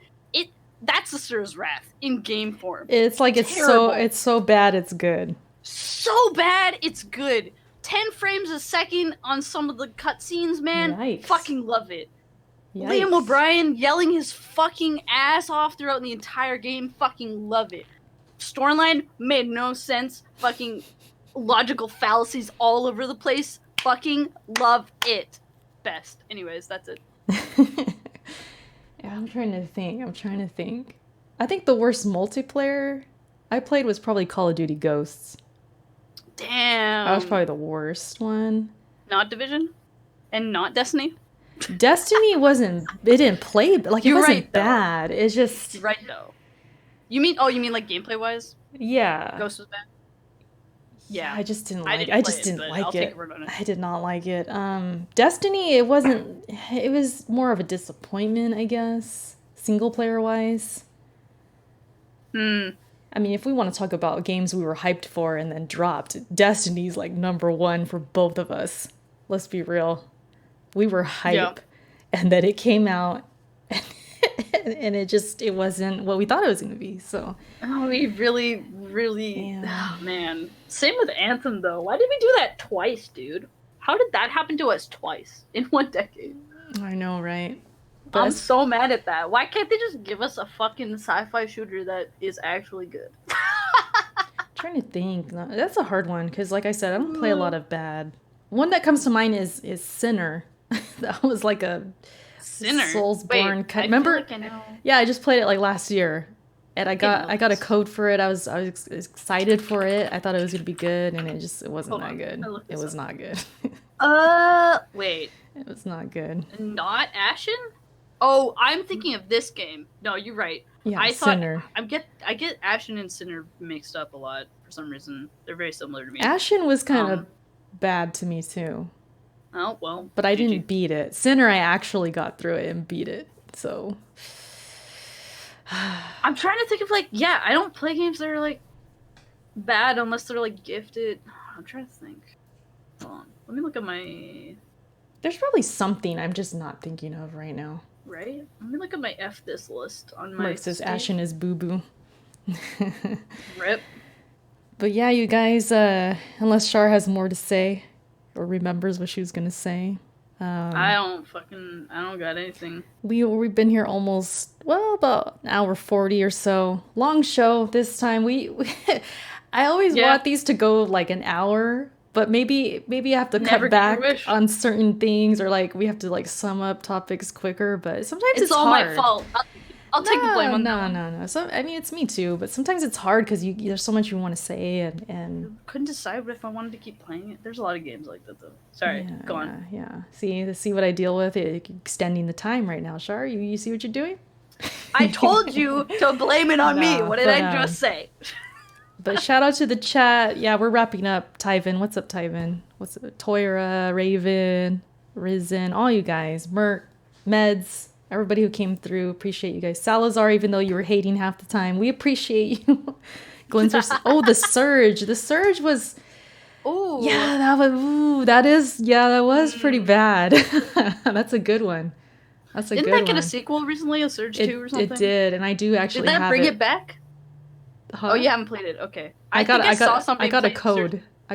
[SPEAKER 2] That's Asura's Wrath in game form.
[SPEAKER 1] It's it's so bad it's good.
[SPEAKER 2] So bad it's good. 10 frames a second on some of the cutscenes, man.
[SPEAKER 1] Yikes.
[SPEAKER 2] Fucking love it.
[SPEAKER 1] Yikes.
[SPEAKER 2] Liam O'Brien yelling his fucking ass off throughout the entire game. Fucking love it. Storyline made no sense. Fucking logical fallacies all over the place. Fucking love it. Best. Anyways, that's it.
[SPEAKER 1] Yeah, I'm trying to think. I think the worst multiplayer I played was probably Call of Duty Ghosts.
[SPEAKER 2] Damn.
[SPEAKER 1] That was probably the worst one.
[SPEAKER 2] Not Division? And not Destiny?
[SPEAKER 1] Destiny it didn't play, it wasn't bad. It's just...
[SPEAKER 2] You're right, though. You mean gameplay wise?
[SPEAKER 1] Yeah.
[SPEAKER 2] Ghost was bad? Yeah.
[SPEAKER 1] I just didn't
[SPEAKER 2] like
[SPEAKER 1] it. I just didn't like it. I did not like it. Destiny, it was more of a disappointment, I guess, single player wise. I mean, if we want to talk about games we were hyped for and then dropped, Destiny's number 1 for both of us. Let's be real. We were hype, and then it came out, and it wasn't what we thought it was going to be. So,
[SPEAKER 2] we really, oh man. Same with Anthem though. Why did we do that twice, dude? How did that happen to us twice in 1 decade?
[SPEAKER 1] I know, right?
[SPEAKER 2] But I'm so mad at that. Why can't they just give us a fucking sci-fi shooter that is actually good?
[SPEAKER 1] Trying to think. That's a hard one because, like I said, I don't play a lot of bad. One that comes to mind is Sinner. That was
[SPEAKER 2] Sinner.
[SPEAKER 1] Soulsborne.
[SPEAKER 2] Wait, I
[SPEAKER 1] Remember?
[SPEAKER 2] feel like I know.
[SPEAKER 1] Yeah, I just played it like last year, and I got a
[SPEAKER 2] this.
[SPEAKER 1] code for it. I was excited for it. I thought it was gonna be good, and it wasn't
[SPEAKER 2] Hold
[SPEAKER 1] that
[SPEAKER 2] on,
[SPEAKER 1] good.
[SPEAKER 2] I looked
[SPEAKER 1] It
[SPEAKER 2] this
[SPEAKER 1] was
[SPEAKER 2] up.
[SPEAKER 1] not good.
[SPEAKER 2] Wait.
[SPEAKER 1] It was not good.
[SPEAKER 2] Not Ashen? Oh, I'm thinking of this game. No, you're right.
[SPEAKER 1] Yeah,
[SPEAKER 2] I thought
[SPEAKER 1] Sinner.
[SPEAKER 2] I get Ashen and Sinner mixed up a lot for some reason. They're very similar to me.
[SPEAKER 1] Ashen was kind of bad to me too,
[SPEAKER 2] Oh well.
[SPEAKER 1] but I
[SPEAKER 2] GG.
[SPEAKER 1] didn't beat it. Sinner, I actually got through it and beat it. So
[SPEAKER 2] I'm trying to think of I don't play games that are like bad unless they're like gifted. I'm trying to think. Hold on. Let me look at my
[SPEAKER 1] there's probably something I'm just not thinking of right now.
[SPEAKER 2] right. Let me look at my F this list on my
[SPEAKER 1] Mark says Ashen is boo boo.
[SPEAKER 2] Rip.
[SPEAKER 1] But yeah, you guys, unless Shar has more to say or remembers what she was gonna say.
[SPEAKER 2] I don't got anything.
[SPEAKER 1] We've been here almost about an hour 40 or so. Long show this time. I always want these to go like an hour, but maybe I have to cut back on certain things, or like we have to like sum up topics quicker. But sometimes it's
[SPEAKER 2] all
[SPEAKER 1] hard.
[SPEAKER 2] my fault. I'll take the blame on that.
[SPEAKER 1] No. So I mean, it's me too, but sometimes it's hard because there's so much you want to say and
[SPEAKER 2] couldn't decide if I wanted to keep playing it. There's a lot of games like that though. Sorry, go on.
[SPEAKER 1] Yeah. See what I deal with? Extending the time right now, Shar. You see what you're doing?
[SPEAKER 2] I told you to blame it on me. What did I just say?
[SPEAKER 1] But shout out to the chat. Yeah, we're wrapping up. Tyvin, what's up, Tyvin? What's up? Toira, Raven, Risen, all you guys. Merc, Meds, everybody who came through. Appreciate you guys. Salazar, even though you were hating half the time, we appreciate you. Glinzer, the Surge. The Surge was...
[SPEAKER 2] Oh.
[SPEAKER 1] Yeah, that was pretty bad. That's a good one.
[SPEAKER 2] Didn't that get a sequel recently, a Surge 2 or something?
[SPEAKER 1] It did, and I do actually have it.
[SPEAKER 2] Did that bring it back?
[SPEAKER 1] Huh?
[SPEAKER 2] Oh, you haven't played it. Okay.
[SPEAKER 1] I got a code. I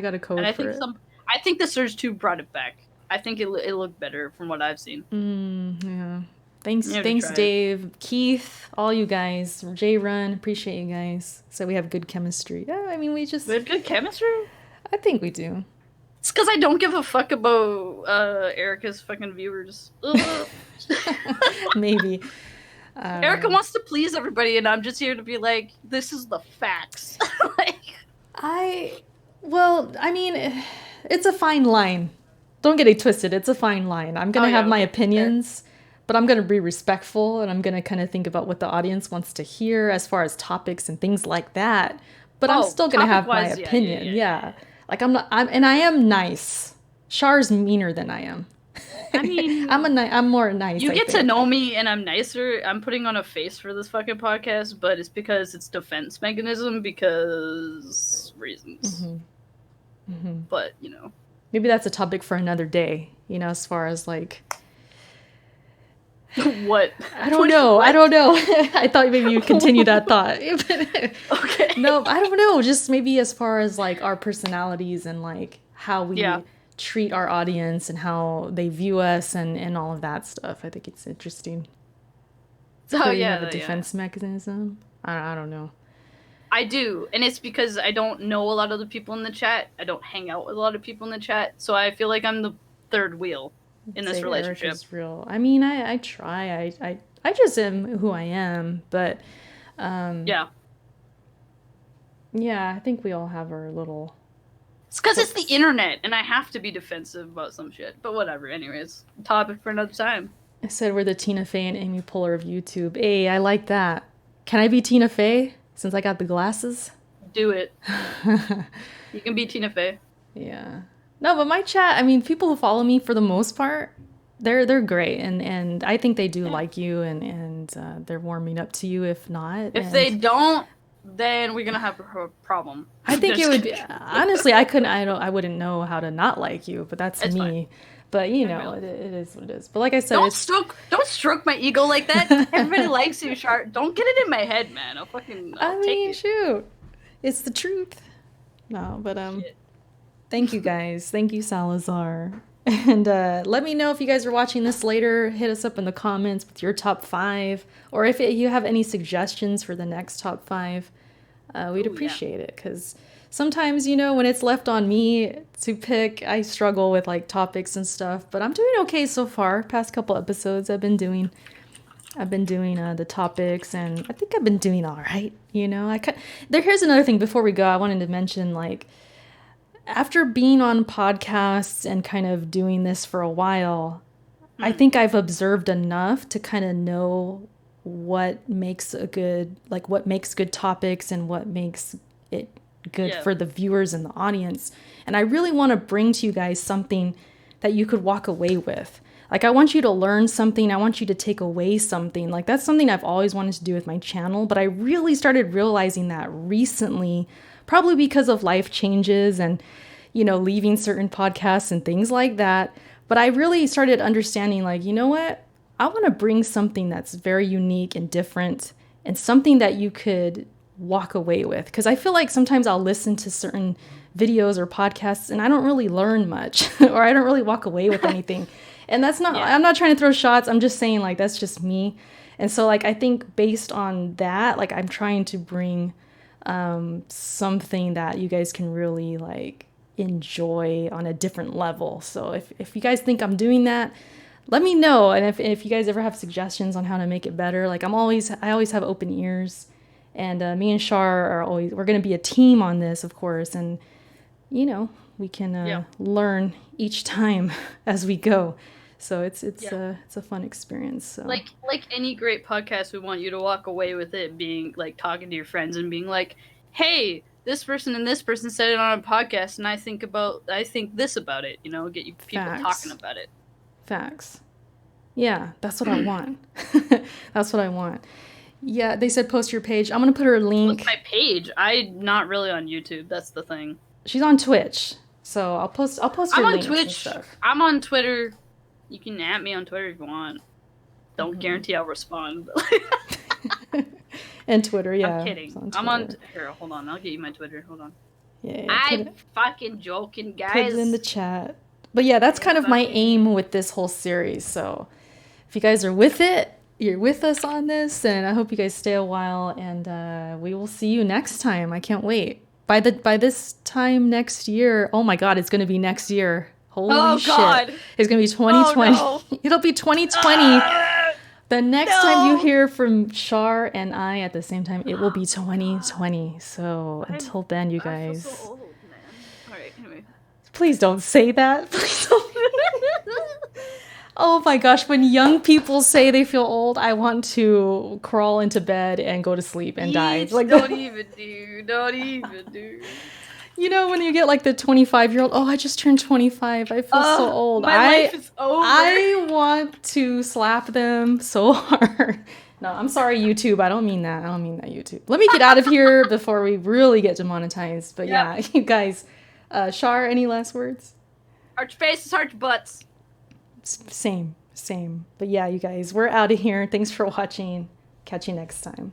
[SPEAKER 1] got a code
[SPEAKER 2] and
[SPEAKER 1] for it.
[SPEAKER 2] I think the Surge 2 brought it back. I think it looked better from what I've seen.
[SPEAKER 1] Yeah. Thanks, Dave, Keith, all you guys, J Run. Appreciate you guys. So we have good chemistry. Yeah, I mean we
[SPEAKER 2] have good chemistry.
[SPEAKER 1] I think we do.
[SPEAKER 2] It's because I don't give a fuck about Erica's fucking viewers.
[SPEAKER 1] Maybe.
[SPEAKER 2] Erica wants to please everybody, and I'm just here to be like, this is the facts.
[SPEAKER 1] I mean, it's a fine line. Don't get it twisted. It's a fine line. I'm going to have my opinions, but I'm going to be respectful, and I'm going to kind of think about what the audience wants to hear as far as topics and things like that. But I'm still going to have my opinion. Yeah. Like I am nice. Char's meaner than I am.
[SPEAKER 2] I mean,
[SPEAKER 1] I'm more nice.
[SPEAKER 2] You get to know me, and I'm nicer. I'm putting on a face for this fucking podcast, but it's because it's defense mechanism because reasons.
[SPEAKER 1] Mm-hmm. Mm-hmm.
[SPEAKER 2] But
[SPEAKER 1] maybe that's a topic for another day. As far as like
[SPEAKER 2] what?
[SPEAKER 1] I don't know. I thought maybe you continue that thought. Okay. No, I don't know. Just maybe as far as like our personalities and like how we treat our audience and how they view us and all of that stuff. I think it's interesting. So you have a defense mechanism? I don't know.
[SPEAKER 2] I do, and it's because I don't know a lot of the people in the chat. I don't hang out with a lot of people in the chat, so I feel like I'm the third wheel in this relationship.
[SPEAKER 1] Real. I mean, I try. I just am who I am, but yeah, I think we all have our little.
[SPEAKER 2] It's because it's the internet, and I have to be defensive about some shit. But whatever. Anyways, topic for another time.
[SPEAKER 1] I said we're the Tina Fey and Amy Poehler of YouTube. Hey, I like that. Can I be Tina Fey since I got the glasses?
[SPEAKER 2] Do it. You can be Tina Fey.
[SPEAKER 1] Yeah. No, but my chat, I mean, people who follow me for the most part, they're great, and I think they do like you, and they're warming up to you. If not,
[SPEAKER 2] if they don't, then we're gonna have a problem.
[SPEAKER 1] I think it would be honestly. I wouldn't know how to not like you, but that's me. Fine. But it is what it is. But like I said,
[SPEAKER 2] don't stroke my ego like that. Everybody likes you, Sharp. Don't get it in my head, man. I'll take it.
[SPEAKER 1] Shoot, it's the truth. No, but thank you guys. Thank you, Salazar. And let me know if you guys are watching this later. Hit us up in the comments with your top 5, or if you have any suggestions for the next top 5. We'd appreciate it, because sometimes, you know, when it's left on me to pick, I struggle with like topics and stuff, but I'm doing okay so far. Past couple episodes I've been doing the topics, and I think I've been doing all right. You know, here's another thing before we go. I wanted to mention, like, after being on podcasts and kind of doing this for a while, I think I've observed enough to kind of know what makes what makes good topics and what makes it good for the viewers and the audience. And I really want to bring to you guys something that you could walk away with. Like, I want you to learn something. I want you to take away something. Like, that's something I've always wanted to do with my channel, but I really started realizing that recently, probably because of life changes and, you know, leaving certain podcasts and things like that. But I really started understanding, like, you know what? I want to bring something that's very unique and different and something that you could walk away with. Because I feel like sometimes I'll listen to certain videos or podcasts and I don't really learn much or I don't really walk away with anything. And that's not, I'm not trying to throw shots. I'm just saying, like, that's just me. And so, like, I think based on that, like, I'm trying to bring something that you guys can really, like, enjoy on a different level. So if you guys think I'm doing that, let me know. And if you guys ever have suggestions on how to make it better, like, I always have open ears. And me and Shar we're going to be a team on this, of course. And, you know, we can learn each time as we go. So it's a fun experience. So.
[SPEAKER 2] Like any great podcast, we want you to walk away with it being like talking to your friends and being like, hey, this person and this person said it on a podcast, and I think this about it. You know, get you people talking about it.
[SPEAKER 1] Facts. Yeah, that's what I want. That's what I want. Yeah, they said post your page. I'm gonna put her link.
[SPEAKER 2] What's my page? I'm not really on YouTube. That's the thing.
[SPEAKER 1] She's on Twitch, so I'll post her links. I'm on Twitch.
[SPEAKER 2] I'm on Twitter. You can at me on Twitter if you want. Don't guarantee I'll respond.
[SPEAKER 1] And Twitter, yeah.
[SPEAKER 2] I'm kidding. I'm on. Here, hold on. I'll get you my Twitter. Hold on.
[SPEAKER 1] Yeah.
[SPEAKER 2] I'm fucking joking, guys.
[SPEAKER 1] Put it in the chat. But yeah, that's kind of my aim with this whole series. So if you guys are with it, you're with us on this, and I hope you guys stay a while. And we will see you next time. I can't wait. By this time next year, oh my God, it's going to be next year. Holy shit. God. It's going to be 2020. Oh, no. It'll be 2020. The next time you hear from Shar and I at the same time, it will be 2020. So until then, you guys. I feel so old, man. All right, anyway. Please don't say that. Please don't. Oh my gosh, when young people say they feel old, I want to crawl into bed and go to sleep and die. Like,
[SPEAKER 2] don't even do.
[SPEAKER 1] You know, when you get like the 25-year-old, oh, I just turned 25. I feel so old.
[SPEAKER 2] My life is over.
[SPEAKER 1] I want to slap them so hard. No, I'm sorry, YouTube. I don't mean that. YouTube. Let me get out of here before we really get demonetized. But yeah, you guys, Shar, any last words?
[SPEAKER 2] Arch faces, arch butts.
[SPEAKER 1] Same. But yeah, you guys, we're out of here. Thanks for watching. Catch you next time.